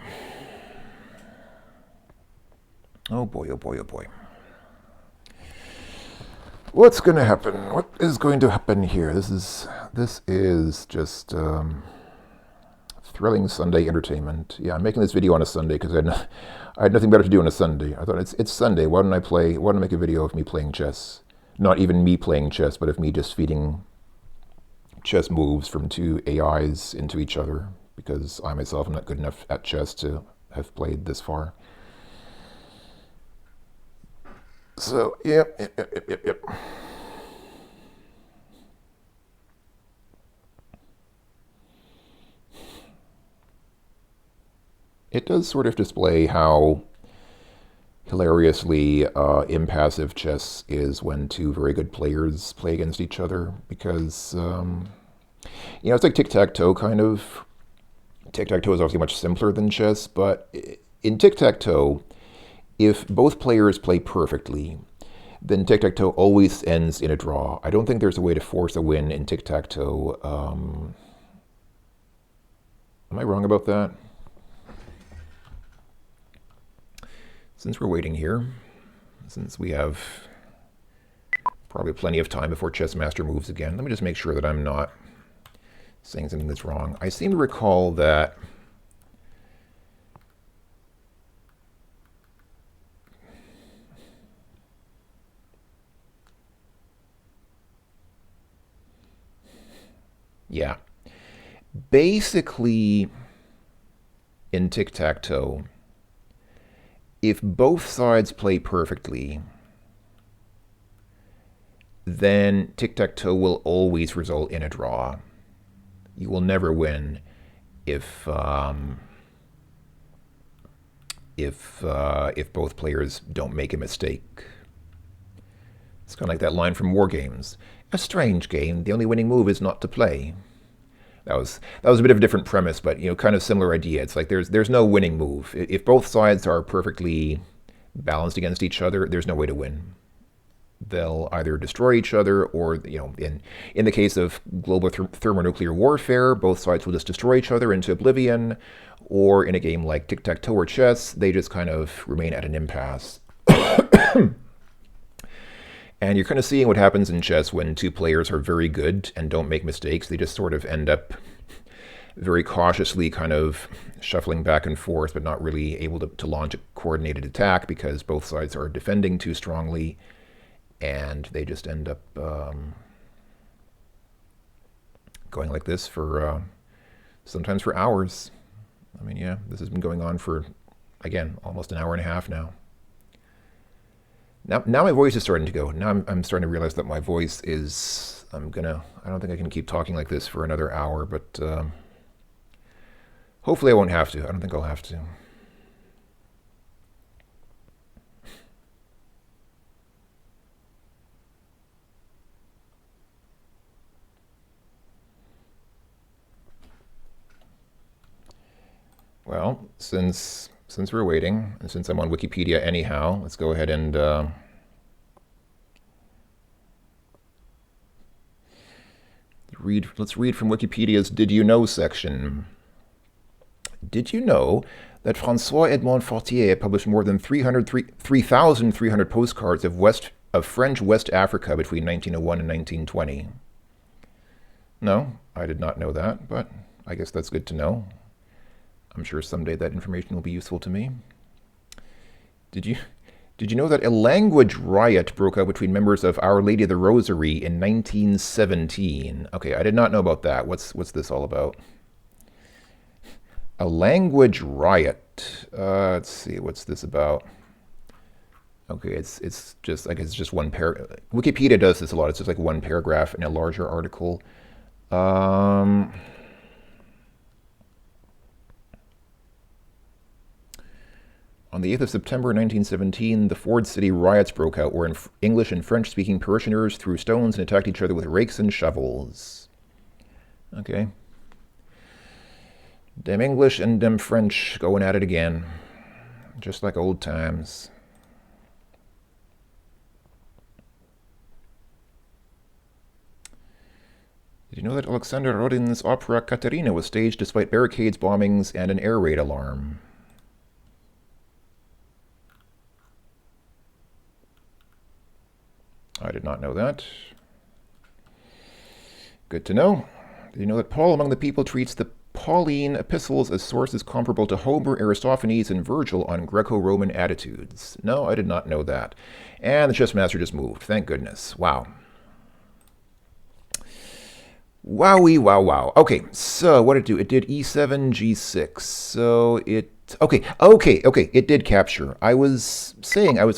S1: Oh boy, oh boy, oh boy. What's going to happen? What is going to happen here? This is just thrilling Sunday entertainment. Yeah, I'm making this video on a Sunday because I had nothing better to do on a Sunday. I thought it's Sunday. Why don't I make a video of me playing chess? Not even me playing chess, but of me just feeding chess moves from two AIs into each other, because I myself am not good enough at chess to have played this far. So, yep. It does sort of display how hilariously impassive chess is when two very good players play against each other, because, it's like tic-tac-toe kind of. Tic-tac-toe is obviously much simpler than chess, but in tic-tac-toe, if both players play perfectly, then tic-tac-toe always ends in a draw. I don't think there's a way to force a win in tic-tac-toe. Am I wrong about that? Since we're waiting here, since we have probably plenty of time before Chessmaster moves again, let me just make sure that I'm not saying something that's wrong. I seem to recall that yeah, basically in tic-tac-toe, if both sides play perfectly, then tic-tac-toe will always result in a draw. You will never win if both players don't make a mistake. It's kind of like that line from War Games. A strange game. The only winning move is not to play. That was a bit of a different premise, but kind of similar idea. It's like there's no winning move. If both sides are perfectly balanced against each other, there's no way to win. They'll either destroy each other, or in the case of global thermonuclear warfare, both sides will just destroy each other into oblivion. Or in a game like tic-tac-toe or chess, they just kind of remain at an impasse. And you're kind of seeing what happens in chess when two players are very good and don't make mistakes. They just sort of end up very cautiously kind of shuffling back and forth, but not really able to launch a coordinated attack because both sides are defending too strongly, and they just end up going like this for sometimes for hours. I mean, yeah, this has been going on for, again, almost an hour and a half now. Now my voice is starting to go. Now I'm starting to realize that my voice is, I don't think I can keep talking like this for another hour, but hopefully I won't have to. I don't think I'll have to. Well, since we're waiting, and since I'm on Wikipedia anyhow, let's go ahead and let's read from Wikipedia's Did You Know section. Did you know that François-Edmond Fortier published more than 3,300 postcards of French West Africa between 1901 and 1920? No, I did not know that, but I guess that's good to know. I'm sure someday that information will be useful to me. Did you know that a language riot broke out between members of Our Lady of the Rosary in 1917? Okay, I did not know about that. What's this all about? A language riot. Let's see, what's this about? Okay, it's just like it's just one paragraph. Wikipedia does this a lot. It's just like one paragraph in a larger article. On the 8th of September 1917, the Ford City riots broke out where English and French-speaking parishioners threw stones and attacked each other with rakes and shovels. Okay. Them English and them French going at it again. Just like old times. Did you know that Alexander Rodin's opera Katerina was staged despite barricades, bombings, and an air raid alarm? I did not know that. Good to know. Did you know that Paul among the people treats the Pauline epistles as sources comparable to Homer, Aristophanes, and Virgil on Greco-Roman attitudes? No, I did not know that. And the Chessmaster just moved. Thank goodness. Wow. Wowie, wow, wow. Okay, so what did it do? It did e7, g6. So it... Okay, it did capture. I was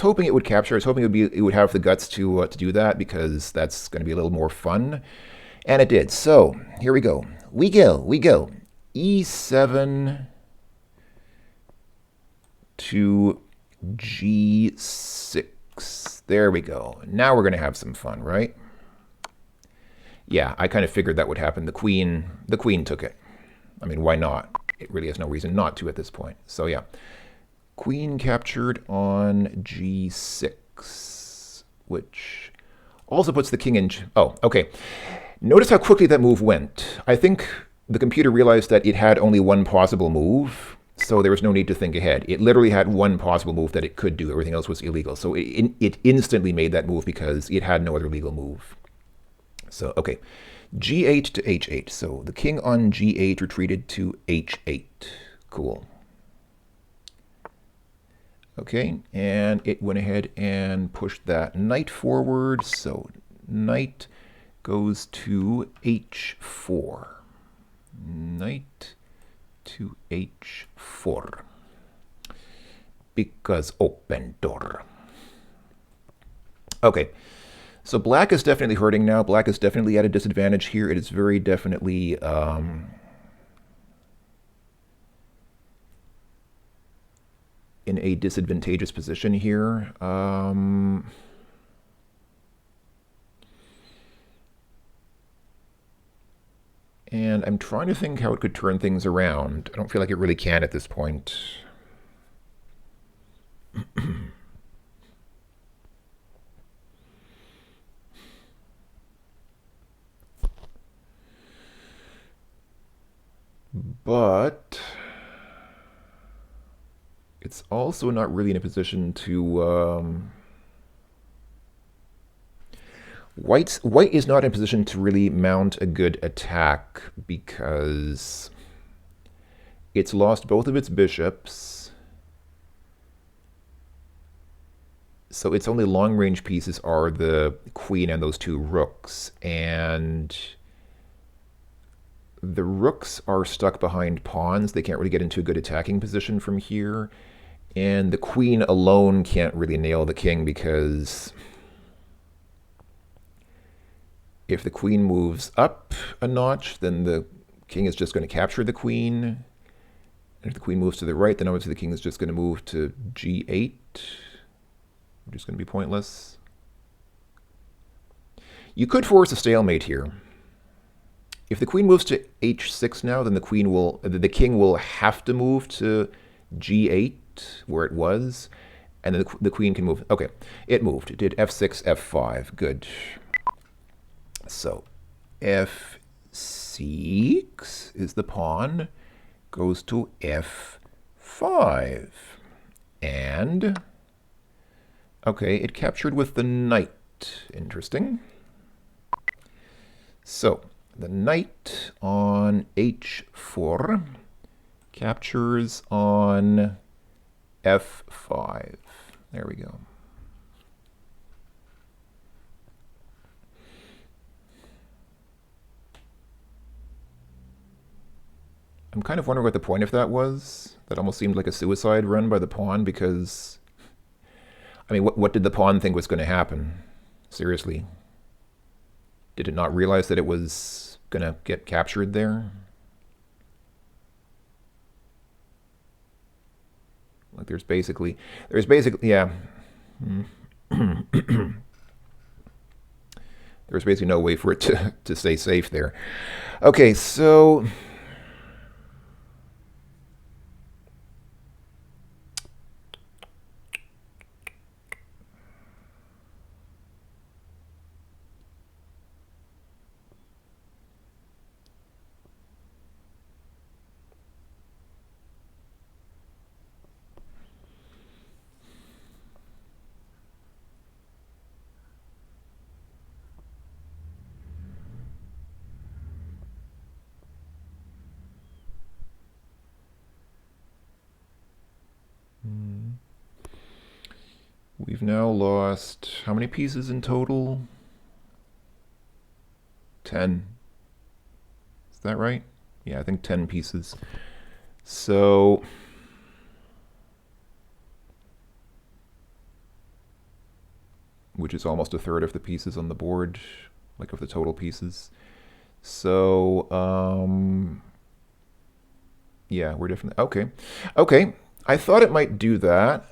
S1: hoping it would capture. I was hoping it would have the guts to do that, because that's going to be a little more fun. And it did. So, here we go. We go. E7 to G6. There we go. Now we're going to have some fun, right? Yeah, I kind of figured that would happen. The queen took it. I mean, why not? It really has no reason not to at this point. So yeah, queen captured on G6, which also puts the king in... Oh, okay. Notice how quickly that move went. I think the computer realized that it had only one possible move, so there was no need to think ahead. It literally had one possible move that it could do. Everything else was illegal. So it instantly made that move because it had no other legal move. So, okay, G8 to H8. So the king on G8 retreated to H8. Cool. Okay, and it went ahead and pushed that knight forward. So knight goes to H4. Knight to H4. Because open door. Okay. So black is definitely hurting now. Black is definitely at a disadvantage here. It is very definitely in a disadvantageous position here. And I'm trying to think how it could turn things around. I don't feel like it really can at this point. But it's also not really in a position to... White is not in a position to really mount a good attack because it's lost both of its bishops. So its only long-range pieces are the queen and those two rooks. And the rooks are stuck behind pawns. They can't really get into a good attacking position from here. And the queen alone can't really nail the king because if the queen moves up a notch, then the king is just going to capture the queen. And if the queen moves to the right, then obviously the king is just going to move to G8, which is going to be pointless. You could force a stalemate here. If the queen moves to H6 now, then the king will have to move to G8 where it was, and then the queen can move. Okay, it moved. It did F6, F5. Good. So F6 is the pawn, goes to F5. And, okay, it captured with the knight. Interesting. So the knight on H4 captures on F5. There we go. I'm kind of wondering what the point of that was. That almost seemed like a suicide run by the pawn because, I mean, what did the pawn think was going to happen? Seriously. Did it not realize that it was going to get captured there? Like there's basically, yeah. There's basically no way for it to stay safe there. Okay, so We've now lost how many pieces in total? 10. Is that right? Yeah, I think 10 pieces. So which is almost a third of the pieces on the board, like of the total pieces. So yeah, we're definitely okay. Okay, I thought it might do that.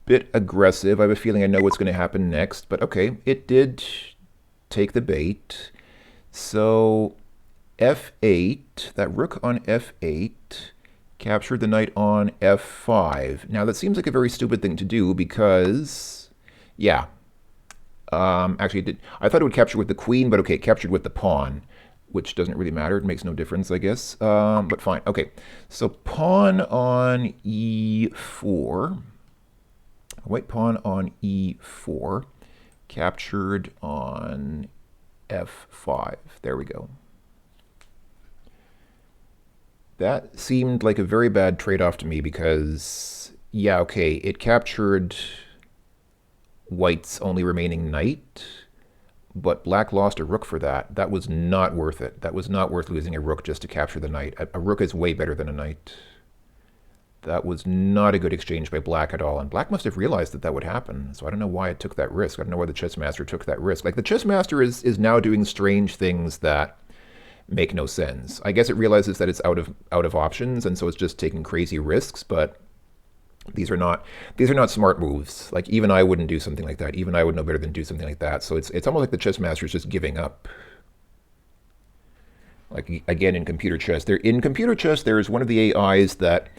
S1: Bit aggressive. I have a feeling I know what's going to happen next, but okay, it did take the bait. So f8, that rook on f8 captured the knight on f5. Now that seems like a very stupid thing to do because, yeah, actually it did. I thought it would capture with the queen, but okay, it captured with the pawn, which doesn't really matter. It makes no difference, I guess. But fine. Okay, so pawn on e4. White pawn on e4, captured on f5. There we go. That seemed like a very bad trade-off to me because, yeah, okay, it captured white's only remaining knight, but black lost a rook for that. That was not worth it. That was not worth losing a rook just to capture the knight. A rook is way better than a knight. That was not a good exchange by black at all, and black must have realized that that would happen, so I don't know why it took that risk. I don't know why the Chessmaster took that risk. Like, the Chessmaster is now doing strange things that make no sense. I guess it realizes that it's out of options, and so it's just taking crazy risks, but these are not smart moves. Like, even I wouldn't do something like that. Even I would know better than do something like that. So it's almost like the Chessmaster is just giving up. Like, again, in computer chess, there is one of the AIs that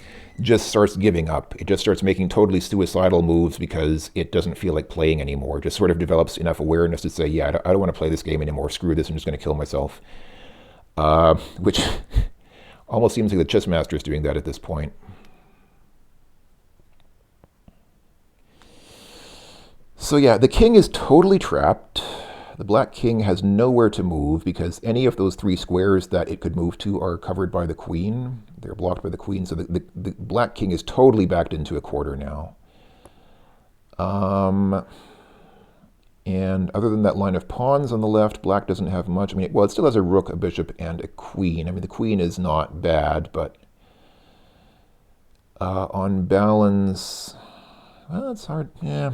S1: just starts giving up. It just starts making totally suicidal moves because it doesn't feel like playing anymore. It just sort of develops enough awareness to say, yeah, I don't want to play this game anymore. Screw this. I'm just going to kill myself. Which almost seems like the Chessmaster is doing that at this point. So yeah, the king is totally trapped. The black king has nowhere to move because any of those three squares that it could move to are covered by the queen. They're blocked by the queen, so the black king is totally backed into a quarter now. And other than that line of pawns on the left, black doesn't have much. I mean, well, it still has a rook, a bishop, and a queen. I mean, the queen is not bad, but on balance, well, it's hard. Yeah.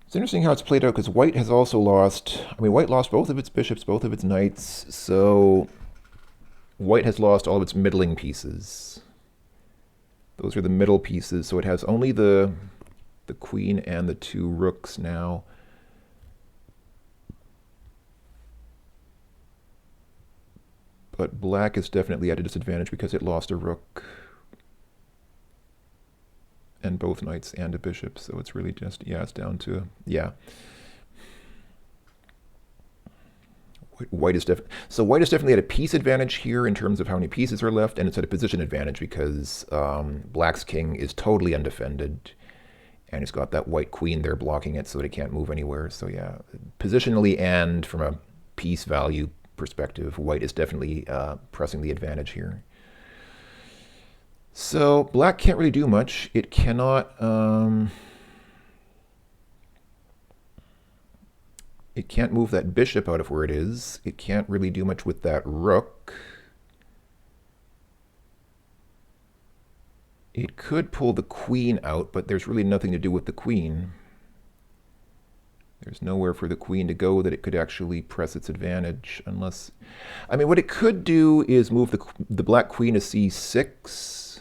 S1: It's interesting how it's played out because white has also lost, I mean, white lost both of its bishops, both of its knights, so white has lost all of its middling pieces. Those are the middle pieces, so it has only the queen and the two rooks now. But black is definitely at a disadvantage because it lost a rook and both knights and a bishop, so it's really just, yeah, it's down to, yeah. White is definitely at a piece advantage here in terms of how many pieces are left, and it's at a position advantage because black's king is totally undefended, and it's got that white queen there blocking it so that it can't move anywhere. So yeah, positionally and from a piece value perspective, white is definitely pressing the advantage here. So black can't really do much. It cannot it can't move that bishop out of where it is. It can't really do much with that rook. It could pull the queen out, but there's really nothing to do with the queen. There's nowhere for the queen to go that it could actually press its advantage unless, I mean, what it could do is move the black queen to c6.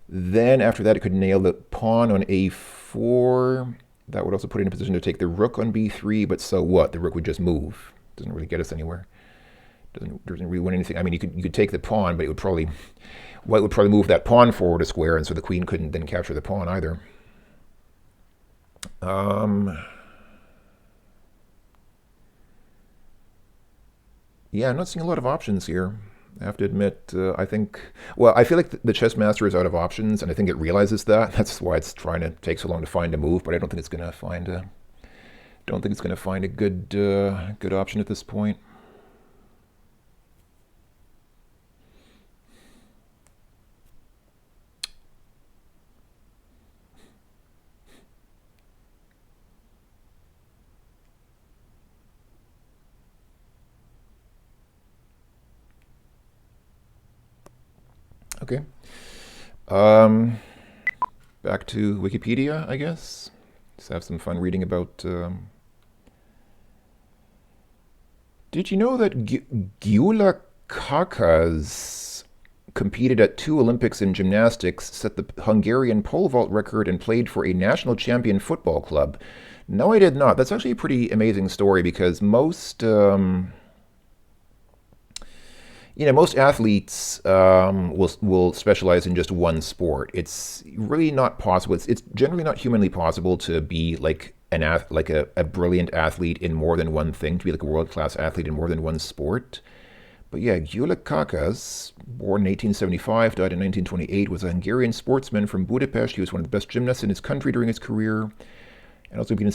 S1: Then after that, it could nail the pawn on a4. That would also put it in a position to take the rook on b3, but so what? The rook would just move. Doesn't really get us anywhere. Doesn't really win anything. I mean, you could take the pawn, but it would probably, white would probably move that pawn forward a square, and so the queen couldn't then capture the pawn either. Yeah, I'm not seeing a lot of options here. I have to admit, I think, well, I feel like the Chessmaster is out of options, and I think it realizes that. That's why it's trying to take so long to find a move, but I don't think it's going to find a, good option at this point. Okay. Um, Back to Wikipedia, I guess. Just have some fun reading about. Did you know that Gyula Kakas competed at 2 Olympics in gymnastics, set the Hungarian pole vault record, and played for a national champion football club? No, I did not. That's actually a pretty amazing story because most athletes will specialize in just one sport. It's really not possible. It's generally not humanly possible to be like a brilliant athlete in more than one thing, to be like a world class athlete in more than one sport. But yeah, Gyula Kakas, born in 1875, died in 1928, was a Hungarian sportsman from Budapest. He was one of the best gymnasts in his country during his career, and also competed in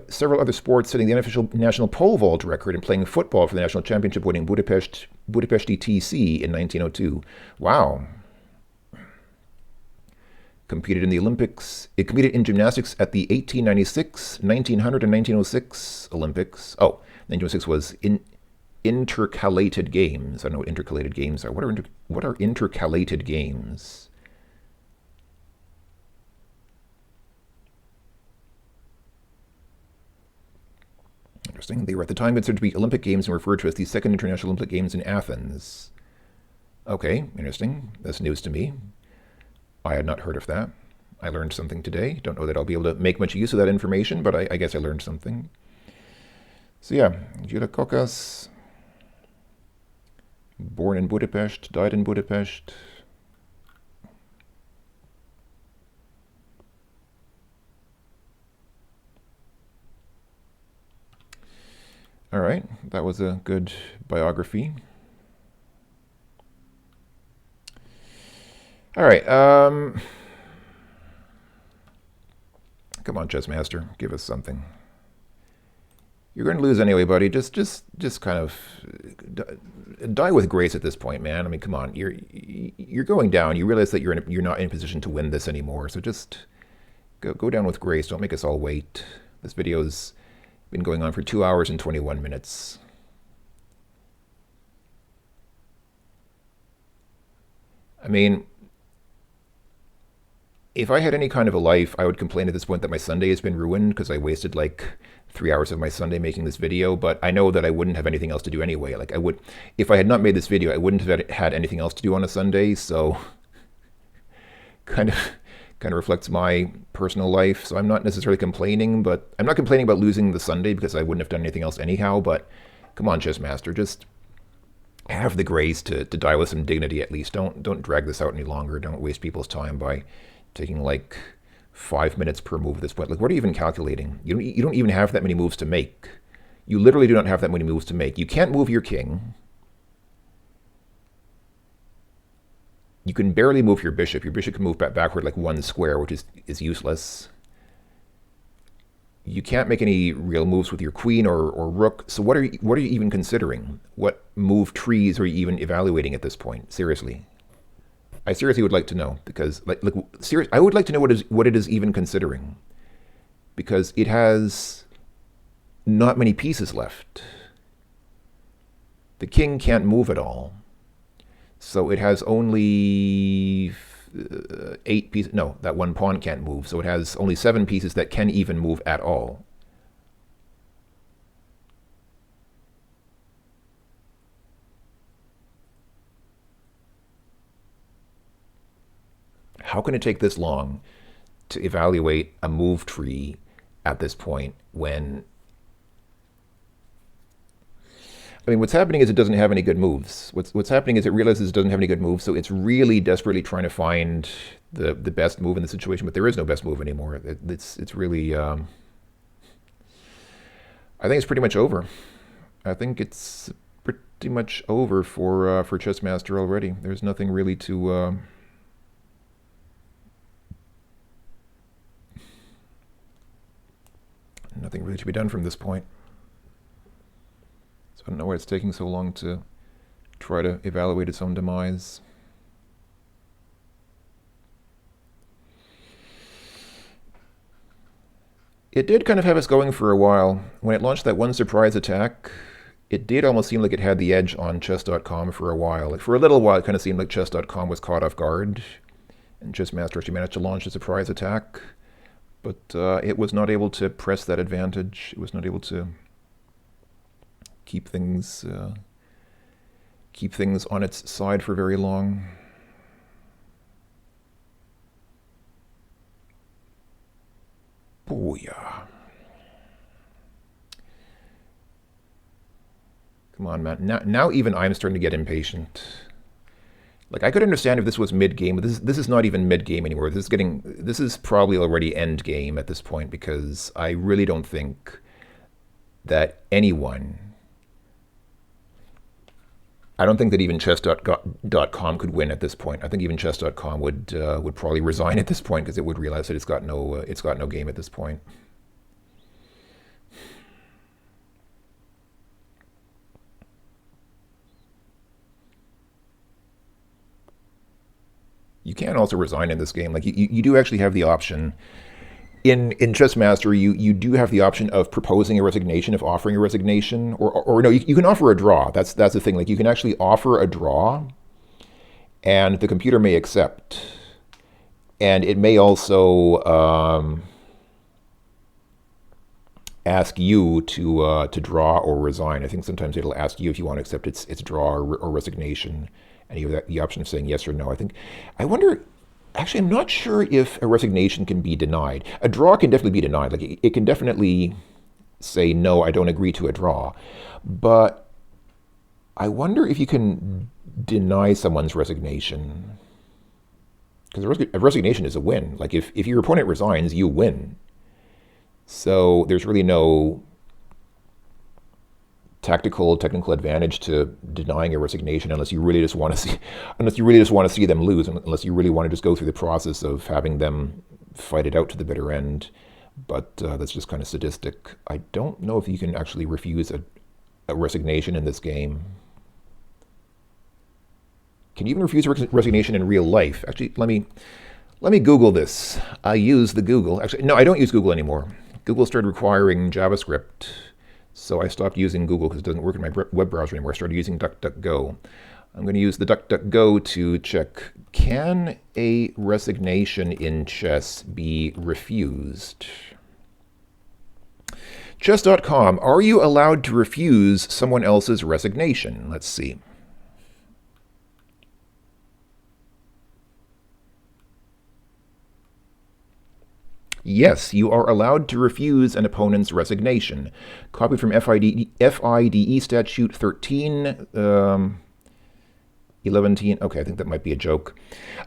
S1: several other sports, setting the unofficial national pole vault record and playing football for the national championship, winning Budapesti TC in 1902. Wow. Competed in the Olympics. It competed in gymnastics at the 1896, 1900, and 1906 Olympics. Oh, 1906 was in intercalated games. I don't know what intercalated games are. What are intercalated games? Interesting. They were at the time considered to be Olympic Games and referred to as the Second International Olympic Games in Athens. Okay, interesting. That's news to me. I had not heard of that. I learned something today. Don't know that I'll be able to make much use of that information, but I guess I learned something. So yeah, Gyula Kakas, born in Budapest, died in Budapest. All right, that was a good biography. All right, come on, Chessmaster, give us something. You're going to lose anyway, buddy. Just kind of die with grace at this point, man. I mean, come on, you're going down. You realize that you're not in a position to win this anymore. So just go down with grace. Don't make us all wait. This video's been going on for 2 hours and 21 minutes. I mean, if I had any kind of a life, I would complain at this point that my Sunday has been ruined because I wasted like 3 hours of my Sunday making this video. But I know that I wouldn't have anything else to do anyway. Like if I had not made this video, I wouldn't have had anything else to do on a Sunday. So kind of reflects my personal life. So I'm not necessarily complaining, but I'm not complaining about losing the Sunday because I wouldn't have done anything else anyhow. But come on, Chessmaster, just have the grace to die with some dignity at least. Don't drag this out any longer. Don't waste people's time by taking like 5 minutes per move at this point. Like, what are you even calculating? You don't even have that many moves to make. You literally do not have that many moves to make. You can't move your king. You can barely move your bishop. Your bishop can move backward like 1 square, which is useless. You can't make any real moves with your queen or rook. So what are you even considering? What move trees are you even evaluating at this point? Seriously. I seriously would like to know, because I would like to know what it is even considering, because it has not many pieces left. The king can't move at all, so it has only 8 pieces. No, that 1 pawn can't move, so it has only 7 pieces that can even move at all. How can it take this long to evaluate a move tree at this point when... I mean, what's happening is it doesn't have any good moves. What's happening is it realizes it doesn't have any good moves, so it's really desperately trying to find the best move in the situation, but there is no best move anymore. It's really... I think it's pretty much over. I think it's pretty much over for Chessmaster already. There's nothing really to... Nothing really to be done from this point. So I don't know why it's taking so long to try to evaluate its own demise. It did kind of have us going for a while. When it launched that one surprise attack, it did almost seem like it had the edge on chess.com for a while. Like for a little while, it kind of seemed like chess.com was caught off guard, and Chessmaster actually managed to launch a surprise attack, but it was not able to press that advantage. It was not able to keep things on its side for very long. Booyah. Come on, man. Now even I'm starting to get impatient. Like, I could understand if this was mid-game, but this is not even mid-game anymore. This is probably already end-game at this point, because I really don't think that anyone... I don't think that even chess.com could win at this point. I think even chess.com would probably resign at this point, because it would realize that it's got no game at this point. You can also resign in this game. Like you do actually have the option. In Chessmaster, you do have the option of proposing a resignation, of offering a resignation, or no, you can offer a draw. That's the thing. Like you can actually offer a draw, and the computer may accept, and it may also ask you to draw or resign. I think sometimes it'll ask you if you want to accept its draw or resignation, and you have the option of saying yes or no. I wonder. Actually, I'm not sure if a resignation can be denied. A draw can definitely be denied. Like it can definitely say, no, I don't agree to a draw. But I wonder if you can deny someone's resignation. Because a resignation is a win. Like if your opponent resigns, you win. So there's really no technical advantage to denying a resignation unless you really just want to see them lose, unless you really want to just go through the process of having them fight it out to the bitter end. But that's just kind of sadistic. I don't know if you can actually refuse a resignation in this game. Can you even refuse a resignation in real life? Actually, let me Google this. I use the Google. Actually, no, I don't use Google anymore. Google started requiring JavaScript. So I stopped using Google because it doesn't work in my web browser anymore. I started using DuckDuckGo. I'm going to use the DuckDuckGo to check, can a resignation in chess be refused? Chess.com, are you allowed to refuse someone else's resignation? Let's see. Yes, you are allowed to refuse an opponent's resignation. Copied from FIDE statute 13, 11. Okay, I think that might be a joke.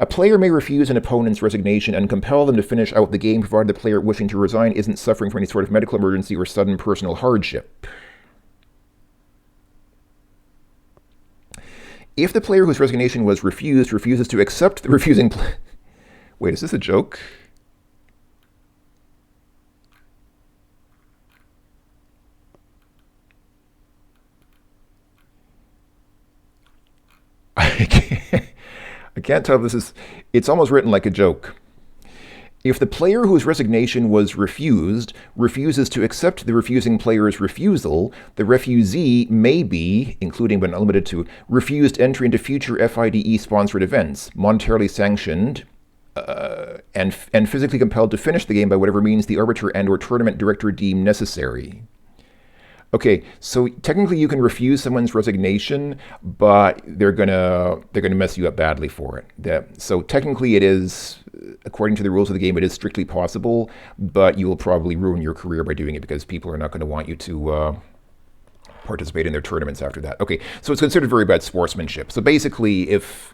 S1: A player may refuse an opponent's resignation and compel them to finish out the game, provided the player wishing to resign isn't suffering from any sort of medical emergency or sudden personal hardship. If the player whose resignation was refused refuses to accept the refusing Wait, is this a joke? I can't tell if this is... It's almost written like a joke. If the player whose resignation was refused refuses to accept the refusing player's refusal, the refusee may be, including but not limited to, refused entry into future FIDE-sponsored events, monetarily sanctioned, and physically compelled to finish the game by whatever means the arbiter and/or tournament director deem necessary. Okay, so technically you can refuse someone's resignation, but they're gonna mess you up badly for it. So technically it is, according to the rules of the game, it is strictly possible, but you will probably ruin your career by doing it because people are not going to want you to participate in their tournaments after that. Okay, so it's considered very bad sportsmanship. So basically, if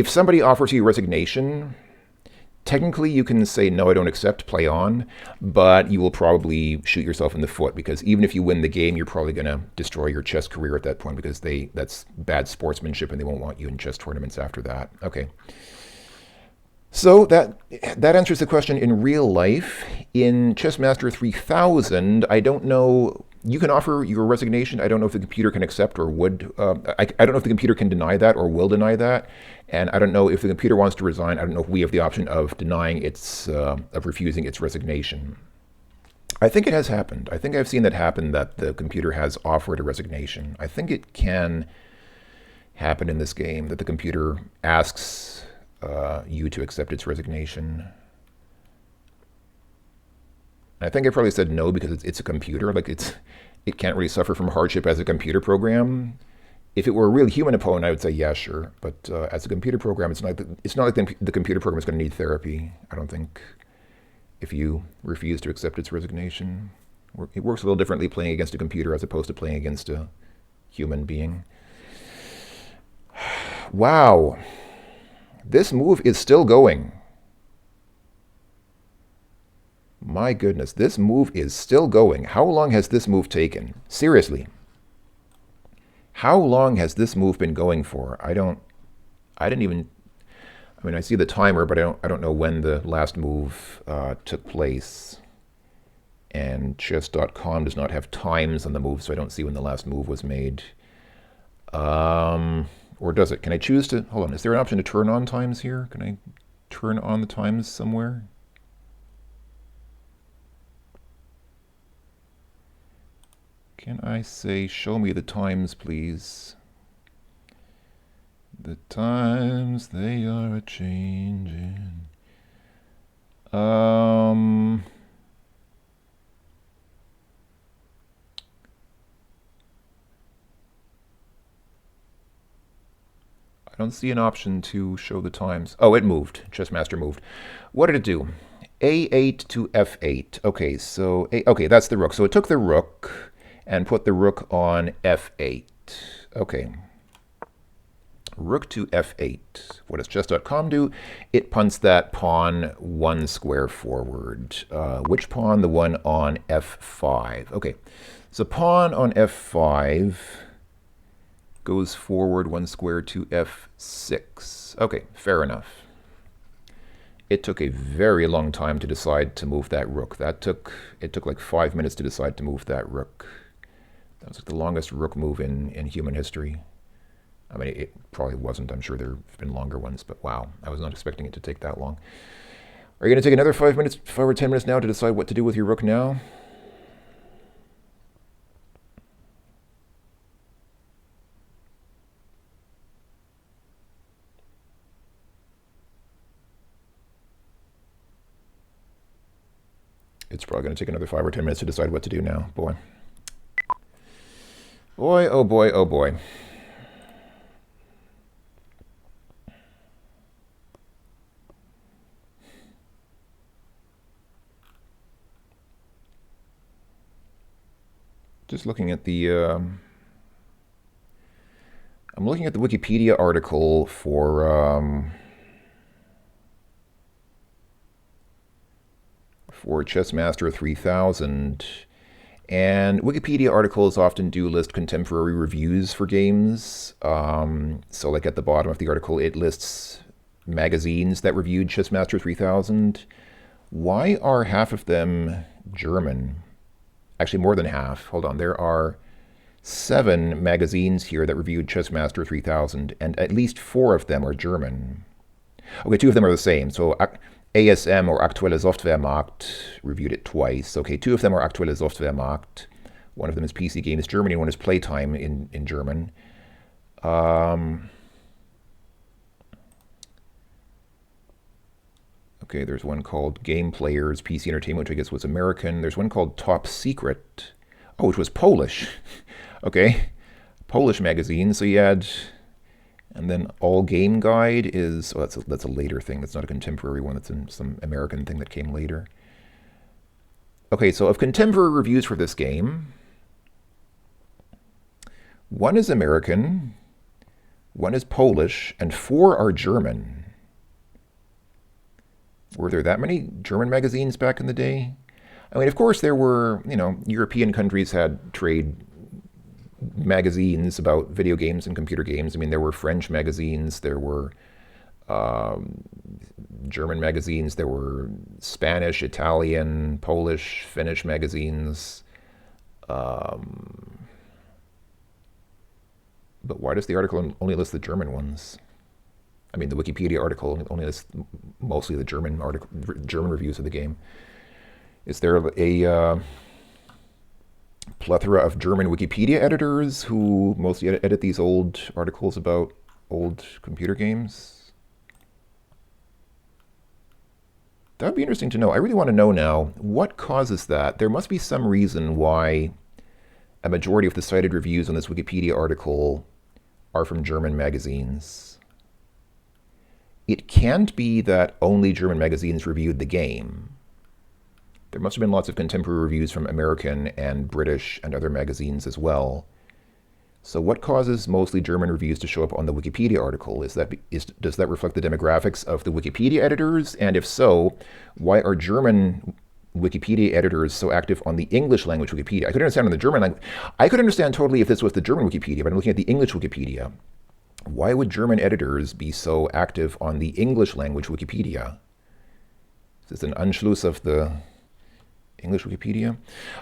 S1: somebody offers you resignation, technically, you can say, no, I don't accept, play on, but you will probably shoot yourself in the foot because even if you win the game, you're probably going to destroy your chess career at that point because that's bad sportsmanship and they won't want you in chess tournaments after that. Okay. So that answers the question in real life. In Chessmaster 3000, I don't know, you can offer your resignation. I don't know if the computer can accept or would. I don't know if the computer can deny that or will deny that. And I don't know if the computer wants to resign. I don't know if we have the option of denying of refusing its resignation. I think it has happened. I think I've seen that happen, that the computer has offered a resignation. I think it can happen in this game that the computer asks you to accept its resignation. I think I probably said no because it's a computer. Like it can't really suffer from hardship as a computer program. If it were a real human opponent, I would say yeah, sure. But as a computer program, it's not like the computer program is going to need therapy. I don't think. If you refuse to accept its resignation, it works a little differently playing against a computer as opposed to playing against a human being. Wow, this move is still going. My goodness, this move is still going. How long has this move taken? Seriously. How long has this move been going for? I didn't even, I mean, I see the timer, but I don't know when the last move took place. And chess.com does not have times on the move, so I don't see when the last move was made. Or does it? Can I choose to, hold on, is there an option to turn on times here? Can I turn on the times somewhere? Can I say, show me the times, please? The times, they are a-changing. I don't see an option to show the times. Oh, it moved. Chessmaster moved. What did it do? A8 to F8. Okay, so, okay, that's the rook. So it took the rook and put the rook on F8. Okay. Rook to F8. What does chess.com do? It punts that pawn one square forward. Which pawn? The one on F5. Okay. So pawn on F5 goes forward one square to F6. Okay, fair enough. It took a very long time to decide to move that rook. It took like 5 minutes to decide to move that rook. That was like the longest rook move in human history. I mean, it probably wasn't. I'm sure there have been longer ones, but wow, I was not expecting it to take that long. Are you going to take another 5 minutes, 5 or 10 minutes now to decide what to do with your rook now? It's probably going to take another 5 or 10 minutes to decide what to do now. Boy. Boy, oh boy, oh boy. Just looking at the, I'm looking at the Wikipedia article for Chessmaster 3000, and Wikipedia articles often do list contemporary reviews for games. So like at the bottom of the article, it lists magazines that reviewed Chessmaster 3000. Why are half of them German? Actually, more than half. Hold on. There are 7 magazines here that reviewed Chessmaster 3000, and at least 4 of them are German. Okay, 2 of them are the same. So ASM, or Aktuelle Softwaremarkt, reviewed it twice. Okay, 2 of them are Aktuelle Softwaremarkt. One of them is PC Games Germany, one is Playtime in German. Okay, there's one called Game Players, PC Entertainment, which I guess was American. There's one called Top Secret, oh, which was Polish. Okay, Polish magazine. So you had, and then All Game Guide is, oh, that's a later thing. That's not a contemporary one. That's some American thing that came later. Okay, so of contemporary reviews for this game, 1 is American, 1 is Polish, and 4 are German. Were there that many German magazines back in the day? I mean, of course there were, European countries had trade magazines about video games and computer games. I mean, there were French magazines, there were German magazines, there were Spanish, Italian, Polish, Finnish magazines. But why does the article only list the German ones? I mean, the Wikipedia article only lists mostly the German reviews of the game. Is there a plethora of German Wikipedia editors who mostly edit these old articles about old computer games? That would be interesting to know. I really want to know now, what causes that? There must be some reason why a majority of the cited reviews on this Wikipedia article are from German magazines. It can't be that only German magazines reviewed the game. There must have been lots of contemporary reviews from American and British and other magazines as well. So what causes mostly German reviews to show up on the Wikipedia article? Does that reflect the demographics of the Wikipedia editors? And if so, why are German Wikipedia editors so active on the English language Wikipedia? I could understand on the German language. I could understand totally if this was the German Wikipedia, but I'm looking at the English Wikipedia. Why would German editors be so active on the English language Wikipedia? Is this an Anschluss of the English Wikipedia?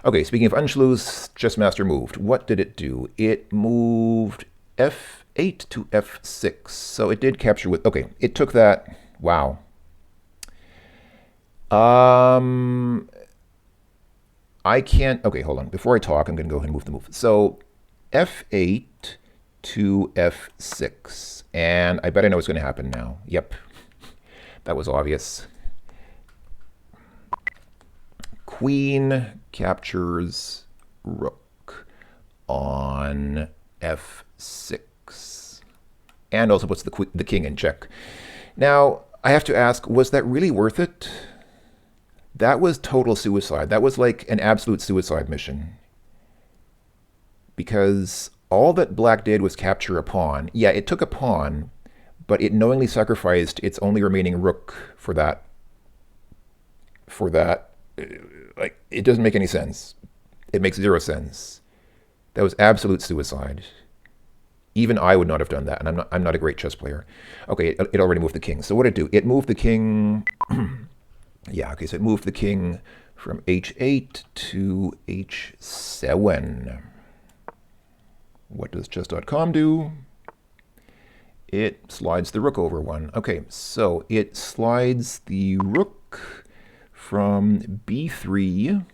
S1: Okay, speaking of Anschluss, Chessmaster moved. What did it do? It moved f8 to f6. So it did capture with, okay, it took that, wow. I can't, okay, hold on. Before I talk, I'm going to go ahead and move the move. So f8 to f6. And I bet I know what's going to happen now. Yep, that was obvious. Queen captures rook on f6 and also puts the king in check. Now, I have to ask, was that really worth it? That was total suicide. That was like an absolute suicide mission. Because all that black did was capture a pawn. Yeah, it took a pawn, but it knowingly sacrificed its only remaining rook for that. Like, it doesn't make any sense. It makes zero sense. That was absolute suicide. Even I would not have done that, and I'm not a great chess player. Okay, it already moved the king. So what did it do? It moved the king. Yeah, okay, so it moved the king from h8 to h7. What does chess.com do? It slides the rook over one. Okay, so it slides the rook from b3,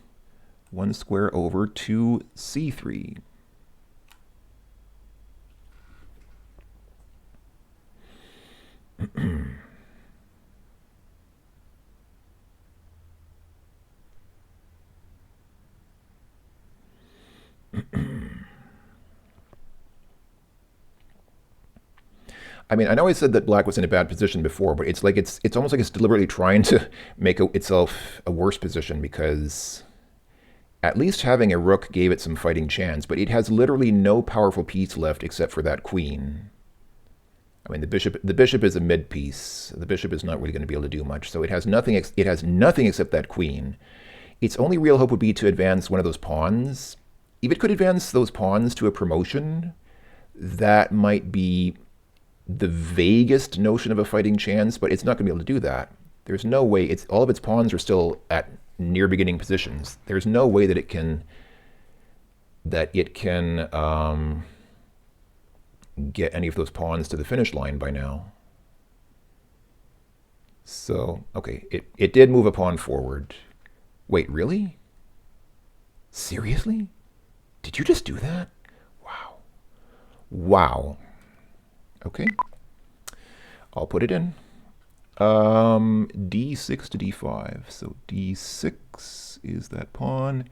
S1: one square over, to c3. I mean, I know I said that black was in a bad position before, but it's like it's almost like it's deliberately trying to make itself a worse position, because at least having a rook gave it some fighting chance, but it has literally no powerful piece left except for that queen. I mean, the bishop is a mid piece. The bishop is not really going to be able to do much, so it has nothing. It has nothing except that queen. Its only real hope would be to advance one of those pawns. If it could advance those pawns to a promotion, that might be the vaguest notion of a fighting chance, but it's not going to be able to do that. There's no way. All of its pawns are still at near beginning positions. There's no way that it can get any of those pawns to the finish line by now. So, okay, it did move a pawn forward. Wait, really? Seriously? Did you just do that? Wow. Wow. Okay, I'll put it in. d6 to d5. So d6 is that pawn.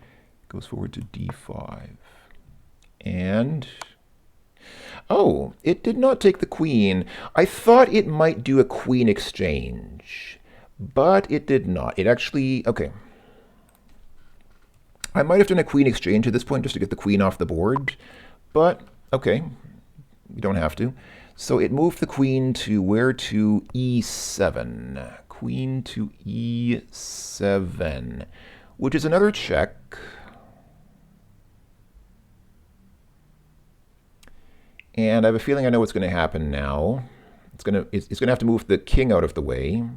S1: Goes forward to d5. And, oh, it did not take the queen. I thought it might do a queen exchange, but it did not. It actually, okay. I might have done a queen exchange at this point just to get the queen off the board, but okay, you don't have to. So it moved the queen to where? To e7. Queen to e7, which is another check. And I have a feeling I know what's going to happen now. It's going to have to move the king out of the way.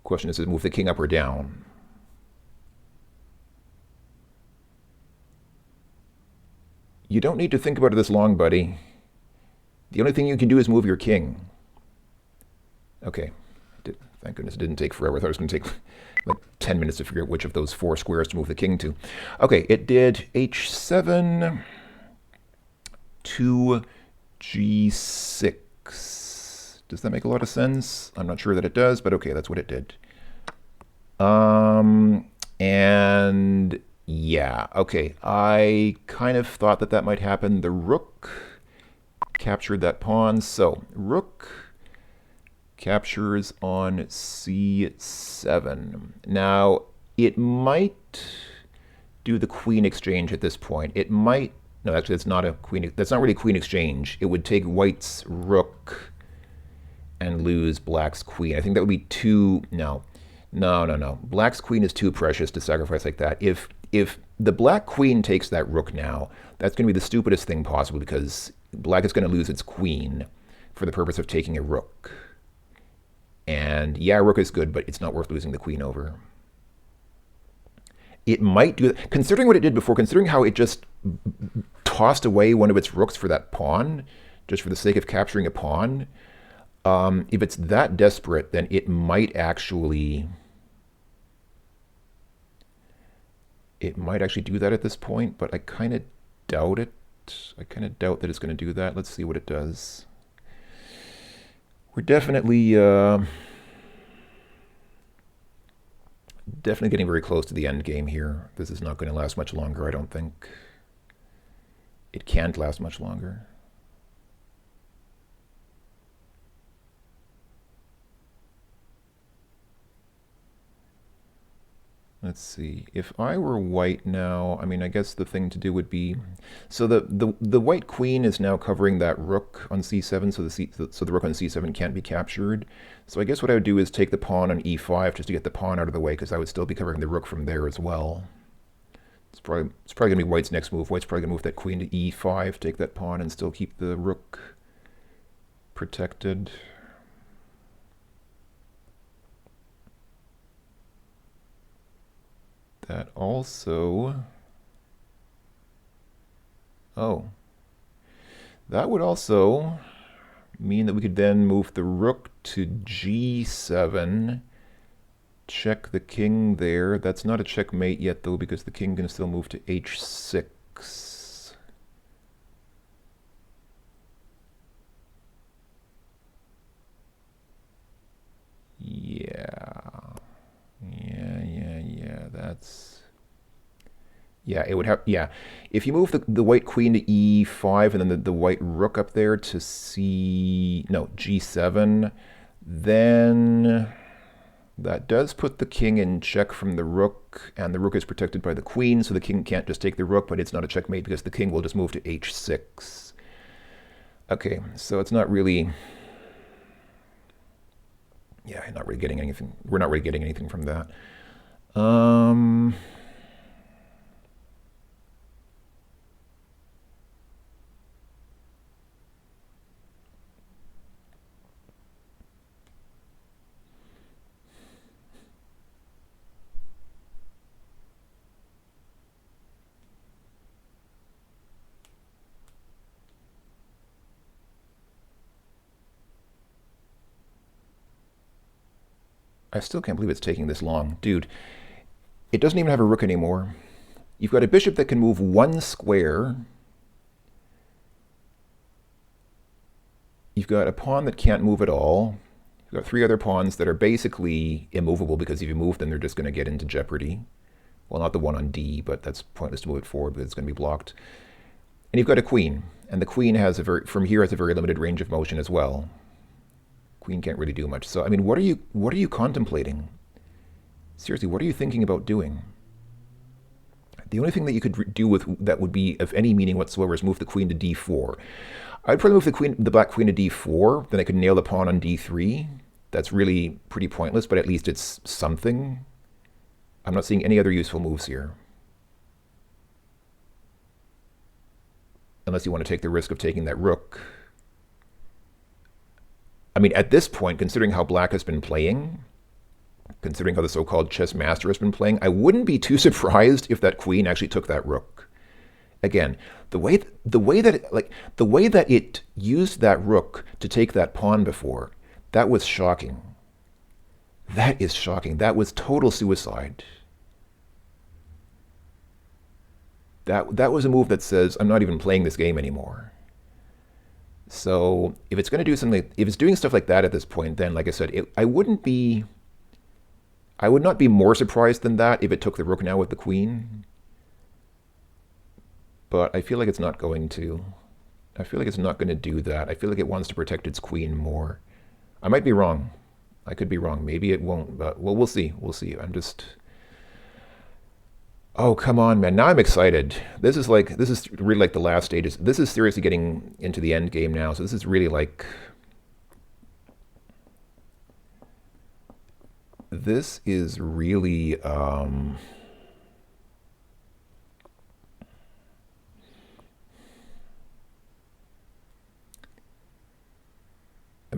S1: Question is, does it move the king up or down? You don't need to think about it this long, buddy. The only thing you can do is move your king. Okay. Thank goodness it didn't take forever. I thought it was going to take like 10 minutes to figure out which of those 4 squares to move the king to. Okay, it did h7 to g6. Does that make a lot of sense? I'm not sure that it does, but okay, that's what it did. And yeah, okay, I kind of thought that that might happen. The rook captured that pawn, so rook captures on c7. Now, it might do the queen exchange at this point. It might, no, actually, that's not a queen, that's not really a queen exchange. It would take white's rook and lose black's queen. I think that would be too, no. Black's queen is too precious to sacrifice like that. If the black queen takes that rook now, that's going to be the stupidest thing possible because black is going to lose its queen for the purpose of taking a rook. And yeah, rook is good, but it's not worth losing the queen over. It might do that. Considering what it did before, considering how it just tossed away one of its rooks for that pawn, just for the sake of capturing a pawn, if it's that desperate, then it might actually do that at this point, but I kind of doubt it. I kind of doubt that it's going to do that. Let's see what it does. We're definitely getting very close to the end game here. This is not going to last much longer, I don't think. It can't last much longer. Let's see. If I were white now, I mean, I guess the thing to do would be, so the white queen is now covering that rook on c7, so the rook on c7 can't be captured. So I guess what I would do is take the pawn on e5 just to get the pawn out of the way, because I would still be covering the rook from there as well. It's probably going to be white's next move. White's probably going to move that queen to e5, take that pawn, and still keep the rook protected. That also, that would also mean that we could then move the rook to g7, check the king there. That's not a checkmate yet though, because the king can still move to h6. It would have, if you move the white queen to e5 and then the white rook up there to g7, then that does put the king in check from the rook, and the rook is protected by the queen, so the king can't just take the rook, but it's not a checkmate because the king will just move to h6. Okay, so it's not really, not really getting anything. We're not really getting anything from that. I still can't believe it's taking this long. Dude, it doesn't even have a rook anymore. You've got a bishop that can move one square. You've got a pawn that can't move at all. You've got 3 other pawns that are basically immovable because if you move them, they're just going to get into jeopardy. Well, not the one on d, but that's pointless to move it forward because it's going to be blocked. And you've got a queen, and the queen has from here has a very limited range of motion as well. Queen can't really do much. So, I mean, what are you contemplating? Seriously, what are you thinking about doing? The only thing that you could do with that would be of any meaning whatsoever is move the queen to d4. I'd probably move the black queen to d4, then I could nail the pawn on d3. That's really pretty pointless, but at least it's something. I'm not seeing any other useful moves here. Unless you want to take the risk of taking that rook. I mean, at this point, considering how black has been playing, considering how the so-called Chessmaster has been playing, I wouldn't be too surprised if that queen actually took that rook. Again, the way that it used that rook to take that pawn before, that was shocking. That is shocking. That was total suicide. That was a move that says, I'm not even playing this game anymore. So if it's going to do something, if it's doing stuff like that at this point, then like I said, I would not be more surprised than that if it took the rook now with the queen. But I feel like it's not going to. I feel like it's not going to do that. I feel like it wants to protect its queen more. I might be wrong. I could be wrong. Maybe it won't, but well, we'll see. We'll see. I'm just... Oh, come on, man. Now I'm excited. This is really like the last stages. This is seriously getting into the end game now. So this is really like... This is really... I'm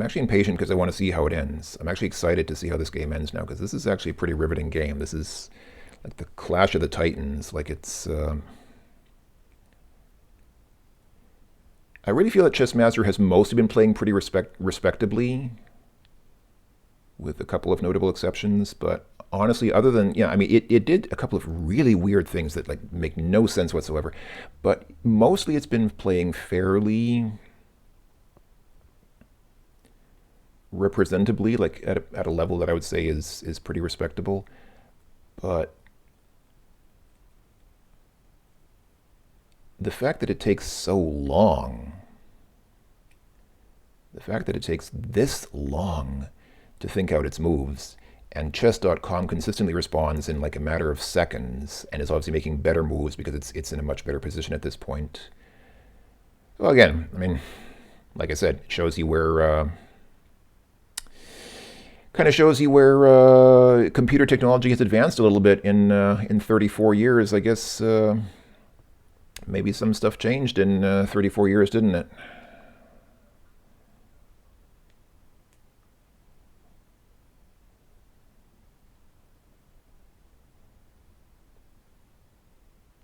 S1: actually impatient because I want to see how it ends. I'm actually excited to see how this game ends now because this is actually a pretty riveting game. This is like the Clash of the Titans. Like it's... I really feel that Chessmaster has mostly been playing pretty respectably, with a couple of notable exceptions. But honestly, other than, yeah, I mean, it did a couple of really weird things that like make no sense whatsoever. But mostly it's been playing fairly representably, like at a level that I would say is pretty respectable. But the fact that it takes so long, the fact that it takes this long to think out its moves, and chess.com consistently responds in like a matter of seconds and is obviously making better moves because it's in a much better position at this point. Well, again, I mean, like I said, it shows you where kind of shows you where computer technology has advanced a little bit in 34 years. I guess maybe some stuff changed in 34 years, didn't it?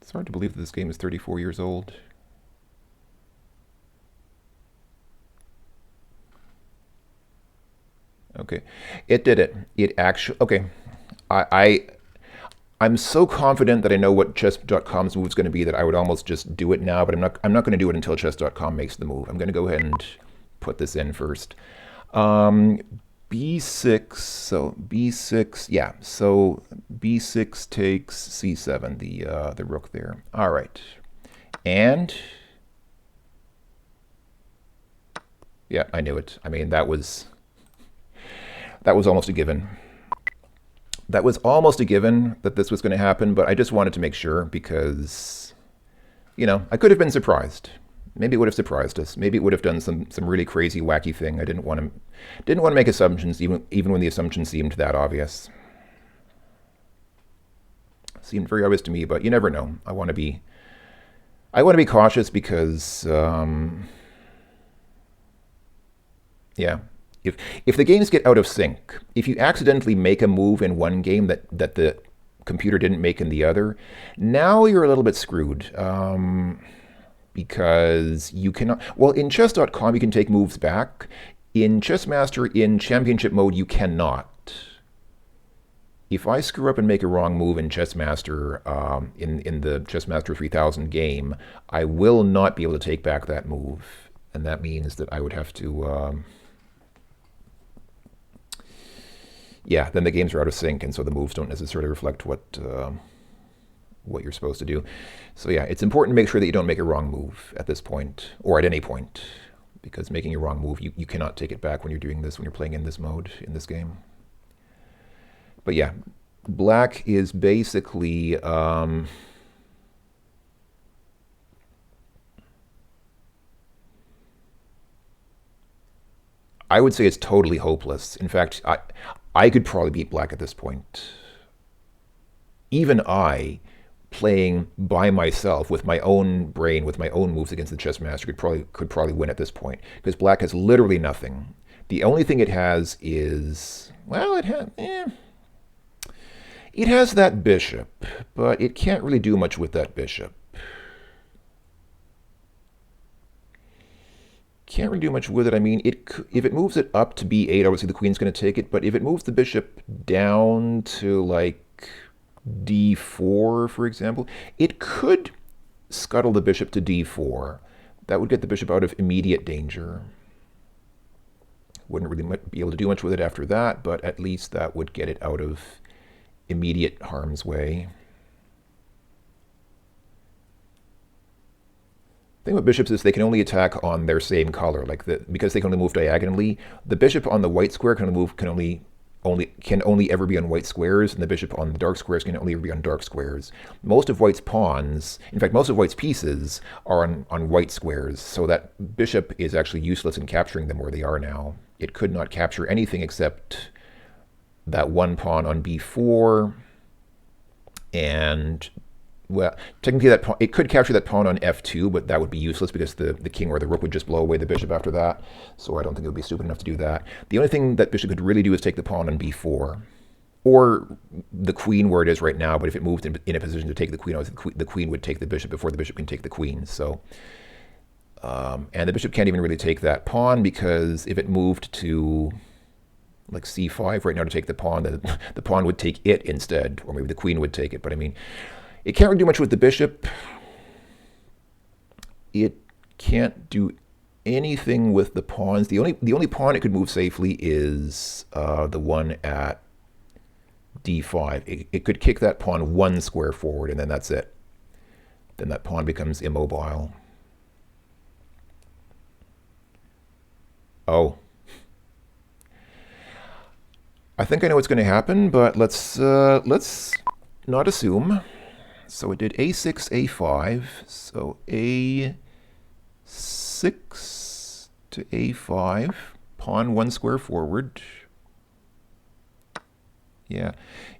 S1: It's hard to believe that this game is 34 years old. Okay, it did it. It actually, okay. I'm so confident that I know what chess.com's move is going to be that I would almost just do it now, but I'm not going to do it until chess.com makes the move. I'm going to go ahead and put this in first. B6, so B6, yeah, so B6 takes C7, the rook there. All right, and yeah, I knew it. I mean, that was almost a given. That was almost a given that this was going to happen, but I just wanted to make sure because, you know, I could have been surprised. Maybe it would have surprised us. Maybe it would have done some really crazy, wacky thing. I didn't want to make assumptions, even when the assumption seemed that obvious. Seemed very obvious to me, but you never know. I want to be cautious because, yeah. If the games get out of sync, if you accidentally make a move in one game that the computer didn't make in the other, now you're a little bit screwed. Because you cannot... Well, in chess.com, you can take moves back. In Chessmaster, in championship mode, you cannot. If I screw up and make a wrong move in Chessmaster, in the Chessmaster 3000 game, I will not be able to take back that move. And that means that I would have to... yeah, then the games are out of sync, and so the moves don't necessarily reflect what you're supposed to do. So yeah, it's important to make sure that you don't make a wrong move at this point, or at any point, because making a wrong move, you cannot take it back when you're doing this, when you're playing in this mode, in this game. But yeah, black is basically... I would say it's totally hopeless. In fact, I could probably beat black at this point. Even I, playing by myself with my own brain, with my own moves against the Chessmaster, could probably win at this point, because black has literally nothing. The only thing it has is, well, it has that bishop, but it can't really do much with that bishop. can't really do much with it. I mean, if it moves it up to b8, obviously the queen's going to take it. But if it moves the bishop down to like d4, for example, it could scuttle the bishop to d4. That would get the bishop out of immediate danger. Wouldn't really be able to do much with it after that, but at least that would get it out of immediate harm's way. The thing with bishops is they can only attack on their same color, because they can only move diagonally. The bishop on the white square can only ever be on white squares, and the bishop on the dark squares can only ever be on dark squares. Most of white's pawns, in fact, most of white's pieces are on white squares, so that bishop is actually useless in capturing them where they are now. It could not capture anything except that one pawn on b4, and, well, technically that pawn, it could capture that pawn on f2, but that would be useless because the king or the rook would just blow away the bishop after that. So I don't think it would be stupid enough to do that. The only thing that bishop could really do is take the pawn on b4, or the queen where it is right now. But if it moved in a position to take the queen, the queen would take the bishop before the bishop can take the queen. So, and the bishop can't even really take that pawn, because if it moved to like c5 right now to take the pawn, the pawn would take it instead, or maybe the queen would take it. But I mean, it can't really do much with the bishop. It can't do anything with the pawns. The only pawn it could move safely is the one at d5. It could kick that pawn one square forward, and then that's it. Then that pawn becomes immobile. Oh. I think I know what's going to happen, but let's not assume. So it did a6, a5. So a6 to a5. Pawn one square forward. Yeah.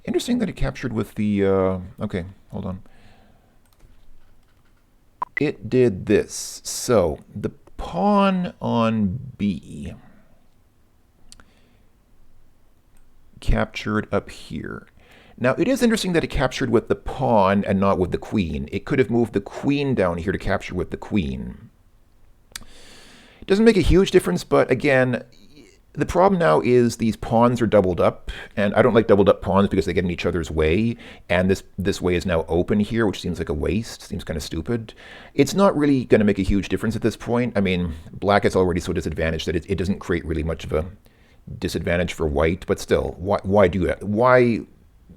S1: Interesting that it captured with the... okay, hold on. It did this. So the pawn on b captured up here. Now, it is interesting that it captured with the pawn and not with the queen. It could have moved the queen down here to capture with the queen. It doesn't make a huge difference, but again, the problem now is these pawns are doubled up, and I don't like doubled up pawns because they get in each other's way, and this way is now open here, which seems like a waste, seems kind of stupid. It's not really going to make a huge difference at this point. I mean, black is already so disadvantaged that it doesn't create really much of a disadvantage for white, but still, why do that? Why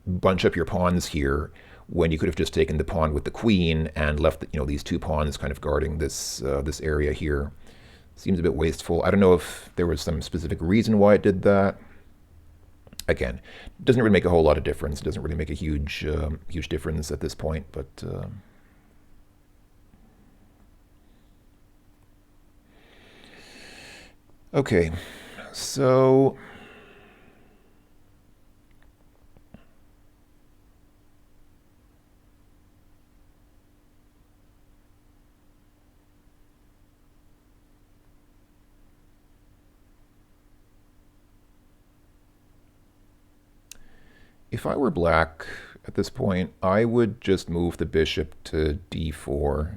S1: bunch up your pawns here when you could have just taken the pawn with the queen and left these two pawns kind of guarding this this area here? Seems a bit wasteful. I don't know if there was some specific reason why it did that. Again, it doesn't really make a whole lot of difference. It doesn't really make a huge huge difference at this point, but okay, so if I were black at this point, I would just move the bishop to d4.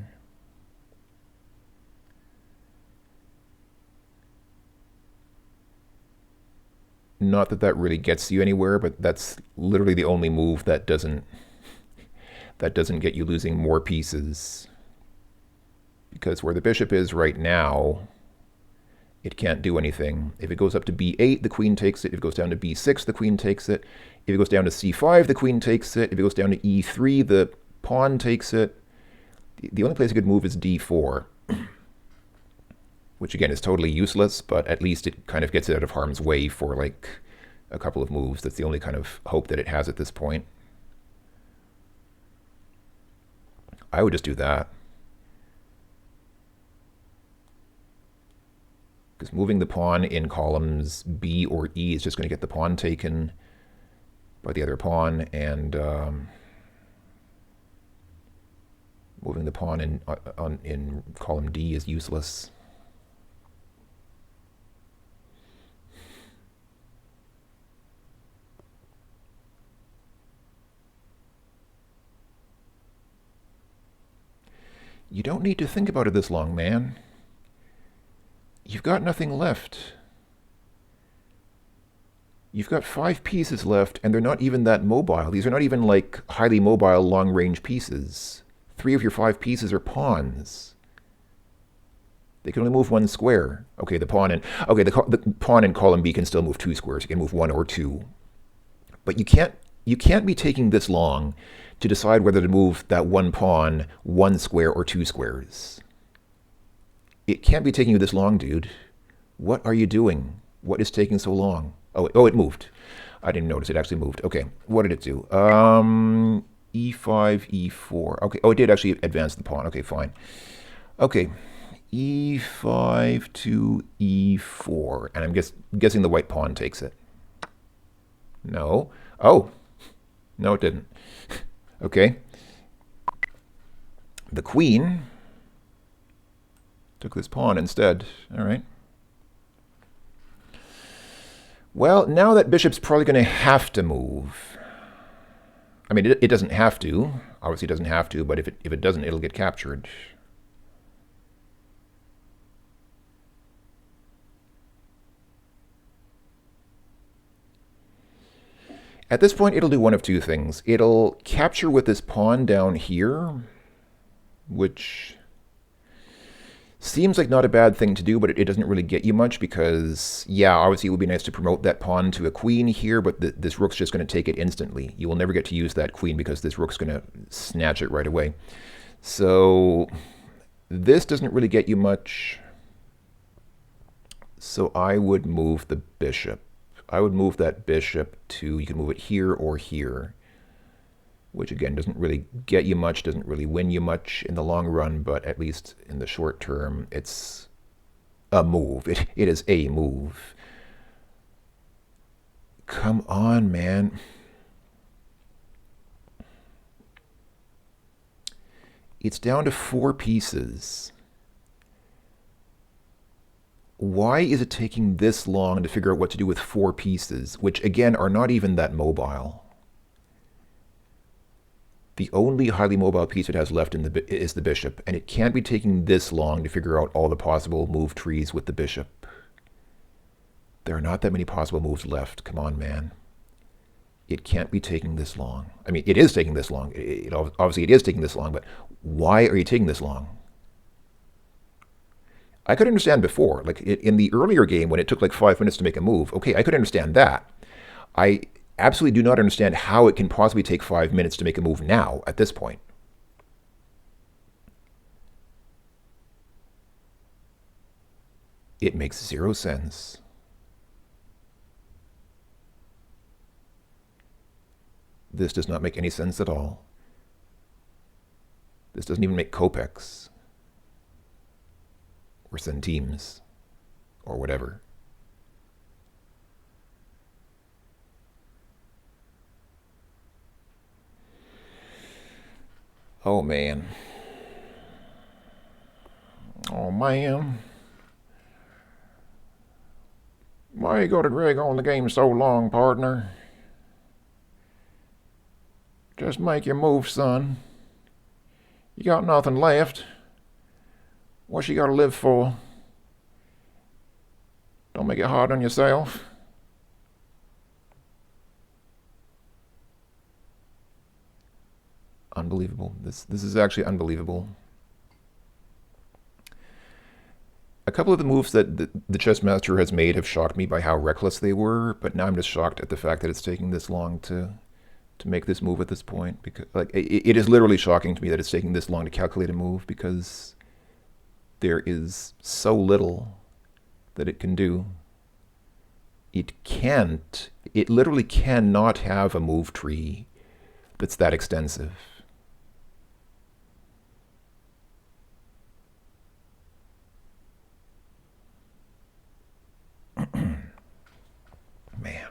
S1: Not that that really gets you anywhere, but that's literally the only move that doesn't get you losing more pieces. Because where the bishop is right now, it can't do anything. If it goes up to b8, the queen takes it. If it goes down to b6, the queen takes it. If it goes down to c5, the queen takes it. If it goes down to e3, the pawn takes it. The only place it could move is d4, which again is totally useless, but at least it kind of gets it out of harm's way for like a couple of moves. That's the only kind of hope that it has at this point. I would just do that. Because moving the pawn in columns B or E is just going to get the pawn taken by the other pawn, and moving the pawn in column D is useless. You don't need to think about it this long, man. You've got nothing left. You've got 5 pieces left, and they're not even that mobile. These are not even like highly mobile long-range pieces. 3 of your 5 pieces are pawns. They can only move 1 square. Okay, the pawn in column B can still move 2 squares. You can move 1 or 2. But you can't be taking this long to decide whether to move that 1 pawn 1 square or 2 squares. It can't be taking you this long, dude. What are you doing? What is taking so long? Oh, it moved. I didn't notice it actually moved. Okay, what did it do? E5, E4. Okay, oh, it did actually advance the pawn. Okay, fine. Okay, E5 to E4. And I'm guessing the white pawn takes it. No. Oh, no, it didn't. Okay. The queen took this pawn instead. All right. Well, now that bishop's probably going to have to move. I mean, it doesn't have to. Obviously, it doesn't have to, but if it doesn't, it'll get captured. At this point, it'll do one of 2 things. It'll capture with this pawn down here, which seems like not a bad thing to do, but it doesn't really get you much because, yeah, obviously it would be nice to promote that pawn to a queen here, but this rook's just going to take it instantly. You will never get to use that queen because this rook's going to snatch it right away. So this doesn't really get you much. So I would move the bishop. I would move that bishop to, you can move it here or here, which again doesn't really get you much, doesn't really win you much in the long run, but at least in the short term, it's a move. It is a move. Come on, man. It's down to 4 pieces. Why is it taking this long to figure out what to do with 4 pieces, which again are not even that mobile? The only highly mobile piece it has left is the bishop, and it can't be taking this long to figure out all the possible move trees with the bishop. There are not that many possible moves left. Come on, man. It can't be taking this long. I mean, it is taking this long. Obviously, it is taking this long, but why are you taking this long? I could understand before, like in the earlier game when it took like 5 minutes to make a move. Okay, I could understand that. I absolutely do not understand how it can possibly take 5 minutes to make a move now at this point. It makes 0 sense. This does not make any sense at all. This doesn't even make kopecks or centimes or whatever. Oh, man. Oh, man. Why you gotta drag on the game so long, partner? Just make your move, son. You got nothing left. What you gotta live for? Don't make it hard on yourself. Unbelievable. This is actually unbelievable. A couple of the moves that the Chessmaster has made have shocked me by how reckless they were, but now I'm just shocked at the fact that it's taking this long to make this move at this point. Because like it is literally shocking to me that it's taking this long to calculate a move because there is so little that it can do. It literally cannot have a move tree that's that extensive. Man.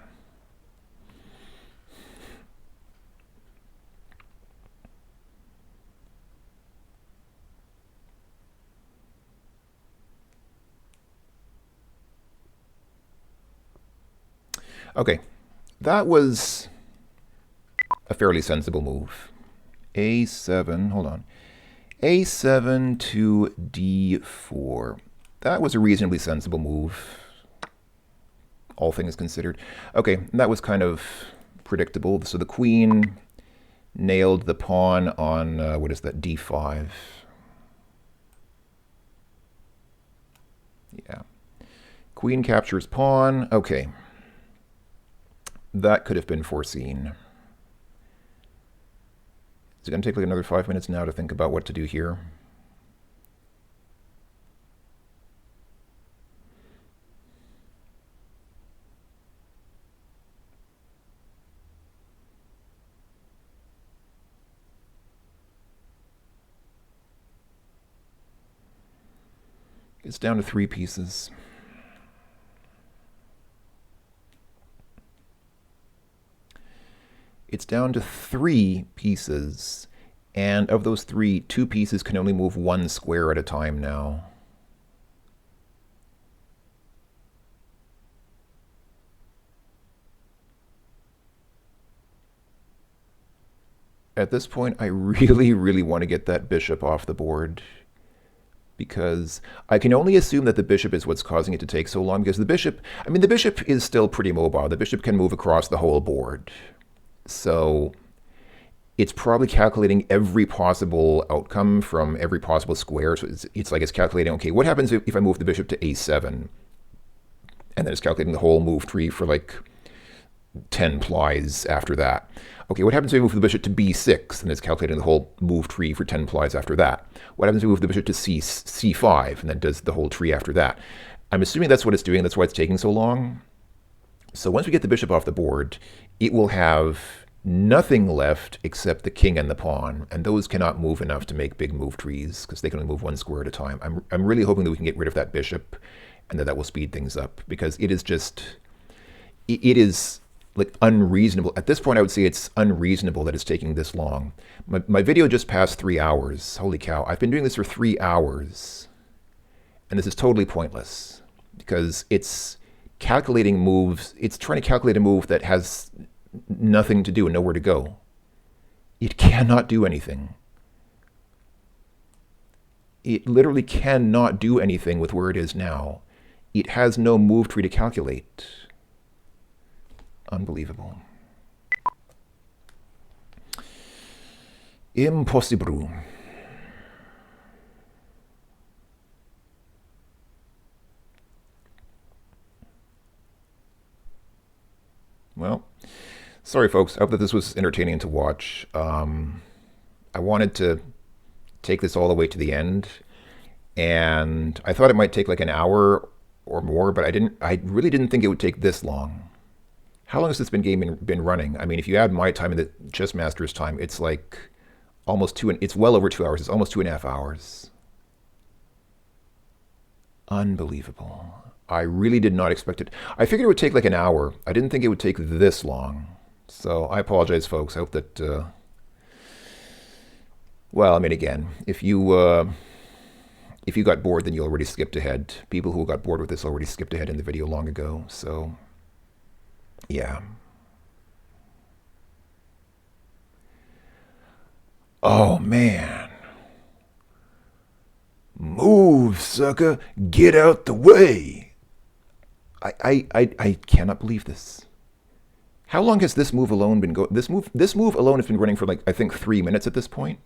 S1: Okay, that was a fairly sensible move. A7, hold on. A7 to D4. That was a reasonably sensible move, all things considered. Okay, that was kind of predictable. So the queen nailed the pawn on, what is that, d5. Yeah. Queen captures pawn. Okay. That could have been foreseen. Is it going to take like another 5 minutes now to think about what to do here? It's down to 3 pieces. It's down to 3 pieces, and of those 3, 2 pieces can only move 1 square at a time now. At this point, I really want to get that bishop off the board, because I can only assume that the bishop is what's causing it to take so long, because the bishop is still pretty mobile. The bishop can move across the whole board. So it's probably calculating every possible outcome from every possible square. So it's like it's calculating, okay, what happens if I move the bishop to a7? And then it's calculating the whole move tree for like 10 plies after that. Okay, what happens if I move the bishop to b6? And it's calculating the whole move tree for 10 plies after that. What happens if we move the bishop to c5? And then does the whole tree after that. I'm assuming that's what it's doing. That's why it's taking so long. So once we get the bishop off the board, it will have nothing left except the king and the pawn, and those cannot move enough to make big move trees because they can only move 1 square at a time. I'm really hoping that we can get rid of that bishop and that will speed things up, because it is like unreasonable. At this point, I would say it's unreasonable that it's taking this long. My video just passed 3 hours. Holy cow. I've been doing this for 3 hours, and this is totally pointless because it's calculating moves. It's trying to calculate a move that has nothing to do and nowhere to go. It cannot do anything. It literally cannot do anything with where it is now. It has no move tree to calculate. Unbelievable. Impossible. Well, sorry folks, I hope that this was entertaining to watch. I wanted to take this all the way to the end, and I thought it might take like an hour or more, but I really didn't think it would take this long. How long has this game been running? I mean, if you add my time and the Chessmaster's time, it's like almost it's well over 2 hours. It's almost 2.5 hours. Unbelievable. I really did not expect it. I figured it would take like an hour. I didn't think it would take this long. So I apologize, folks. I hope that, well, I mean, again, if you got bored, then you already skipped ahead. People who got bored with this already skipped ahead in the video long ago. So, yeah. Oh, man. Move, sucker. Get out the way. I cannot believe this. How long has this move alone been going? This move alone has been running for like, I think 3 minutes at this point.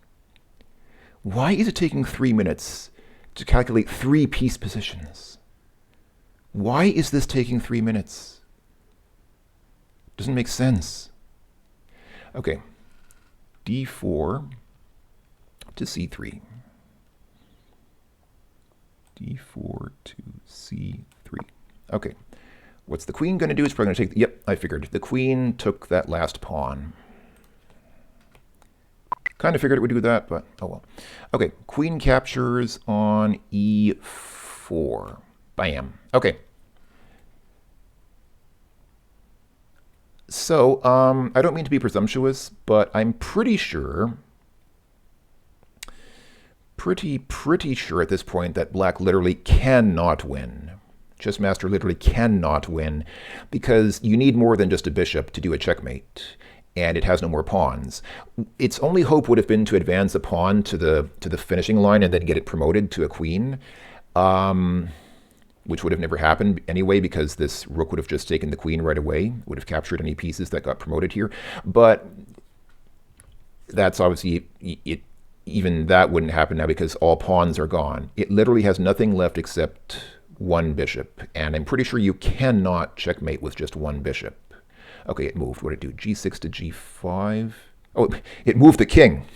S1: Why is it taking 3 minutes to calculate 3 piece positions? Why is this taking 3 minutes? Doesn't make sense. Okay. d4 to c3. d4 to c3. Okay. What's the queen going to do? It's probably going to take... Yep, I figured. The queen took that last pawn. Kind of figured it would do that, but oh well. Okay, queen captures on e4. Bam. Okay. So, I don't mean to be presumptuous, but I'm pretty sure... Pretty sure at this point that black literally cannot win. Chessmaster literally cannot win, because you need more than just a bishop to do a checkmate, and it has no more pawns. Its only hope would have been to advance a pawn to the finishing line and then get it promoted to a queen. which would have never happened anyway because this rook would have just taken the queen right away, would have captured any pieces that got promoted here. But that's obviously, even that wouldn't happen now because all pawns are gone. It literally has nothing left except one bishop, and I'm pretty sure you cannot checkmate with just one bishop. Okay, it moved. What did it do? G6 to G5. Oh, it moved the king.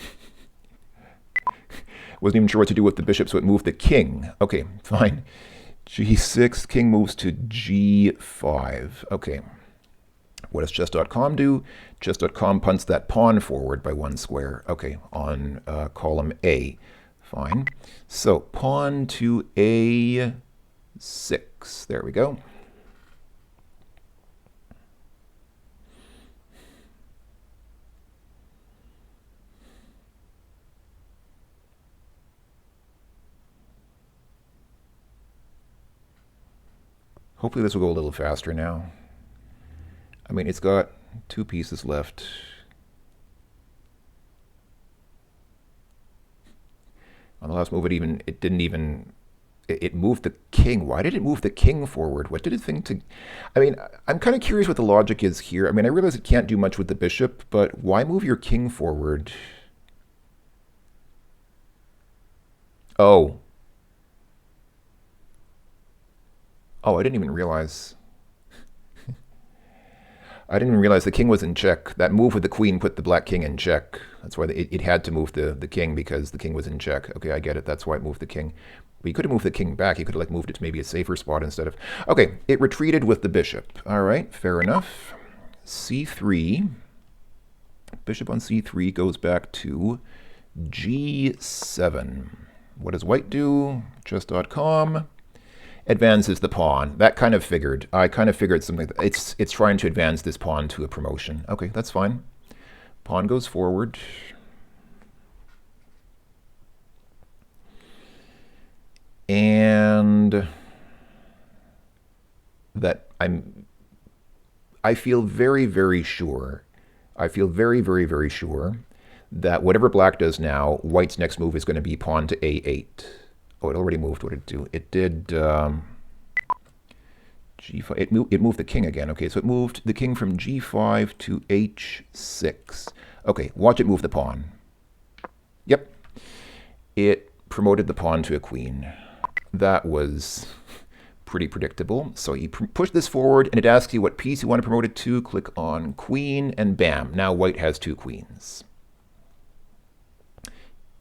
S1: Wasn't even sure what to do with the bishop, so it moved the king. Okay, fine. G6, king moves to G5. Okay. What does chess.com do? Chess.com punts that pawn forward by 1 square. Okay, on column A. Fine. So pawn to A6. There we go. Hopefully this will go a little faster now. I mean, it's got 2 pieces left. On the last move, it moved the king. Why did it move the king forward? What did it think to... I mean, I'm kind of curious what the logic is here. I mean, I realize it can't do much with the bishop, but why move your king forward? Oh. Oh, I didn't even realize. I didn't even realize the king was in check. That move with the queen put the black king in check. That's why it had to move the king, because the king was in check. Okay, I get it. That's why it moved the king. But you could have moved the king back. You could have like moved it to maybe a safer spot instead of... Okay, it retreated with the bishop. All right, fair enough. C3. Bishop on C3 goes back to G7. What does white do? Chess.com. Advances the pawn. That kind of figured. I kind of figured something. It's trying to advance this pawn to a promotion. Okay, that's fine. Pawn goes forward. And that I feel very, very sure. I feel very, very, very sure that whatever black does now, white's next move is going to be pawn to A8. Oh, it already moved. What did it do? It did G5. It moved the king again. Okay, so it moved the king from G5 to H6. Okay, watch it move the pawn. Yep. It promoted the pawn to a queen. That was pretty predictable. So you push this forward, and it asks you what piece you want to promote it to. Click on queen, and bam. Now white has 2 queens.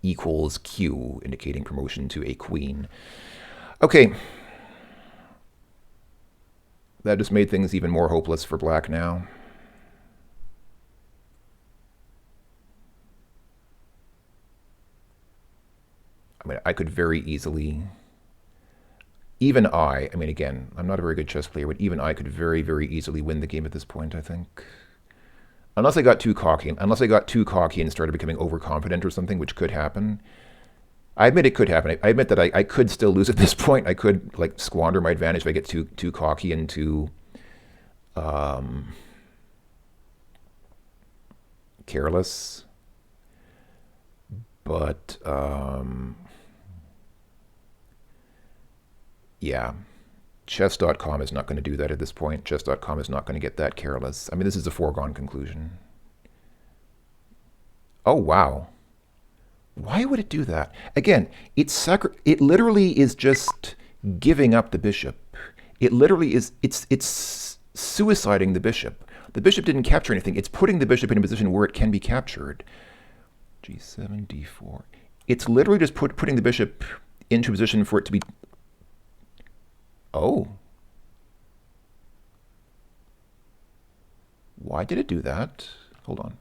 S1: Equals Q, indicating promotion to a queen. Okay. That just made things even more hopeless for black now. I mean, I could very easily... Even I mean, again, I'm not a very good chess player, but even I could very, very easily win the game at this point, I think. Unless I got too cocky. Unless I got too cocky and started becoming overconfident or something, which could happen. I admit it could happen. I admit that I could still lose at this point. I could like squander my advantage if I get too cocky and too careless. But yeah. Chess.com is not going to do that at this point. Chess.com is not going to get that careless. I mean, this is a foregone conclusion. Oh, wow. Why would it do that? Again, it literally is just giving up the bishop. It literally is, it's suiciding the bishop. The bishop didn't capture anything. It's putting the bishop in a position where it can be captured. G7, D4. It's literally just putting the bishop into a position for it to be... Oh. Why did it do that? Hold on.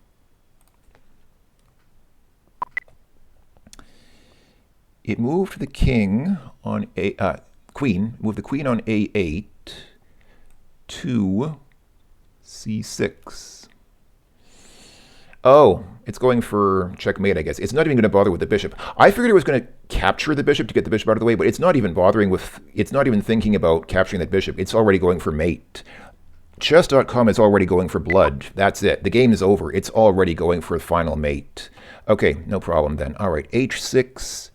S1: It moved the king on queen, moved the queen on A8 to C6. Oh, it's going for checkmate, I guess. It's not even going to bother with the bishop. I figured it was going to capture the bishop to get the bishop out of the way, but it's not even bothering with, it's not even thinking about capturing that bishop. It's already going for mate. Chess.com is already going for blood. That's it. The game is over. It's already going for a final mate. Okay, no problem then. All right, H6,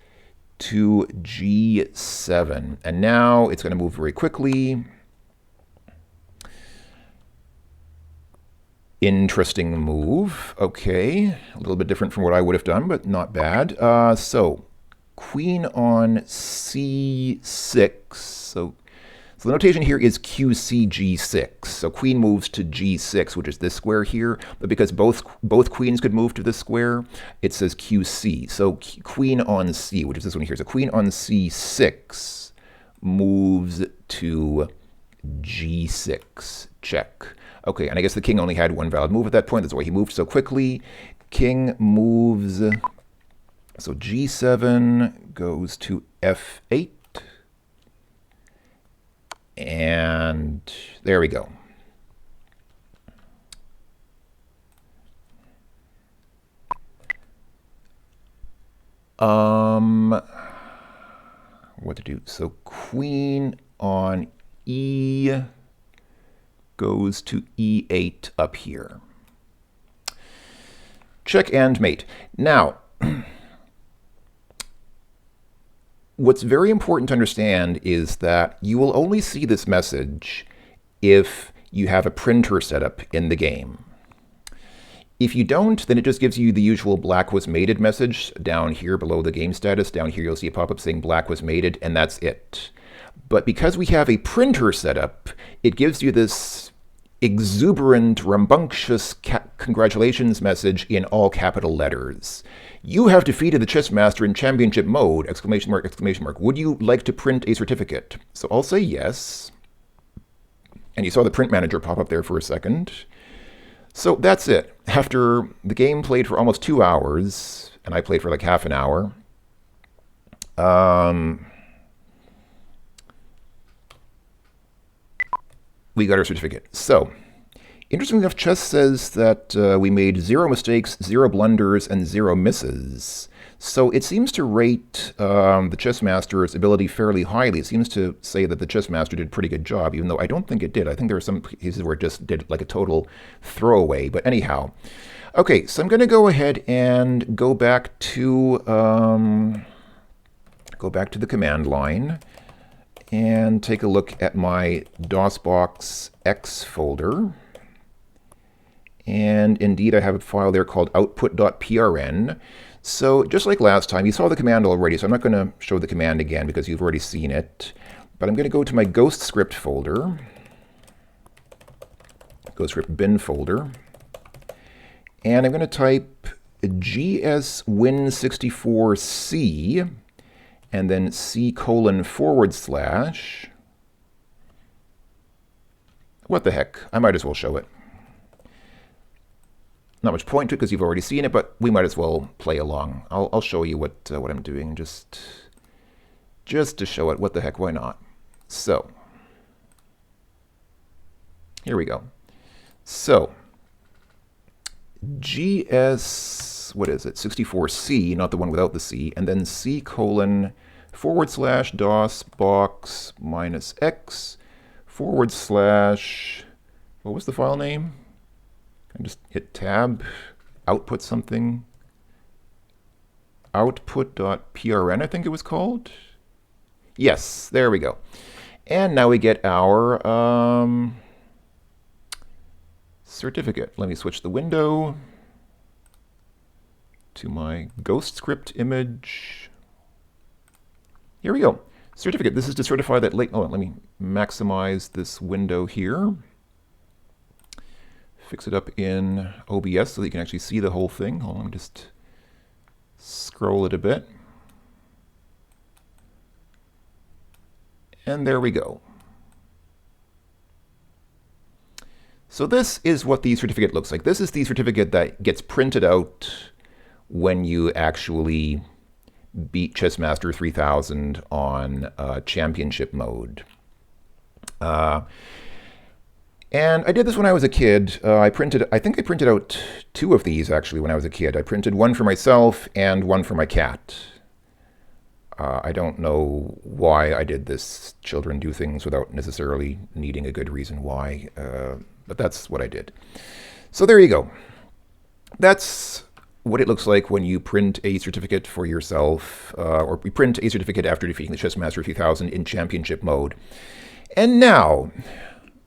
S1: to G7. And now it's going to move very quickly. Interesting move. Okay, a little bit different from what I would have done, but not bad. So queen on C6. So the notation here is QCG6. So queen moves to G6, which is this square here. But because both queens could move to this square, it says QC. So queen on C, which is this one here. So queen on C6 moves to G6. Check. Okay, and I guess the king only had one valid move at that point. That's why he moved so quickly. King moves. So G7 goes to F8. And there we go. What to do? So queen on E goes to E8 up here. Check and mate. Now, what's very important to understand is that you will only see this message if you have a printer set up in the game. If you don't, then it just gives you the usual black was mated message down here below the game status. Down here you'll see a pop-up saying black was mated, and that's it. But because we have a printer set up, it gives you this exuberant, rambunctious congratulations message in all capital letters. You have defeated the Chessmaster in championship mode! Exclamation mark, exclamation mark. Would you like to print a certificate? So I'll say yes. And you saw the print manager pop up there for a second. So that's it. After the game played for almost 2 hours, and I played for like half an hour, we got our certificate. So, interestingly enough, Chess says that we made 0 mistakes, 0 blunders, and 0 misses. So it seems to rate the Chessmaster's ability fairly highly. It seems to say that the Chessmaster did a pretty good job, even though I don't think it did. I think there are some cases where it just did like a total throwaway. But anyhow, okay, so I'm going to go ahead and go back to the command line and take a look at my DOSBox-X folder. And indeed, I have a file there called output.prn. So just like last time, you saw the command already, so I'm not going to show the command again because you've already seen it. But I'm going to go to my Ghost script folder, Ghost script bin folder, and I'm going to type gswin64c, and then c:// what the heck, I might as well show it. Not much point to it because you've already seen it, but we might as well play along. I'll show you what I'm doing just to show it. What the heck, why not? So, here we go. So, GS, what is it, 64C, not the one without the C, and then c:/ DOSBox-X / what was the file name? I just hit tab, output something, output.prn, I think it was called. Yes, there we go. And now we get our certificate. Let me switch the window to my Ghost script image. Here we go. Certificate. This is to certify that let me maximize this window here. Fix it up in OBS so that you can actually see the whole thing. Hold on, let me just scroll it a bit. And there we go. So this is what the certificate looks like. This is the certificate that gets printed out when you actually beat Chessmaster 3000 on championship mode. And I did this when I was a kid. I think I printed out 2 of these actually when I was a kid. I printed one for myself and one for my cat. I don't know why I did this. Children do things without necessarily needing a good reason why, but that's what I did. So there you go. That's what it looks like when you print a certificate for yourself, or we print a certificate after defeating the Chessmaster 3000 in championship mode. And now,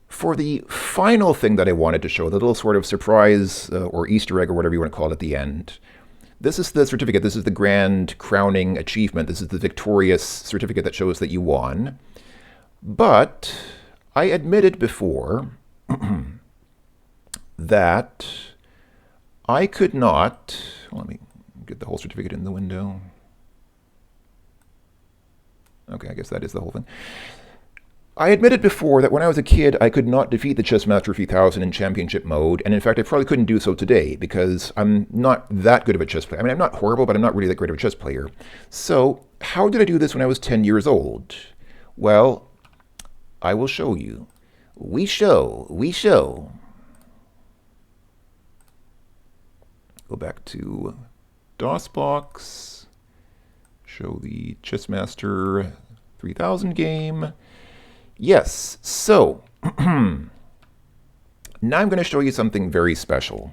S1: for the final thing that I wanted to show, the little sort of surprise or Easter egg or whatever you want to call it at the end. This is the certificate. This is the grand crowning achievement. This is the victorious certificate that shows that you won. But I admitted before that I could not... Let me get the whole certificate in the window. Okay, I guess that is the whole thing. I admitted before that when I was a kid, I could not defeat the Chessmaster 3000 in championship mode, and in fact, I probably couldn't do so today, because I'm not that good of a chess player. I mean, I'm not horrible, but I'm not really that great of a chess player. So, how did I do this when I was 10 years old? Well, I will show you. We show. Go back to DOSBox, show the Chessmaster 3000 game. Yes, so now I'm going to show you something very special.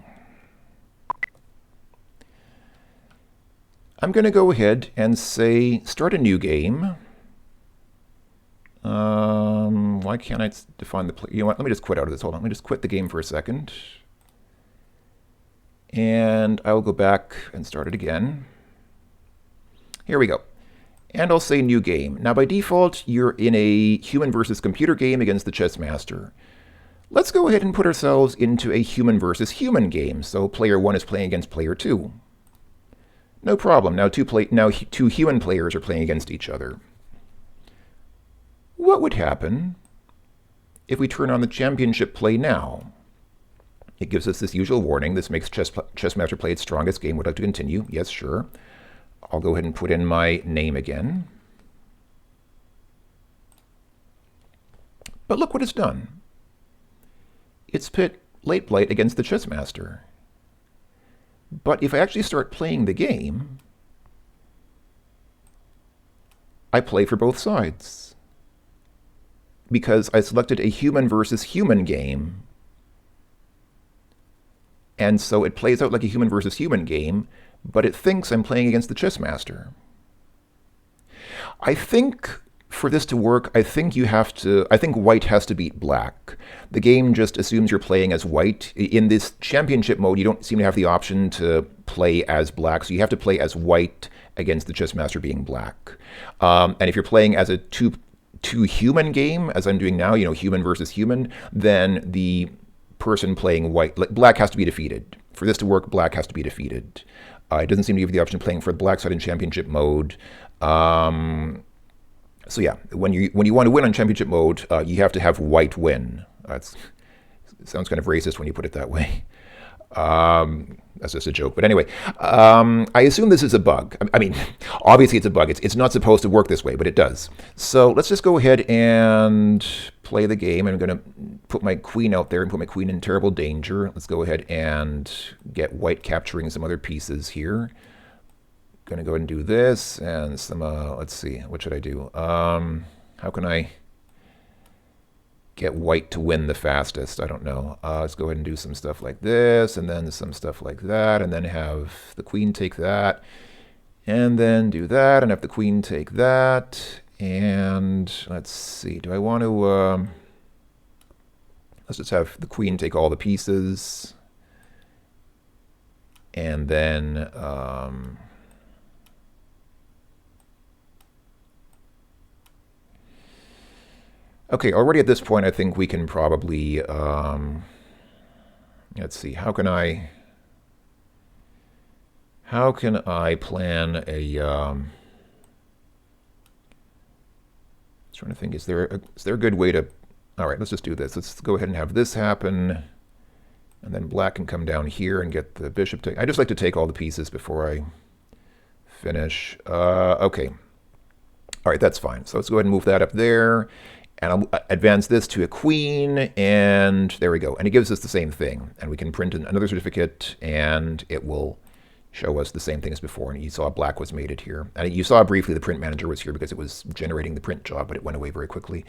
S1: I'm going to go ahead and say, start a new game. Why can't I define the play? You know what, let me just quit out of this. Hold on, let me just quit the game for a second. And I will go back and start it again. Here we go. And I'll say new game. Now by default, you're in a human versus computer game against the Chessmaster. Let's go ahead and put ourselves into a human versus human game. So player 1 is playing against player 2. No problem. Now two human players are playing against each other. What would happen if we turn on the championship play now? It gives us this usual warning. This makes Chessmaster play its strongest game. Would like to continue? Yes, sure. I'll go ahead and put in my name again. But look what it's done. It's pit Late Blight against the Chessmaster. But if I actually start playing the game, I play for both sides. Because I selected a human versus human game. And so it plays out like a human versus human game, but it thinks I'm playing against the Chessmaster. I think for this to work, I think white has to beat black. The game just assumes you're playing as white. In this championship mode, you don't seem to have the option to play as black, so you have to play as white against the Chessmaster being black. And if you're playing as a two human game, as I'm doing now, you know, human versus human, then the person playing white, black has to be defeated. For this to work, black has to be defeated. It doesn't seem to give you the option of playing for the black side in championship mode. So yeah, when you want to win on championship mode, you have to have white win. It sounds kind of racist when you put it that way. That's just a joke. But anyway, I assume this is a bug. I mean, obviously it's a bug. It's not supposed to work this way, but it does. So let's just go ahead and play the game. I'm going to put my queen out there and put my queen in terrible danger. Let's go ahead and get white capturing some other pieces here. Going to go ahead and do this and some, let's see, what should I do? How can I get white to win the fastest? I don't know. Let's go ahead and do some stuff like this, and then some stuff like that, and then have the queen take that, and then do that, and have the queen take that, and let's see, do I want to, let's just have the queen take all the pieces, and then, okay, already at this point, I think we can probably, let's see, how can I plan a, trying to think, is there a good way to, all right, let's just do this. Let's go ahead and have this happen, and then black can come down here and get the bishop take. I just like to take all the pieces before I finish. Okay, all right, that's fine. So let's go ahead and move that up there. And I'll advance this to a queen, and there we go. And it gives us the same thing. And we can print another certificate, and it will show us the same thing as before. And you saw black was mated here. And you saw briefly the print manager was here because it was generating the print job, but it went away very quickly.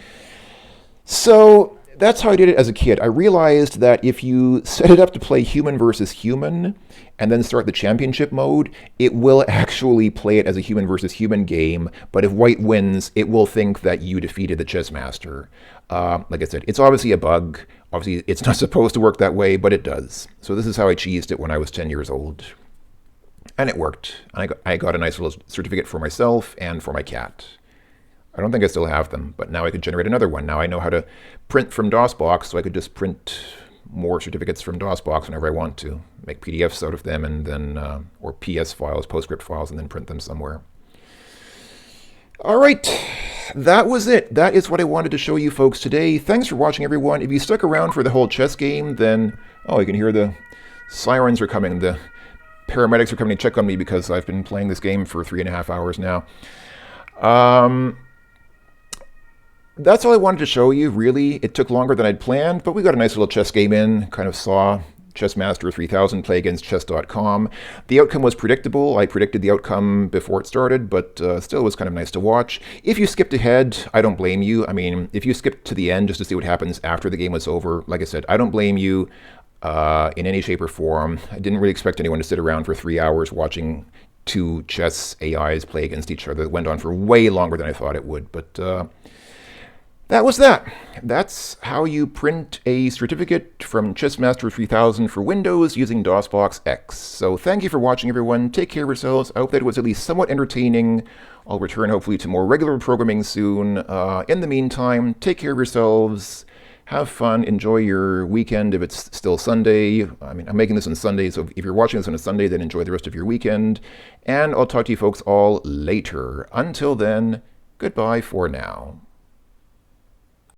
S1: So That's how I did it as a kid. I realized that if you set it up to play human versus human and then start the championship mode, it will actually play it as a human versus human game. But if white wins, it will think that you defeated the Chessmaster. Like I said, it's obviously a bug. Obviously, it's not supposed to work that way, but it does. So this is how I cheesed it when I was 10 years old. And it worked. I got a nice little certificate for myself and for my cat. I don't think I still have them, but now I could generate another one. Now I know how to print from DOSBox, so I could just print more certificates from DOSBox whenever I want to. Make PDFs out of them and then, or PS files, PostScript files, and then print them somewhere. All right, that was it. That is what I wanted to show you folks today. Thanks for watching, everyone. If you stuck around for the whole chess game, then, oh, you can hear the sirens are coming. The paramedics are coming to check on me because I've been playing this game for 3.5 hours now. That's all I wanted to show you, really. It took longer than I'd planned, but we got a nice little chess game in. Kind of saw Chessmaster 3000 play against chess.com. The outcome was predictable. I predicted the outcome before it started, but still it was kind of nice to watch. If you skipped ahead, I don't blame you. I mean, if you skipped to the end just to see what happens after the game was over, like I said, I don't blame you in any shape or form. I didn't really expect anyone to sit around for 3 hours watching two chess AIs play against each other. It went on for way longer than I thought it would, but that was that. That's how you print a certificate from Chessmaster 3000 for Windows using DOSBox-X. So thank you for watching, everyone. Take care of yourselves. I hope that it was at least somewhat entertaining. I'll return hopefully to more regular programming soon. In the meantime, take care of yourselves. Have fun. Enjoy your weekend if it's still Sunday. I mean, I'm making this on Sunday, so if you're watching this on a Sunday, then enjoy the rest of your weekend. And I'll talk to you folks all later. Until then, goodbye for now.